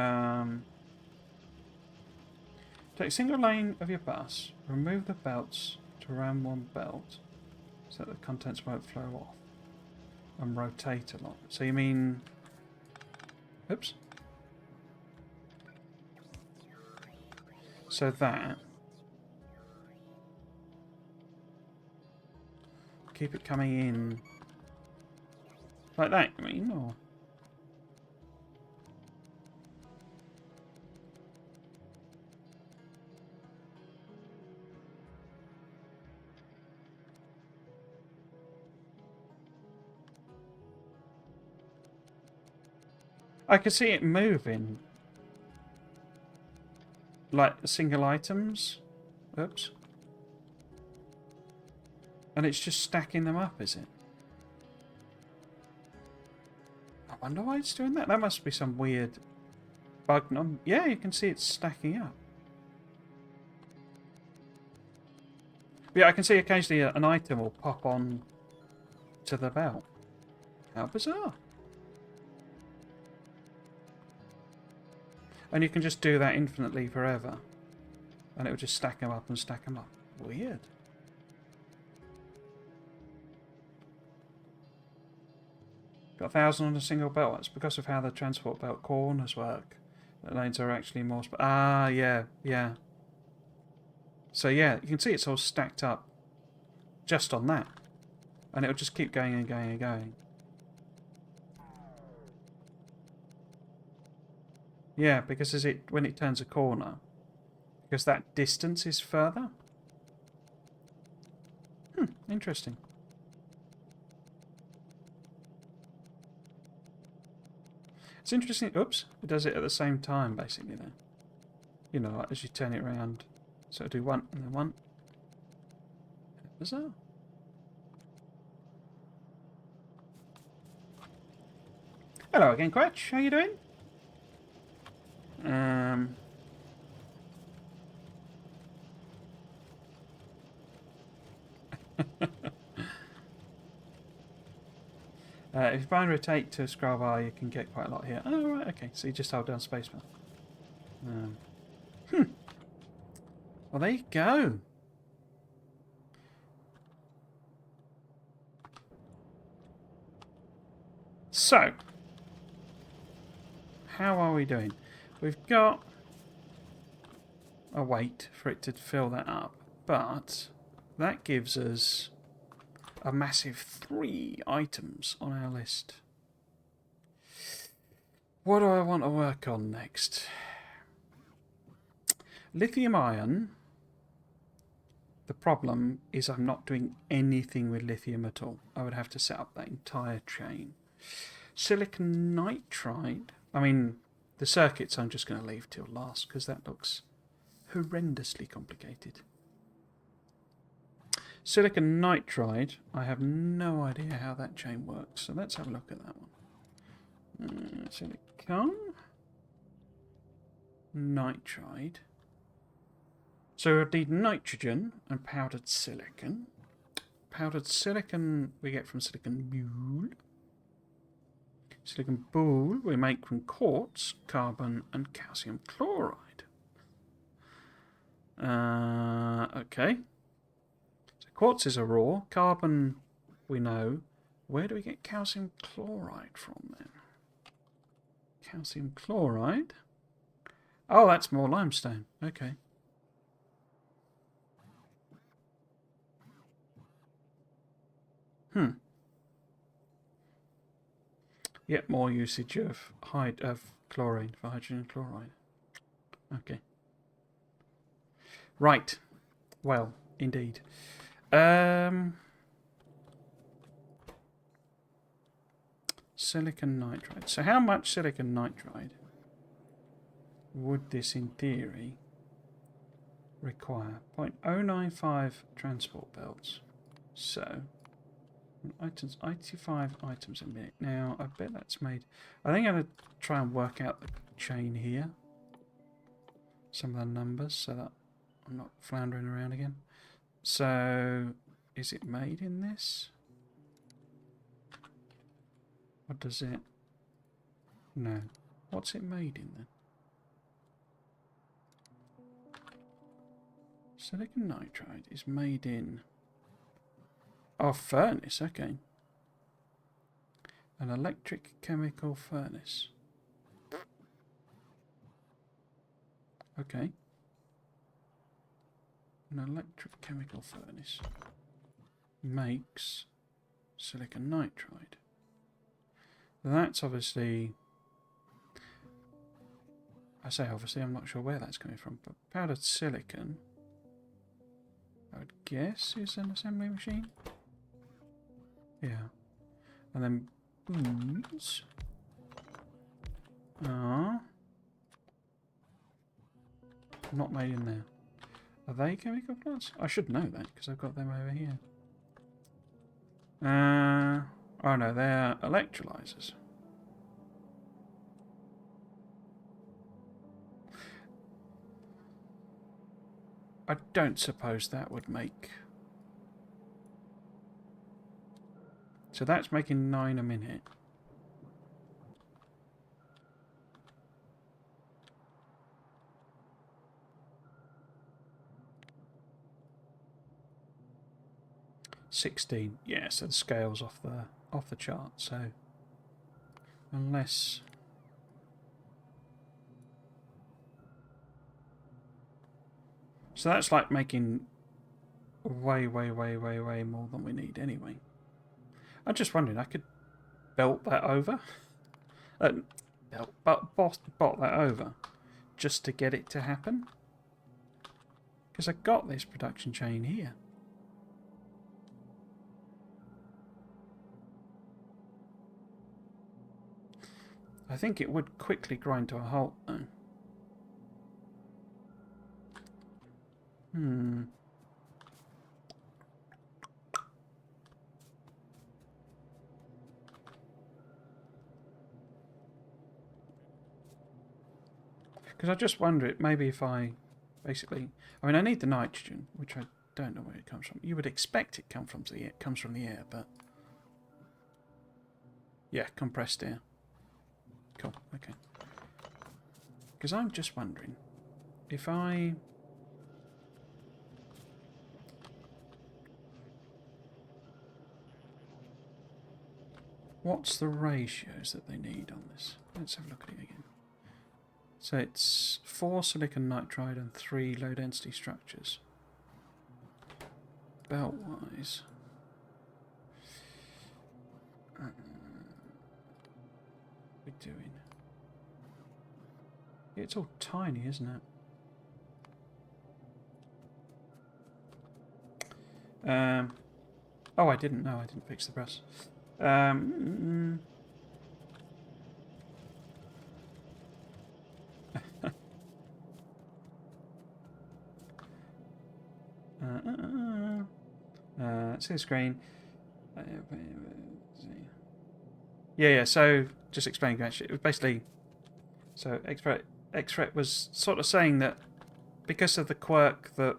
a single lane of your bus, remove the belts to ram one belt so that the contents won't flow off, and rotate along. So you mean... Oops. So that... Keep it coming in like that, you mean? Or... I can see it moving. Like single items. Oops. And it's just stacking them up, is it? I wonder why it's doing that. That must be some weird bug. Yeah, you can see it's stacking up. Yeah, I can see occasionally an item will pop on to the belt. How bizarre. And you can just do that infinitely forever. And it will just stack them up and stack them up. Weird. Got 1,000 on a single belt. That's because of how the transport belt corners work. The lanes are actually more... yeah, yeah. So yeah, you can see it's all stacked up just on that. And it'll just keep going and going and going. Yeah, because when it turns a corner, because that distance is further. Interesting. It's interesting. Oops, it does it at the same time, basically. There, you know, like as you turn it around. So do one and then one. Bizarre. Hello again, Quetch. How you doing? If you bind rotate to scroll bar, you can get quite a lot here. Oh, right, okay. So you just hold down spacebar. Well, there you go. So, how are we doing? We've got a wait for it to fill that up, but that gives us a massive 3 items on our list. What do I want to work on next? Lithium ion. The problem is I'm not doing anything with lithium at all. I would have to set up that entire chain. Silicon nitride. I mean, the circuits I'm just going to leave till last because that looks horrendously complicated. Silicon nitride. I have no idea how that chain works, so let's have a look at that one. Silicon nitride. So we need nitrogen and powdered silicon. Powdered silicon we get from silicon mule. Silicon boule we make from quartz, carbon, and calcium chloride. Okay. So quartz is a raw. Carbon we know. Where do we get calcium chloride from then? Calcium chloride. Oh, that's more limestone. Okay. Yet more usage of chlorine for hydrogen chloride. Okay. Right. Well, indeed. Silicon nitride. So how much silicon nitride would this, in theory, require? 0.095 transport belts. So, items, 85 items a minute. Now, I bet that's made... I think I'm going to try and work out the chain here. Some of the numbers, so that I'm not floundering around again. So, is it made in this? What does it... No. What's it made in then? Silicon nitride is made in... Oh, furnace, okay. An electric chemical furnace. Okay. An electric chemical furnace makes silicon nitride. That's obviously... I say obviously, I'm not sure where that's coming from, but powdered silicon, I would guess, is an assembly machine. Yeah. And then booms are not made in there. Are they chemical plants? I should know that because I've got them over here. Oh no, they're electrolyzers. I don't suppose that would make... So that's making 9 a minute. $16. Yeah, so the scale's off the chart, so unless... So that's like making way more than we need anyway. I'm just wondering, I could belt that over. Bot that over just to get it to happen. Because I got this production chain here. I think it would quickly grind to a halt though. Because I just wonder, maybe if I basically... I mean, I need the nitrogen, which I don't know where it comes from. You would expect it comes from the air, but... Yeah, compressed air. Cool, okay. Because I'm just wondering, if I... What's the ratios that they need on this? Let's have a look at it again. So it's 4 silicon nitride and 3 low density structures. Belt wise. What are we doing? It's all tiny, isn't it? Oh, I didn't know. I didn't fix the press. See the screen. Yeah. So just explaining actually, it was basically so X-Ret was sort of saying that because of the quirk that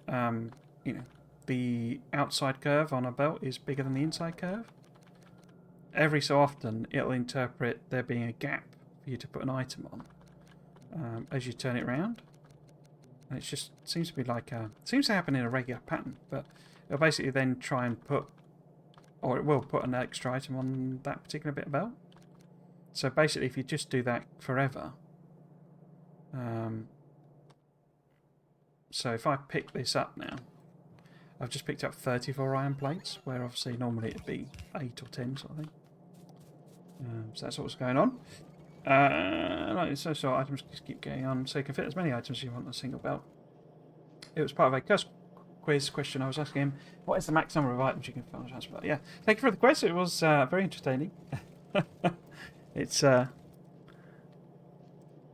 you know, the outside curve on a belt is bigger than the inside curve. Every so often, it'll interpret there being a gap for you to put an item on as you turn it around. And it just seems to be like seems to happen in a regular pattern, but it'll basically then try and put, or it will put an extra item on that particular bit of belt. So basically, if you just do that forever, so if I pick this up now, I've just picked up 34 iron plates, where obviously normally it'd be 8 or 10 sort of thing. So that's what's going on. So items just keep going on. So you can fit as many items as you want on a single belt. It was part of a quiz question I was asking him. What is the max number of items you can fit on a transport? Yeah, thank you for the quiz. It was very entertaining. It's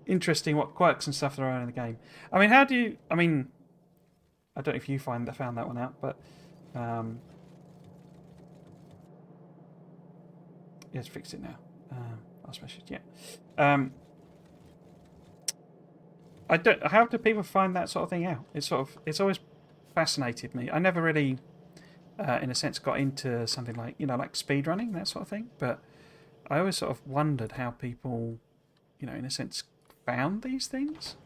interesting what quirks and stuff there are in the game. I mean, how do you... I mean, I don't know if you found that one out, but... yeah, it's fixed it now. I'll smash it, yeah. How do people find that sort of thing out? It's always fascinated me. I never really, in a sense, got into something like, like speedrunning, that sort of thing. But I always sort of wondered how people, in a sense, found these things.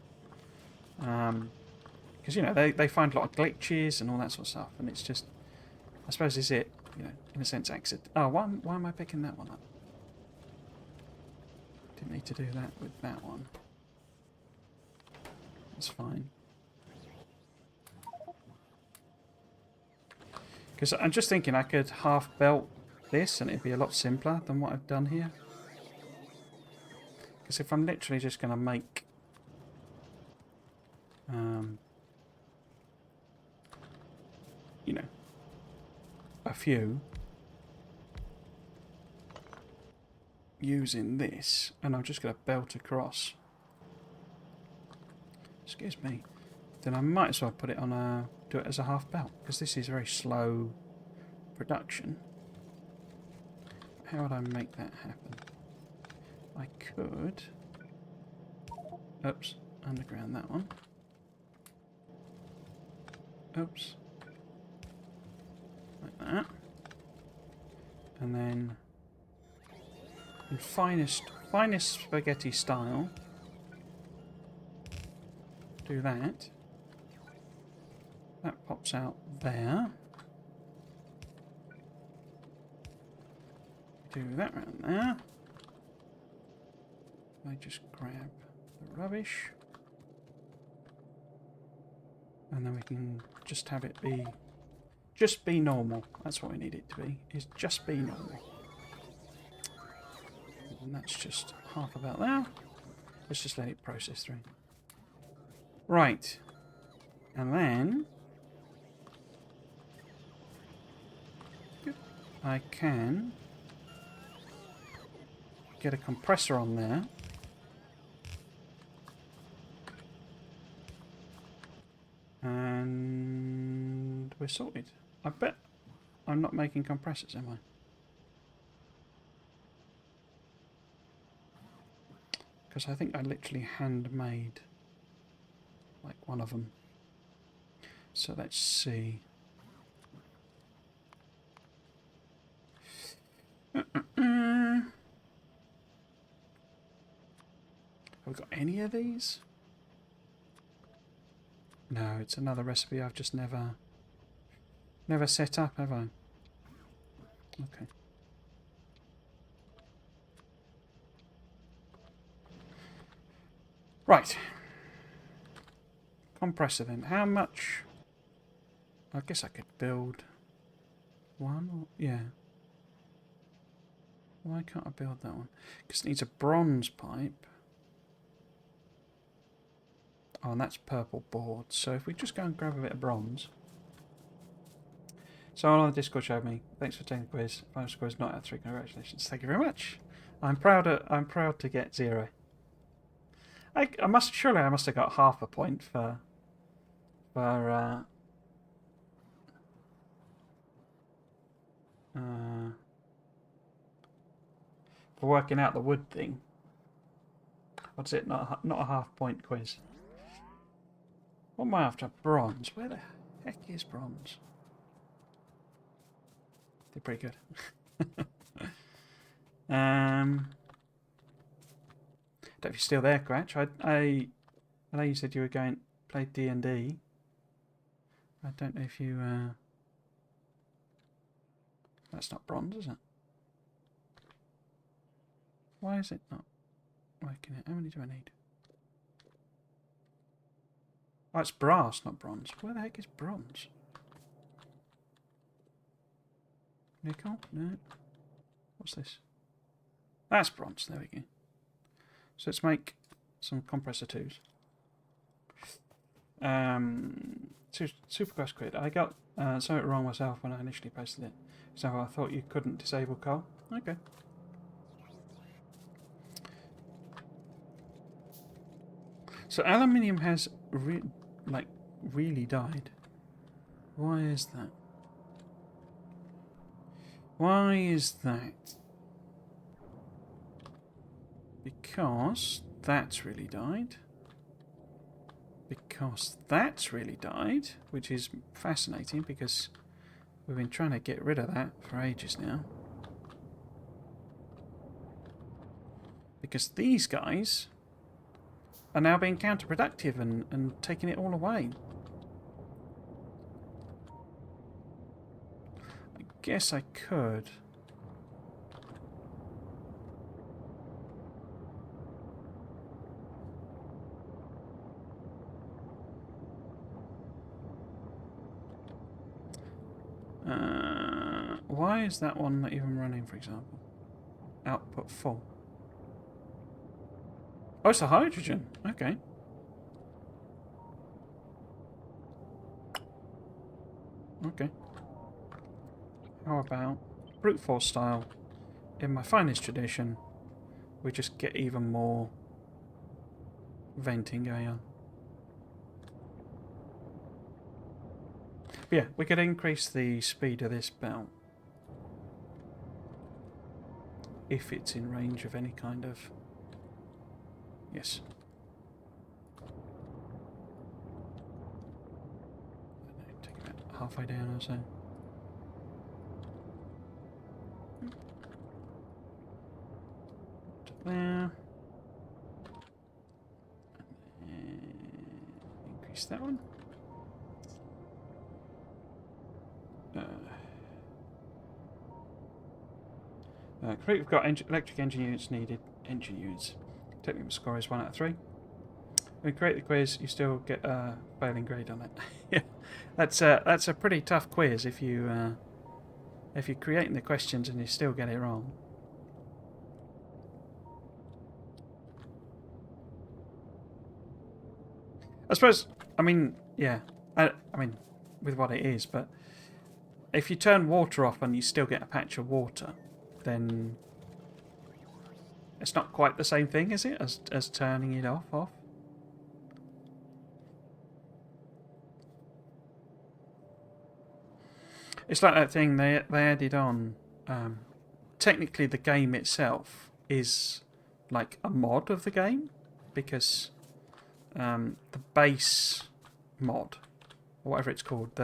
Because, you know, they find a lot of glitches and all that sort of stuff. And it's just, I suppose is it, you know, in a sense, accident. Oh, why am I picking that one up? Didn't need to do that with that one. That's fine. Because I'm just thinking I could half belt this and it'd be a lot simpler than what I've done here. Because if I'm literally just going to make you know, a few using this, and I'm just going to belt across, excuse me, then I might as well put it on a, do it as a half belt, because this is very slow production. How would I make that happen? I could, oops, underground that one. Oops. Like that. And then in finest spaghetti style, do that. That pops out there. Do that round there. I just grab the rubbish. And then we can just have it be, just be normal. That's what we need it to be, is just be normal. And that's just half about there. Let's just let it process through. Right. And then I can get a compressor on there. And we're sorted. I bet I'm not making compressors, am I? Because I think I literally handmade like one of them. So let's see. Have we got any of these? No, it's another recipe I've just never set up, have I? Okay. Right. Compressor then. How much? I guess I could build one. Or, yeah. Why can't I build that one? Because it needs a bronze pipe. Oh, and that's purple board. So if we just go and grab a bit of bronze. Someone on the Discord showed me. Thanks for taking the quiz. Final score is not out of 3. Congratulations. Thank you very much. I'm proud to get 0. I must have got half a point for working out the wood thing. What's it? Not a half point quiz. What am I after? Bronze. Where the heck is bronze? They're pretty good. Don't know if you're still there, Cratch. I know you said you were going to play D&D. I don't know if you... That's not bronze, is it? Why is it not working out? How many do I need? Oh, it's brass, not bronze. Where the heck is bronze? Nickel? No. What's this? That's bronze. There we go. So let's make some compressor 2s. Super Quest Quid. I got something wrong myself when I initially posted it. So I thought you couldn't disable coal. Okay. So aluminium has really died. Why is that? Why is that? Because that's really died. Because that's really died, which is fascinating because we've been trying to get rid of that for ages now. Because these guys are now being counterproductive and taking it all away. guess I could. Why is that one not even running, for example? Output full. Oh, it's a hydrogen. Okay. Okay. How about brute force style? In my finest tradition, we just get even more venting going on. But yeah, we could increase the speed of this belt if it's in range of any kind of... Yes. Take it about halfway down or so. To there. And increase that one. Great, we've got electric engine units needed. Engine units. Technical score is 1 out of 3. When you create the quiz, you still get a failing grade on it. Yeah, that's a pretty tough quiz if you're creating the questions and you still get it wrong. I suppose. I mean, yeah. I mean, with what it is, but if you turn water off and you still get a patch of water, then it's not quite the same thing, is it, as turning it off? It's like that thing they added on. Technically, the game itself is like a mod of the game, because the base mod, or whatever it's called,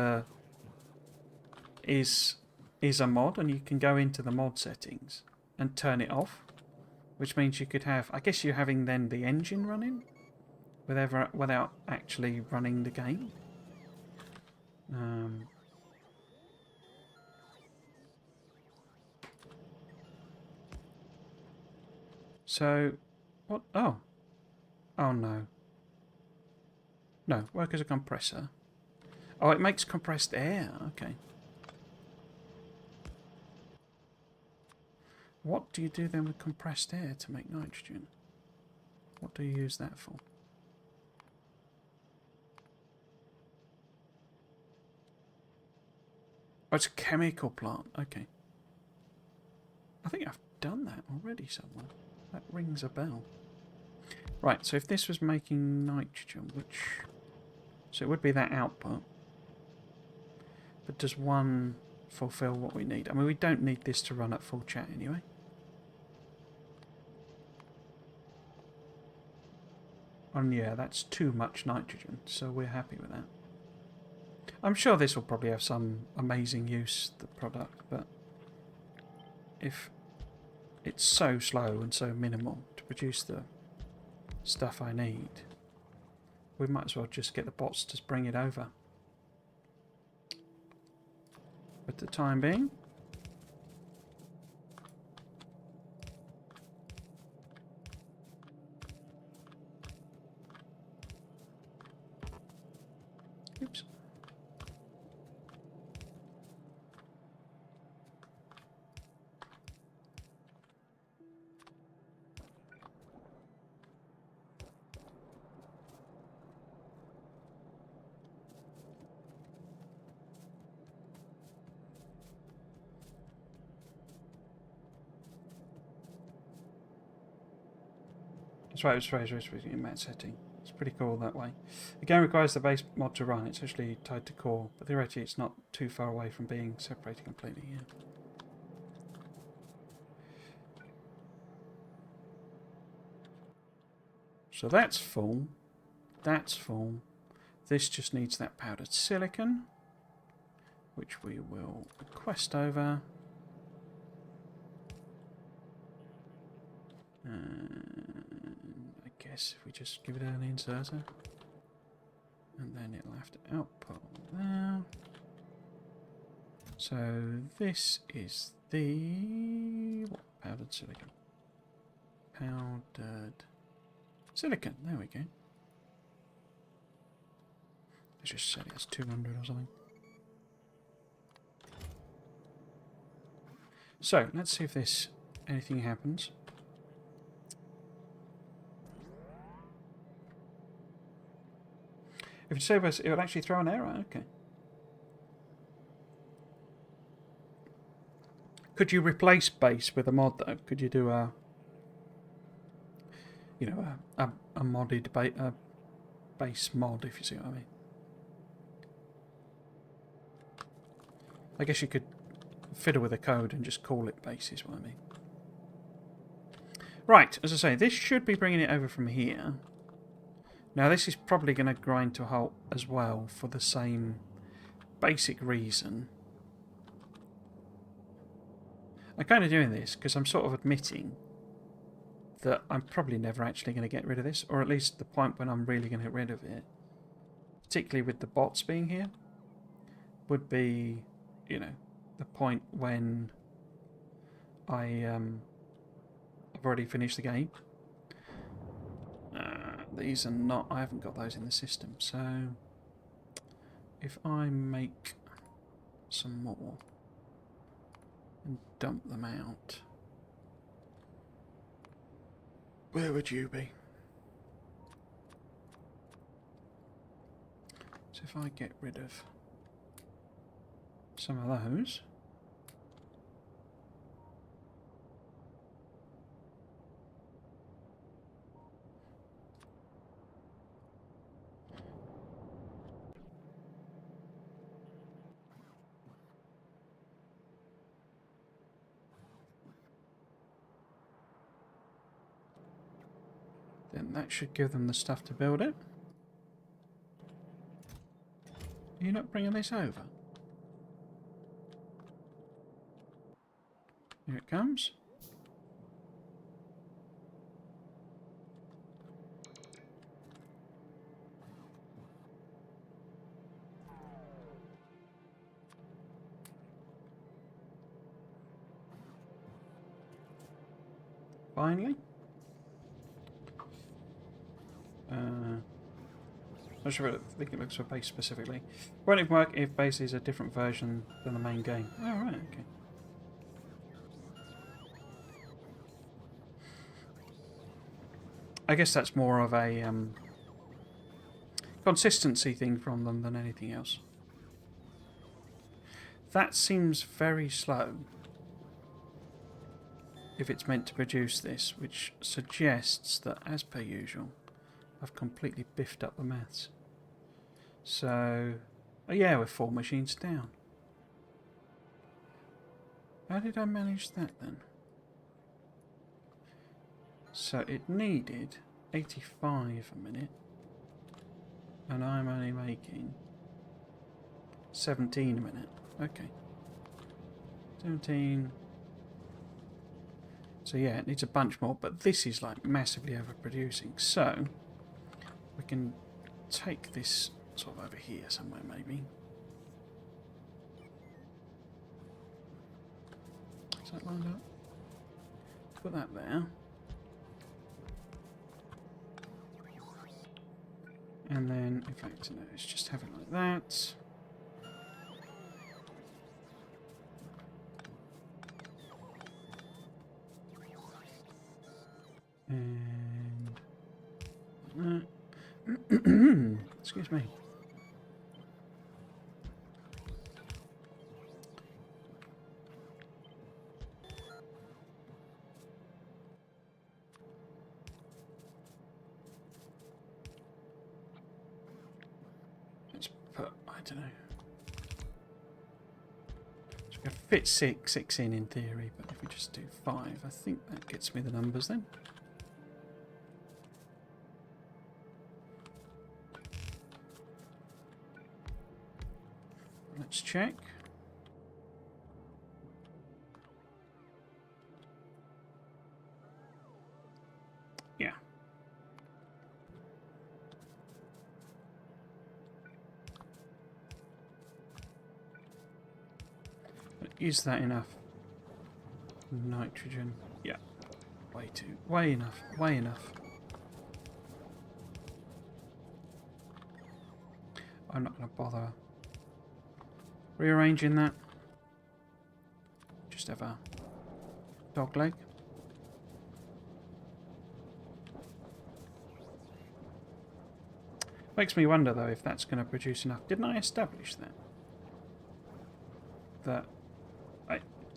is a mod, and you can go into the mod settings and turn it off, which means you could have, I guess you're having then the engine running without actually running the game. So, what? Oh no. No, work as a compressor. Oh, it makes compressed air. Okay. What do you do then with compressed air to make nitrogen? What do you use that for? Oh, it's a chemical plant. Okay. I think I've done that already somewhere. That rings a bell. Right, so if this was making nitrogen, which... So it would be that output. But does one fulfill what we need? I mean, we don't need this to run at full chat anyway. And yeah, that's too much nitrogen, so we're happy with that. I'm sure this will probably have some amazing use, the product, but if it's so slow and so minimal to produce the stuff I need, we might as well just get the bots to bring it over. For the time being. Oops. That's right, it's very in that setting. It's pretty cool that way. The game requires the base mod to run. It's actually tied to core, but theoretically it's not too far away from being separated completely. Yeah. So that's full. That's full. This just needs that powdered silicon, which we will request over. And I guess if we just give it an inserter, and then it'll have to output there. So this is the what, powdered silicon. Powdered silicon. There we go. Let's just set it as 200 or something. So let's see if anything happens. If you save us, it will actually throw an error. Okay. Could you replace base with a mod though? Could you do a, you know, a modded base mod, if you see what I mean? I guess you could fiddle with the code and just call it base, is what I mean. Right, as I say, this should be bringing it over from here. Now this is probably going to grind to a halt as well for the same basic reason. I'm kind of doing this because I'm sort of admitting that I'm probably never actually going to get rid of this, or at least the point when I'm really going to get rid of it, particularly with the bots being here, would be, you know, the point when I've already finished the game. These are not, I haven't got those in the system, so if I make some more and dump them out, where would you be? So if I get rid of some of those, then that should give them the stuff to build it. Are you not bringing this over? Here it comes. Finally. Not sure, I think it looks for base specifically. Won't it work if base is a different version than the main game? Oh, right, okay. I guess that's more of a consistency thing from them than anything else. That seems very slow if it's meant to produce this, which suggests that, as per usual, I've completely biffed up the maths. So, oh yeah, we're 4 machines down. How did I manage that then? So it needed 85 a minute, and I'm only making 17 a minute. Okay. 17. So yeah, it needs a bunch more, but this is like massively overproducing. So we can take this sort of over here somewhere maybe. Is that lined up? Put that there. And then, in fact, no, let's just have it like that. And excuse me. Let's put, I don't know. So we can fit six in theory, but if we just do 5, I think that gets me the numbers then. Let's check. Yeah. Is that enough nitrogen? Yeah. Way enough. Way enough. I'm not going to bother rearranging that. Just have a dog leg. Makes me wonder though if that's going to produce enough. Didn't I establish that?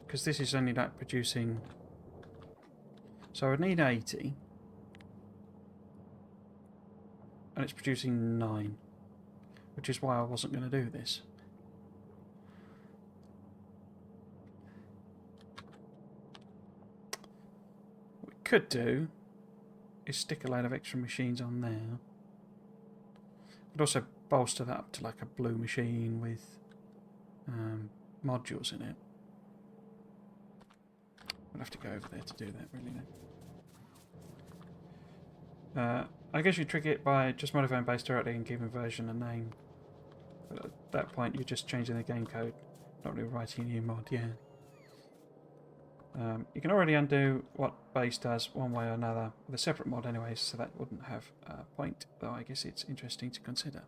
Because this is only like producing. So I would need 80. And it's producing 9. Which is why I wasn't going to do this. What we could do is stick a load of extra machines on there. But also bolster that up to like a blue machine with modules in it. We'll have to go over there to do that, really. I guess you trick it by just modifying base directly and giving version a name. But at that point, you're just changing the game code, not really writing a new mod, yeah. You can already undo what base does one way or another with a separate mod anyway, so that wouldn't have a point, though I guess it's interesting to consider.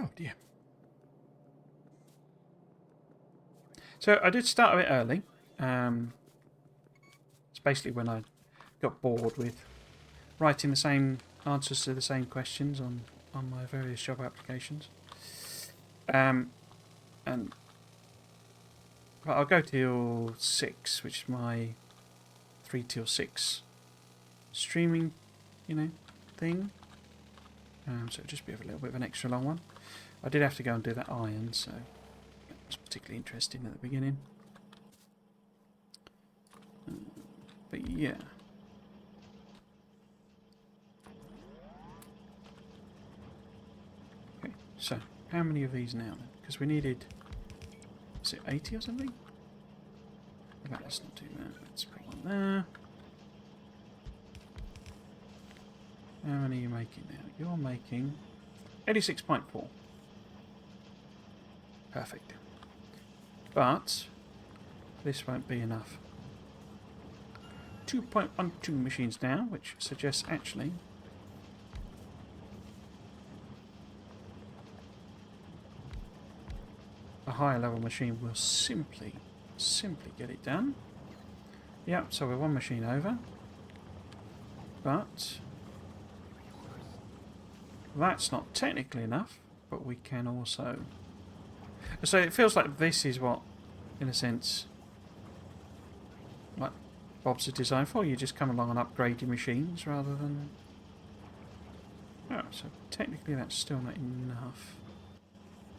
Oh dear. So I did start a bit early. It's basically when I got bored with writing the same answers to the same questions on my various job applications. And well, I'll go till 6, which is my 3 till 6 streaming, thing. So it'll just be a little bit of an extra long one. I did have to go and do that iron, so it was particularly interesting at the beginning. But yeah. Okay, so how many of these now then? Because we needed, is it 80 or something? Okay, let's not do that. Let's put one there. How many are you making now? You're making 86.4. Perfect. But this won't be enough. 2.12 machines now, which suggests actually a higher level machine will simply get it done. Yep, so we're one machine over. But that's not technically enough, but we can also... So it feels like this is what, in a sense, like Bob's are designed for. You just come along and upgrade your machines rather than... Oh, so technically that's still not enough.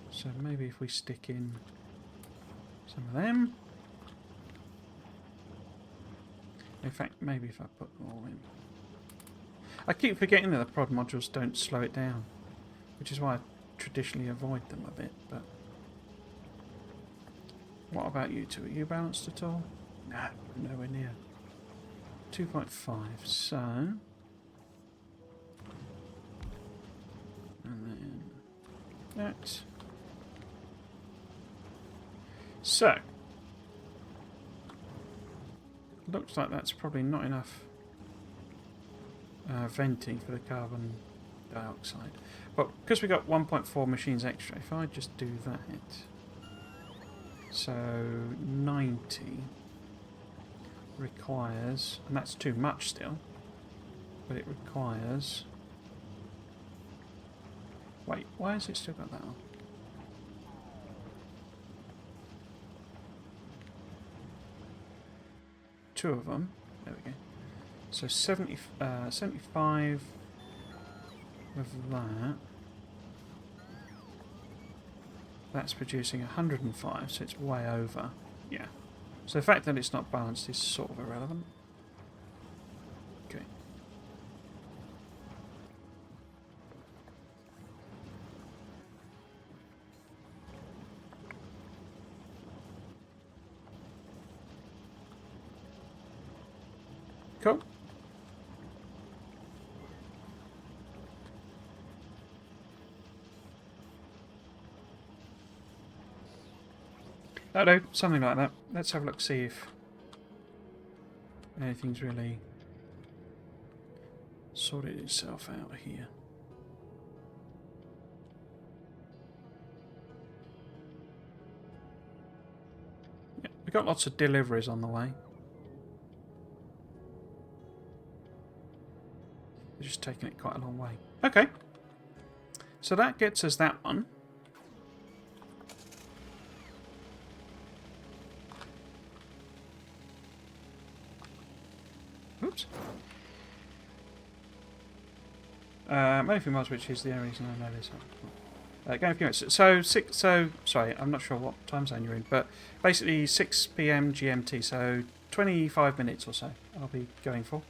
So maybe if we stick in some of them. In fact, maybe if I put them all in. I keep forgetting that the prod modules don't slow it down, which is why I traditionally avoid them a bit, but... What about you two? Are you balanced at all? No, nowhere near. 2.5, so... And then... that. So... Looks like that's probably not enough venting for the carbon dioxide. But because we got 1.4 machines extra, if I just do that... So 90 requires, and that's too much still, but it requires... Wait, why has it still got that on? Two of them. There we go. So 75 of that. That's producing 105, so it's way over. Yeah. So the fact that it's not balanced is sort of irrelevant. Okay. Cool. That'll do. Something like that. Let's have a look, see if anything's really sorted itself out here. Yeah, we've got lots of deliveries on the way. They're just taking it quite a long way. Okay. So that gets us that one. Oops. Maybe for miles, which is the only reason I know this. Going a few minutes. So sorry, I'm not sure what time zone you're in, but basically 6 p.m. GMT. So 25 minutes or so. I'll be going for.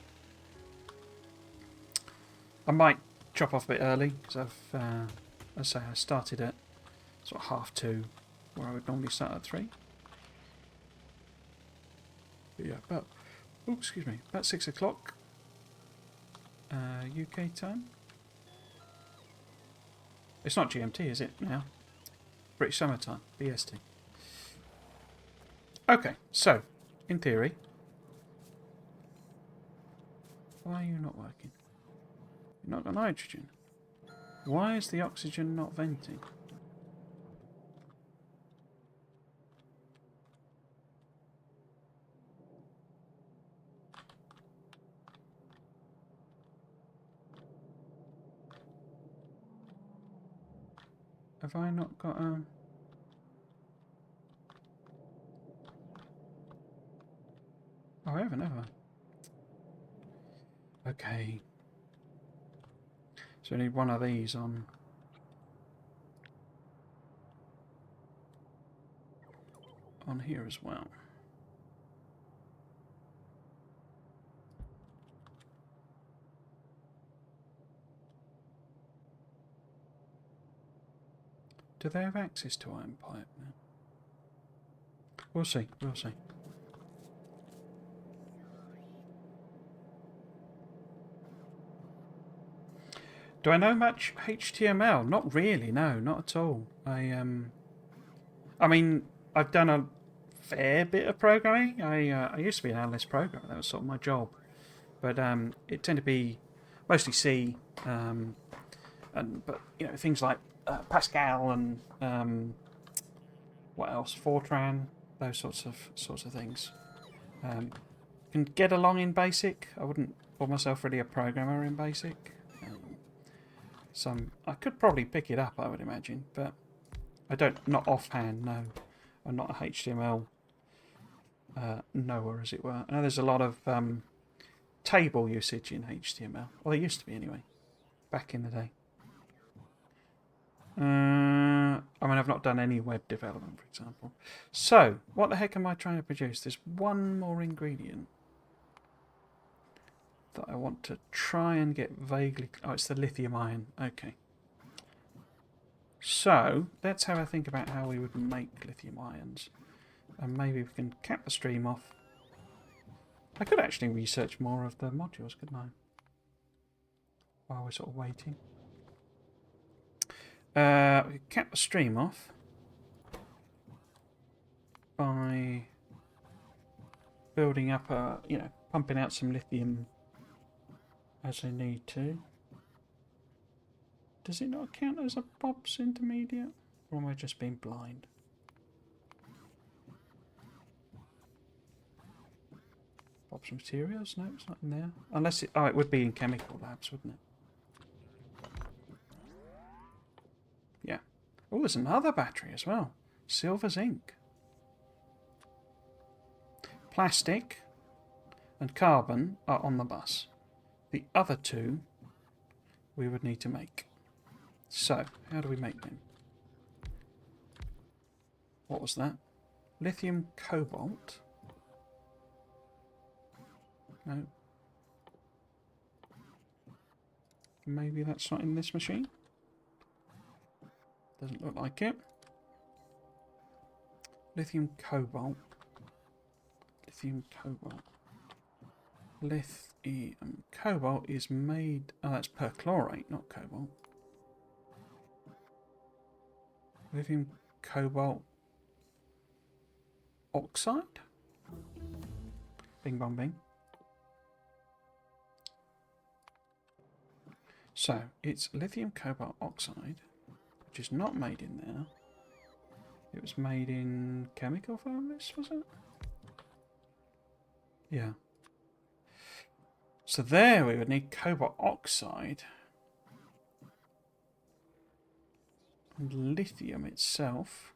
I might chop off a bit early because I started at sort of 2:30, where I would normally start at 3. But yeah, about 6 o'clock UK time. It's not GMT, is it now? British Summer Time, BST. Okay, so in theory, why are you not working? You've not got nitrogen. Why is the oxygen not venting? Have I not got a... Oh, I haven't, have I? Okay. So I need one of these on here as well. Do they have access to iron pipe now? We'll see, we'll see. Do I know much HTML? Not really, no, not at all. I mean, I've done a fair bit of programming. I used to be an analyst programmer. That was sort of my job. But it tended to be mostly C, but you know, things like Pascal and what else? Fortran, those sorts of things. Can get along in BASIC. I wouldn't call myself really a programmer in BASIC. I could probably pick it up, I would imagine, but I don't. Not offhand, no. I'm not a HTML knower, as it were. I know there's a lot of table usage in HTML. Well, there used to be anyway, back in the day. I mean, I've not done any web development, for example. So, what the heck am I trying to produce? There's one more ingredient that I want to try and get vaguely... Oh, it's the lithium ion. Okay. So, let's have a think about how we would make lithium ions. And maybe we can cap the stream off. I could actually research more of the modules, couldn't I? While we're sort of waiting. We could cap the stream off by building up a, pumping out some lithium as I need to. Does it not count as a Bob's intermediate? Or am I just being blind? Bob's materials? No, it's not in there. Unless it... Oh, it would be in chemical labs, wouldn't it? Yeah. Oh, there's another battery as well. Silver zinc. Plastic and carbon are on the bus. The other two we would need to make. So, how do we make them? What was that? Lithium cobalt. No. Maybe that's not in this machine. Doesn't look like it. Lithium cobalt. Lithium cobalt. Lithium cobalt is made... Oh, that's perchlorate, not cobalt. Lithium cobalt oxide? Bing bong bing. So, it's lithium cobalt oxide, which is not made in there. It was made in chemical furnace, was it? Yeah. So there we would need cobalt oxide. And lithium itself.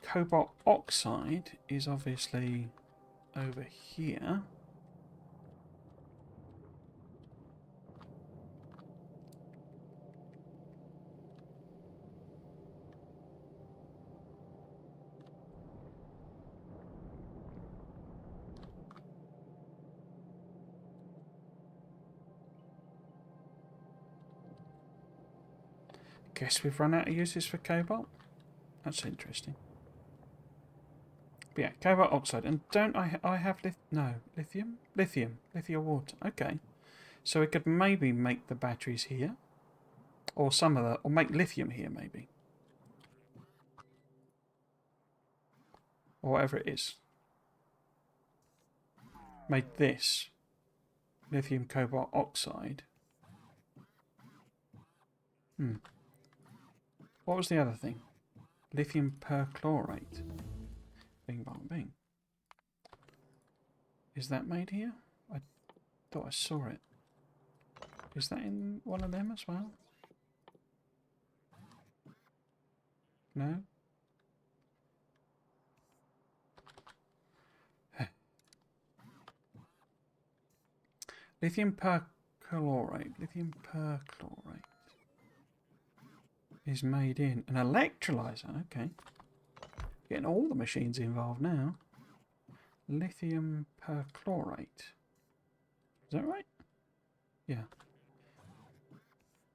Cobalt oxide is obviously over here. Guess we've run out of uses for cobalt. That's interesting. But yeah, cobalt oxide. And don't I have lithium? Lithium water. Okay. So we could maybe make the batteries here. Or some of the... Or make lithium here, maybe. Or whatever it is. Made this. Lithium cobalt oxide. What was the other thing? Lithium perchlorate. Bing bong bing. Is that made here? I thought I saw it. Is that in one of them as well? No? Lithium perchlorate. Lithium perchlorate is made in an electrolyzer. Okay. Getting all the machines involved now. Lithium perchlorate. Is that right? Yeah.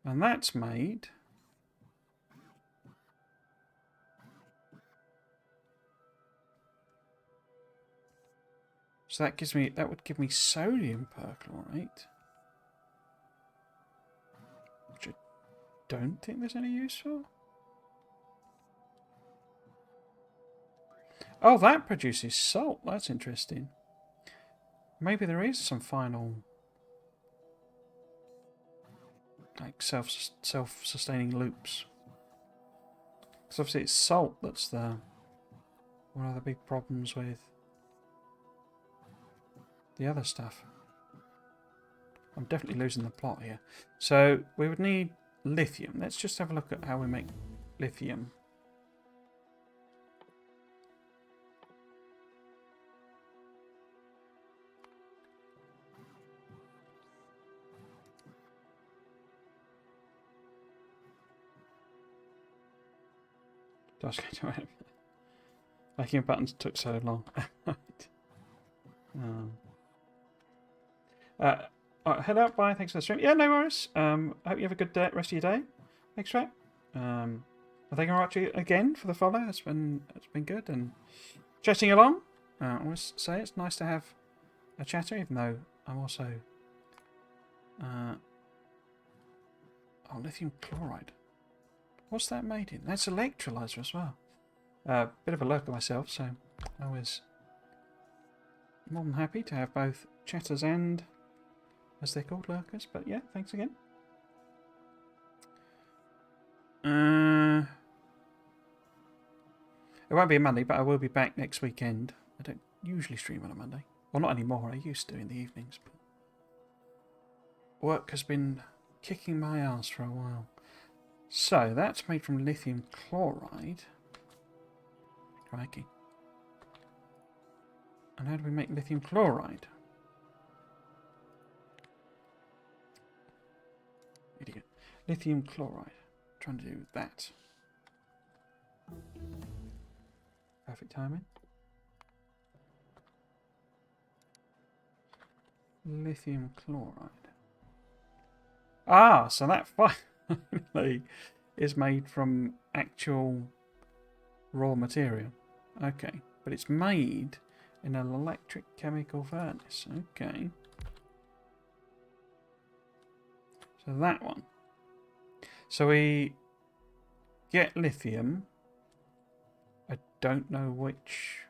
And that's made... So that would give me sodium perchlorate. Which I don't think there's any use for. Oh, that produces salt. That's interesting. Maybe there is some final, like self-sustaining loops. Because obviously it's salt that's one of the big problems with the other stuff. I'm definitely losing the plot here. So we would need lithium. Let's just have a look at how we make lithium. Making buttons took so long. Head out, bye. Thanks for the stream. Yeah, no worries. I hope you have a good rest of your day. Thanks, Ray. I think I'm actually again for the follow. It's been good and chatting along. I always say it's nice to have a chatter, even though I'm also lithium chloride. What's that made in? That's electrolyzer as well. Bit of a lurker myself, so I was more than happy to have both chatters and, as they're called, lurkers. But yeah, thanks again. It won't be a Monday, but I will be back next weekend. I don't usually stream on a Monday. Well, not anymore. I used to in the evenings. But work has been kicking my ass for a while. So, that's made from lithium chloride. Crikey. And how do we make lithium chloride? Idiot. Lithium chloride. Trying to do that. Perfect timing. Lithium chloride. Ah, so that finally is made from actual raw material. Okay, but it's made in an electric chemical furnace. Okay. So that one. So we get lithium. I don't know which.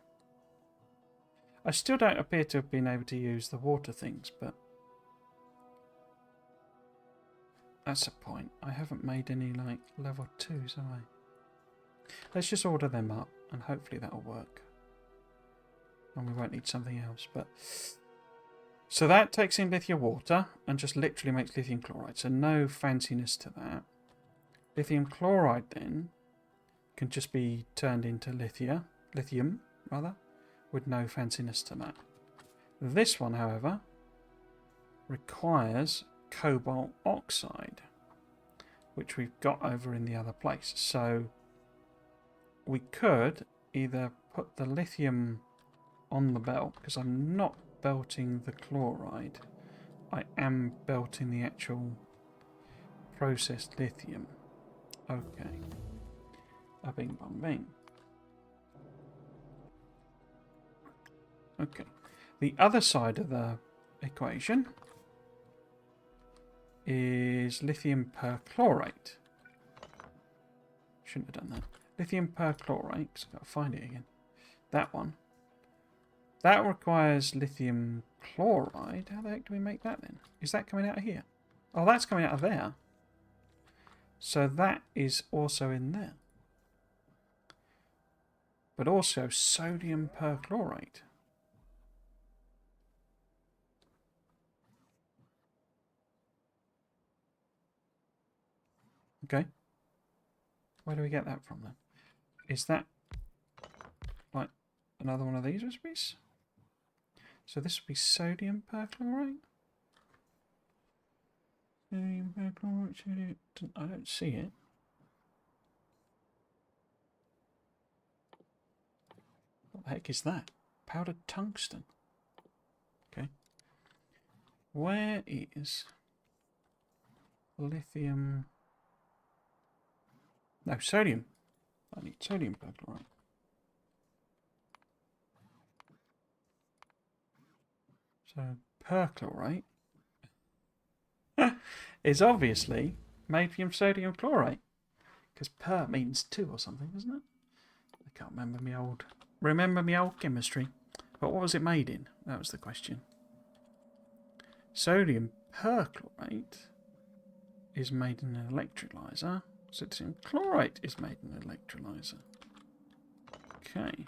I still don't appear to have been able to use the water things, but that's a point. I haven't made any like level 2s, have I? Let's just order them up and hopefully that'll work. And we won't need something else. But so that takes in lithium water and just literally makes lithium chloride. So no fanciness to that. Lithium chloride then can just be turned into lithium rather, with no fanciness to that. This one, however, requires cobalt oxide, which we've got over in the other place. So we could either put the lithium on the belt, because I'm not belting the chloride, I am belting the actual processed lithium. Okay. A bing bong bing. Okay. The other side of the equation is lithium perchlorate. Shouldn't have done that. Lithium perchlorate, because I've got to find it again. That one. That requires lithium chloride. How the heck do we make that then? Is that coming out of here? Oh, that's coming out of there. So that is also in there. But also sodium perchlorate. Okay. Where do we get that from then? Is that like another one of these recipes? So this would be sodium perchlorate? Sodium perchlorate, I don't see it. What the heck is that? Powdered tungsten. Okay. Where is lithium? No, sodium. I need sodium perchlorate. So perchlorate is obviously made from sodium chlorate, because per means 2 or something, doesn't it? I can't remember me old chemistry. But what was it made in? That was the question. Sodium perchlorate is made in an electrolyzer. Sodium chlorate is made in an electrolyzer. Okay.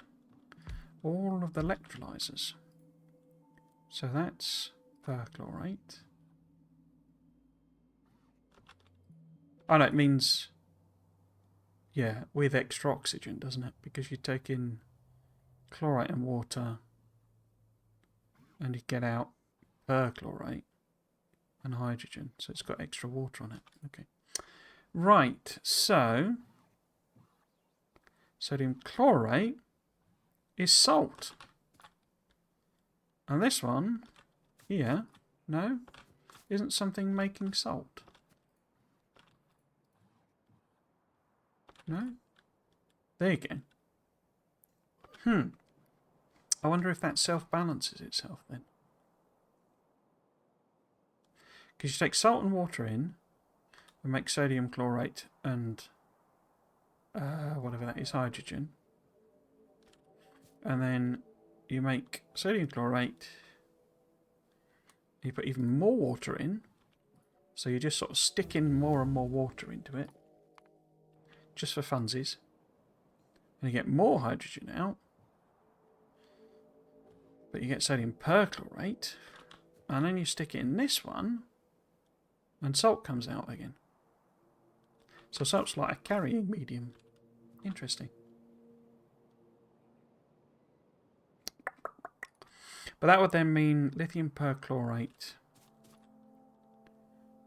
All of the electrolyzers. So that's perchlorate. Oh no, it means, yeah, with extra oxygen, doesn't it? Because you take in chlorate and water and you get out perchlorate and hydrogen. So it's got extra water on it. Okay. Right, so sodium chlorate is salt. And this one here, no, isn't something making salt. No? There you go. I wonder if that self-balances itself then. Because you take salt and water in and make sodium chlorate and whatever that is, hydrogen. And then you make sodium chlorate, you put even more water in, so you just sort of stick in more and more water into it, just for funsies, and you get more hydrogen out, but you get sodium perchlorate, and then you stick it in this one, and salt comes out again. So salt's like a carrying medium. Interesting. But that would then mean lithium perchlorate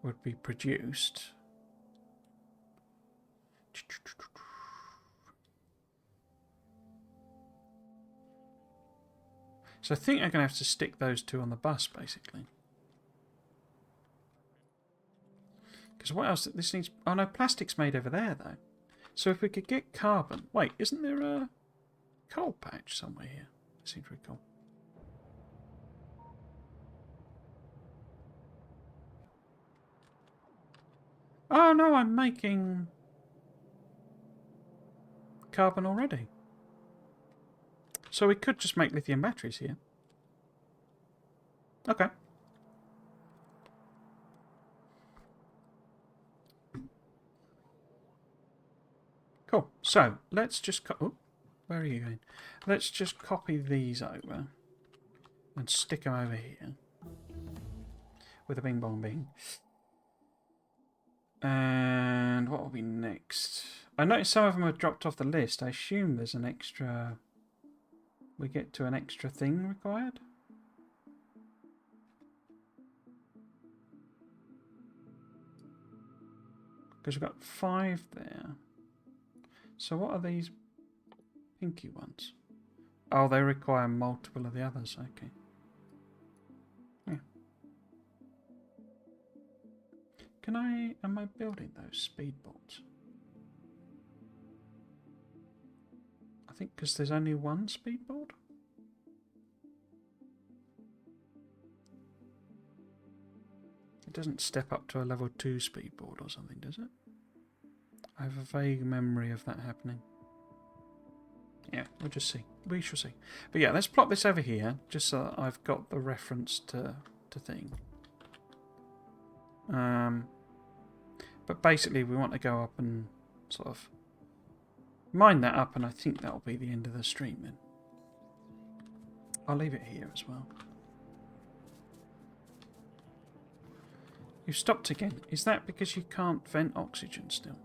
would be produced. So I think I'm going to have to stick those two on the bus, basically. Because what else? This needs... Oh no, plastic's made over there, though. So if we could get carbon... Wait, isn't there a coal patch somewhere here? That seems pretty cool. Oh no, I'm making carbon already. So we could just make lithium batteries here. Okay. Cool. So let's just where are you going? Let's just copy these over and stick them over here with a bing bong bing. And what will be next? I noticed some of them have dropped off the list. I assume there's an extra. We get to an extra thing required. Because we've got 5 there. So what are these pinky ones? Oh, they require multiple of the others. Okay. Yeah. Am I building those speed bolts? I think because there's only one speed bolt. It doesn't step up to a level 2 speed board or something, does it? I have a vague memory of that happening. Yeah, we'll just see. We shall see. But yeah, let's plot this over here, just so that I've got the reference to thing. But basically we want to go up and sort of mine that up, and I think that'll be the end of the stream then. I'll leave it here as well. You've stopped again. Is that because you can't vent oxygen still?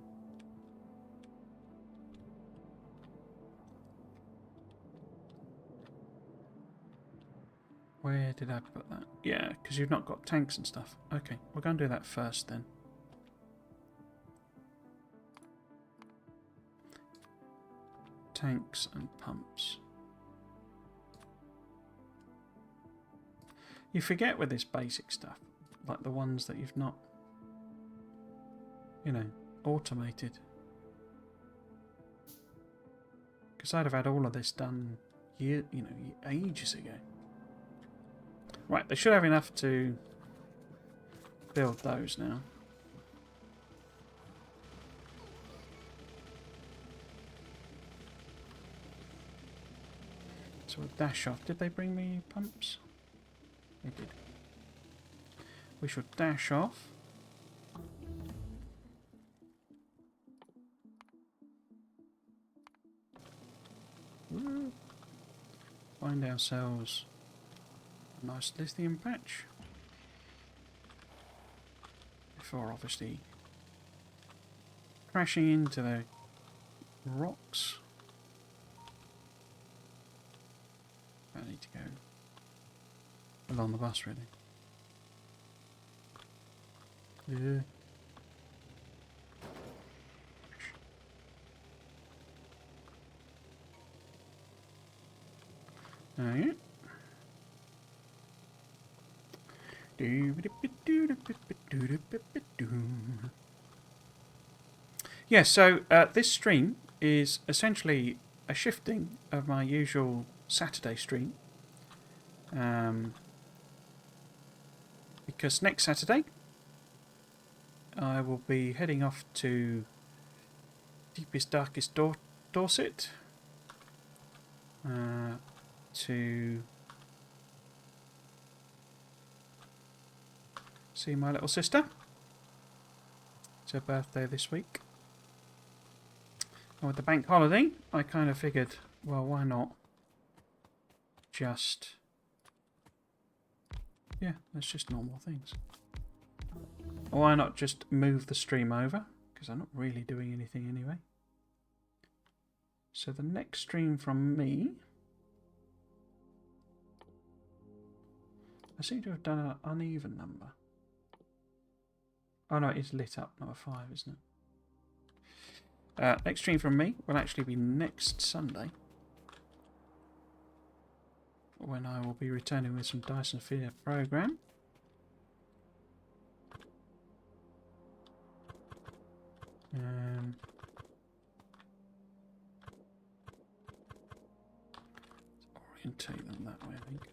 Where did I put that? Yeah, because you've not got tanks and stuff. Okay, we're going to do that first then. Tanks and pumps. You forget with this basic stuff, like the ones that you've not, you know, automated. Because I'd have had all of this done ages ago. Right, they should have enough to build those now. So we'll dash off. Did they bring me pumps? They did. We should dash off. Woo. Find ourselves a nice lithium patch. Before obviously crashing into the rocks. I need to go along the bus really. Yeah. Alright. Yeah, so this stream is essentially a shifting of my usual Saturday stream. Because next Saturday I will be heading off to deepest, darkest Dorset to see my little sister. It's her birthday this week. And with the bank holiday, I kind of figured, well, why not just... Yeah, that's just normal things. Why not just move the stream over? Because I'm not really doing anything anyway. So the next stream from me... I seem to have done an uneven number. Oh no, it's lit up, number 5, isn't it? Next stream from me will actually be next Sunday, when I will be returning with some Dyson Sphere program. Orientate them that way, I think.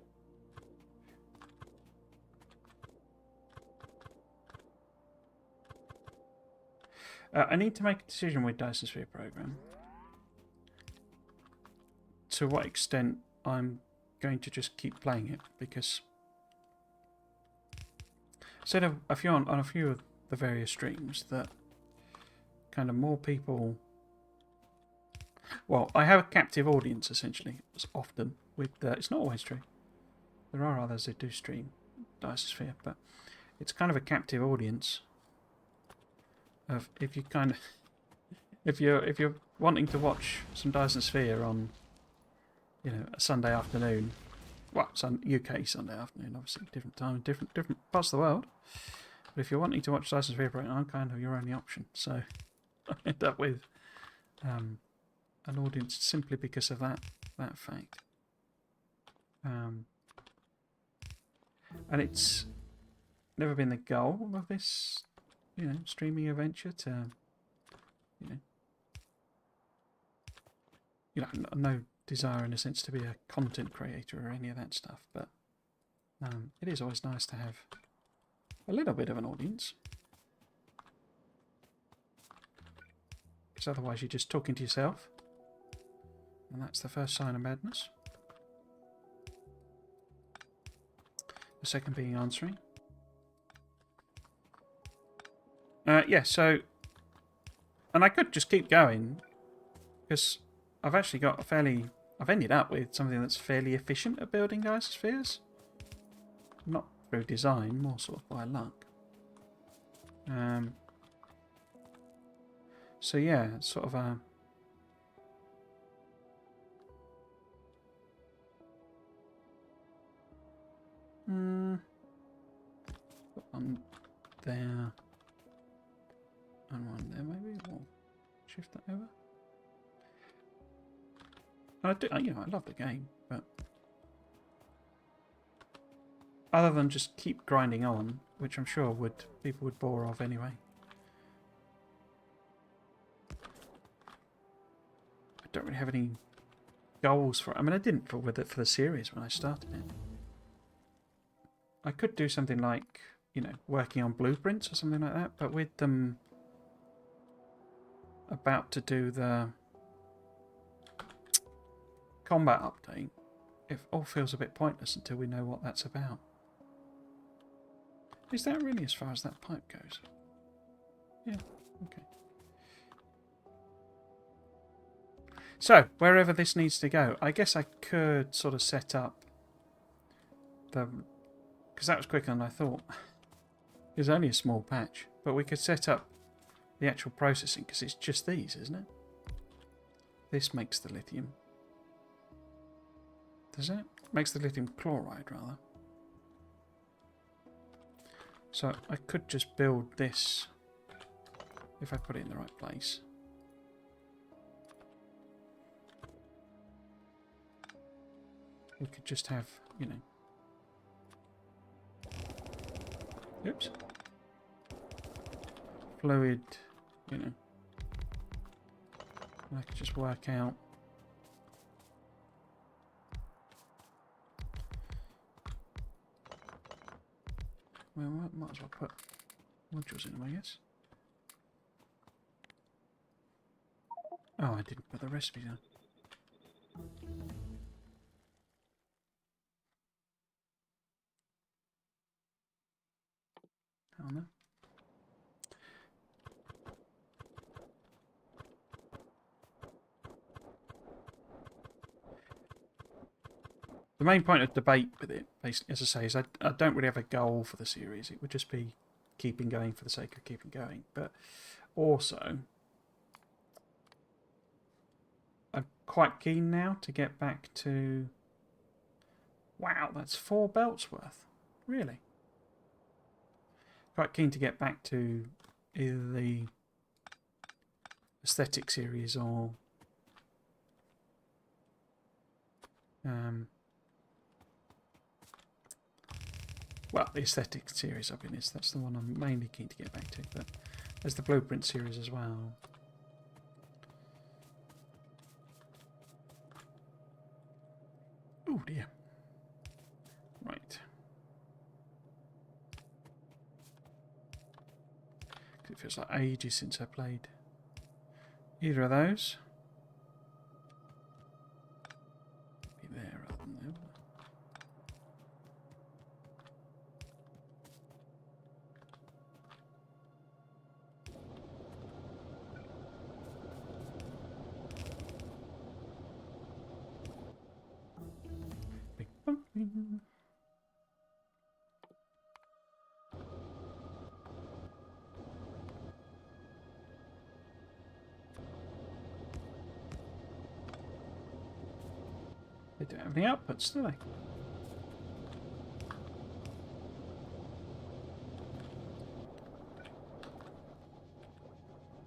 I need to make a decision with Dyson Sphere Program. To what extent I'm going to just keep playing it, because I said on a few of the various streams that kind of more people. Well, I have a captive audience essentially. It's often with. It's not always true. There are others who do stream Dyson Sphere, but it's kind of a captive audience. Of if you kind of if you're wanting to watch some Dyson Sphere on, you know, a Sunday afternoon, well, UK Sunday afternoon, obviously different time, different parts of the world. But if you're wanting to watch Dyson Sphere, I'm kind of your only option. So I end up with an audience simply because of that fact. And it's never been the goal of this, you know, streaming adventure to, you know, no desire in a sense to be a content creator or any of that stuff, but it is always nice to have a little bit of an audience, because otherwise you're just talking to yourself, and that's the first sign of madness. The second being answering. Yeah, so, and I could just keep going, because I've actually got I've ended up with something that's fairly efficient at building Dyson Spheres. Not through design, more sort of by luck. So yeah, it's sort of a... Put one there, and one there maybe, or shift that over. I do, you know, I love the game, but other than just keep grinding on, which I'm sure people would bore of anyway. I don't really have any goals for it. I mean, I didn't for the series when I started it. I could do something like, you know, working on blueprints or something like that, but with them about to do the combat update, it all feels a bit pointless until we know what that's about. Is that really as far as that pipe goes? Yeah, okay. So, wherever this needs to go, I guess I could sort of set up the... Because that was quicker than I thought. It was only a small patch, but we could set up the actual processing, because it's just these, isn't it? This makes the lithium. Does it? Makes the lithium chloride, rather. So I could just build this if I put it in the right place. We could just have, you know... Oops. Fluid, you know. I could just work out. Well, I might as well put modules in them, I guess. Oh, I didn't put the recipes in. Oh no. The main point of debate with it, basically, as I say, is I don't really have a goal for the series. It would just be keeping going for the sake of keeping going. But also, I'm quite keen now to get back to... Wow, that's 4 belts worth. Really? Quite keen to get back to either the aesthetic series or... well, the aesthetic series I've been in, that's the one I'm mainly keen to get back to, but there's the blueprint series as well. Oh dear. Right. It feels like ages since I played either of those. Be there rather than there. Bing, bong, bing. They don't have any outputs, do they?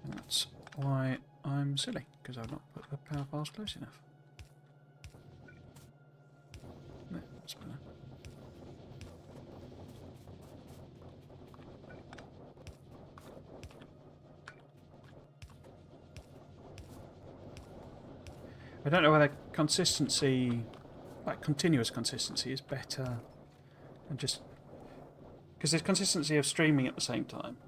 And that's why I'm silly, because I've not put the power files close enough. No, that's better. I don't know whether consistency, like continuous consistency, is better than just... Because there's consistency of streaming at the same time.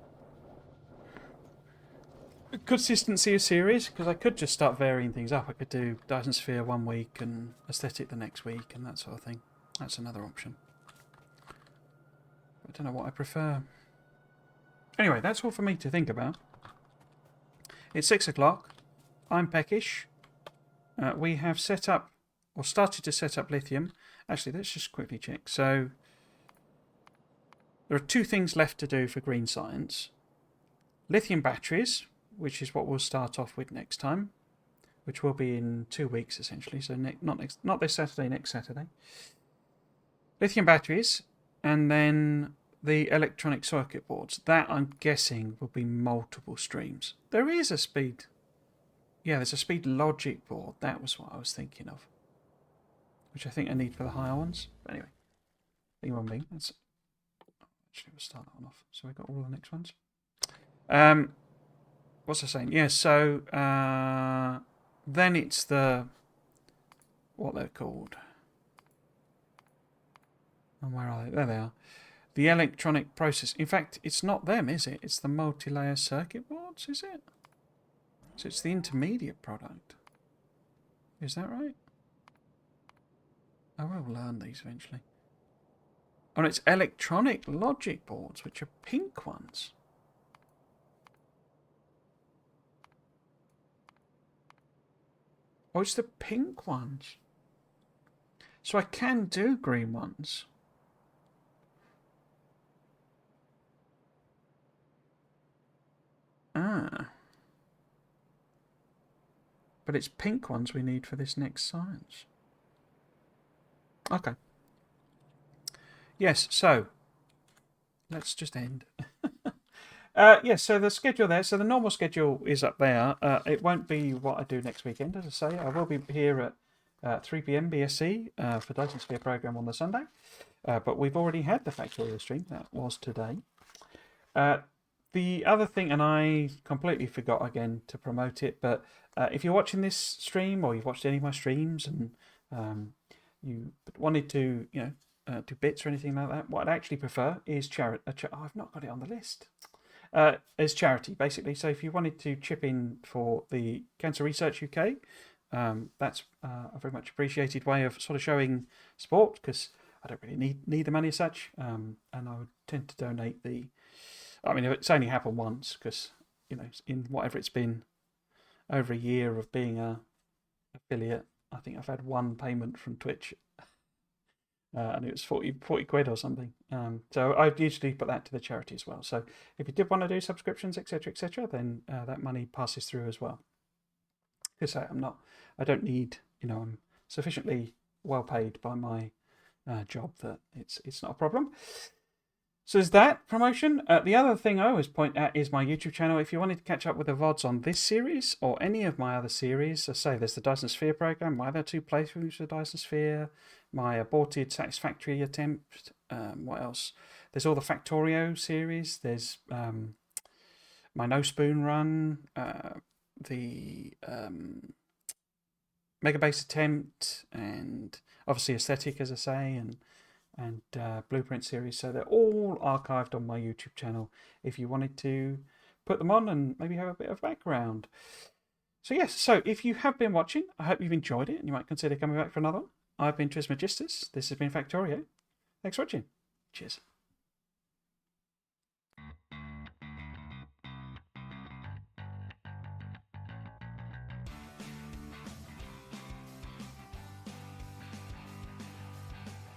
Consistency of series, because I could just start varying things up. I could do Dyson Sphere one week and Aesthetic the next week and that sort of thing. That's another option. I don't know what I prefer. Anyway, that's all for me to think about. It's 6 o'clock. I'm peckish. We have set up, or started to set up lithium. Actually, let's just quickly check. So, there are 2 things left to do for green science. Lithium batteries, which is what we'll start off with next time, which will be in 2 weeks essentially. So not this Saturday, next Saturday. Lithium batteries, and then the electronic circuit boards. That, I'm guessing, will be multiple streams. There is a speed... Yeah, there's a speed logic board. That was what I was thinking of. Which I think I need for the higher ones. But anyway. Thing on me. That's... Actually, we'll start that one off. So we've got all the next ones. What's I saying? Yeah, so... then it's the... What they're called. And where are they? There they are. The electronic process. In fact, it's not them, is it? It's the multi-layer circuit boards, is it? So it's the intermediate product. Is that right? I will learn these eventually. Oh, and it's electronic logic boards, which are pink ones. Oh, it's the pink ones. So I can do green ones. Ah. But it's pink ones we need for this next science. Okay. Yes, so let's just end. Yes, so the schedule there. So the normal schedule is up there. It won't be what I do next weekend, as I say. I will be here at 3 p.m. BSC for Dyson Sphere program on the Sunday. But we've already had the Factorio stream. That was today. The other thing, and I completely forgot again to promote it, but if you're watching this stream or you've watched any of my streams and you wanted to, do bits or anything like that, what I'd actually prefer is charity. Oh, I've not got it on the list. Is charity, basically. So if you wanted to chip in for the Cancer Research UK, that's a very much appreciated way of sort of showing support, because I don't really need the money as such, and I would tend to donate the... I mean, it's only happened once, because, in whatever it's been, over a year of being a affiliate, I think I've had one payment from Twitch, and it was 40 quid or something. So I usually put that to the charity as well. So if you did want to do subscriptions, etc., then that money passes through as well. Because I don't need, I'm sufficiently well paid by my job that it's not a problem. So there's that promotion. The other thing I always point at is my YouTube channel. If you wanted to catch up with the VODs on this series or any of my other series, I say there's the Dyson Sphere program, my other 2 playthroughs of Dyson Sphere, my aborted satisfactory attempt. What else? There's all the Factorio series. There's my No Spoon run, the Mega Base attempt, and obviously Aesthetic, as I say, and Blueprint series. So they're all archived on my YouTube channel if you wanted to put them on and maybe have a bit of background. So yes, so if you have been watching, I hope you've enjoyed it and you might consider coming back for another one. I've been Trismegistus. This has been Factorio. Thanks for watching. Cheers.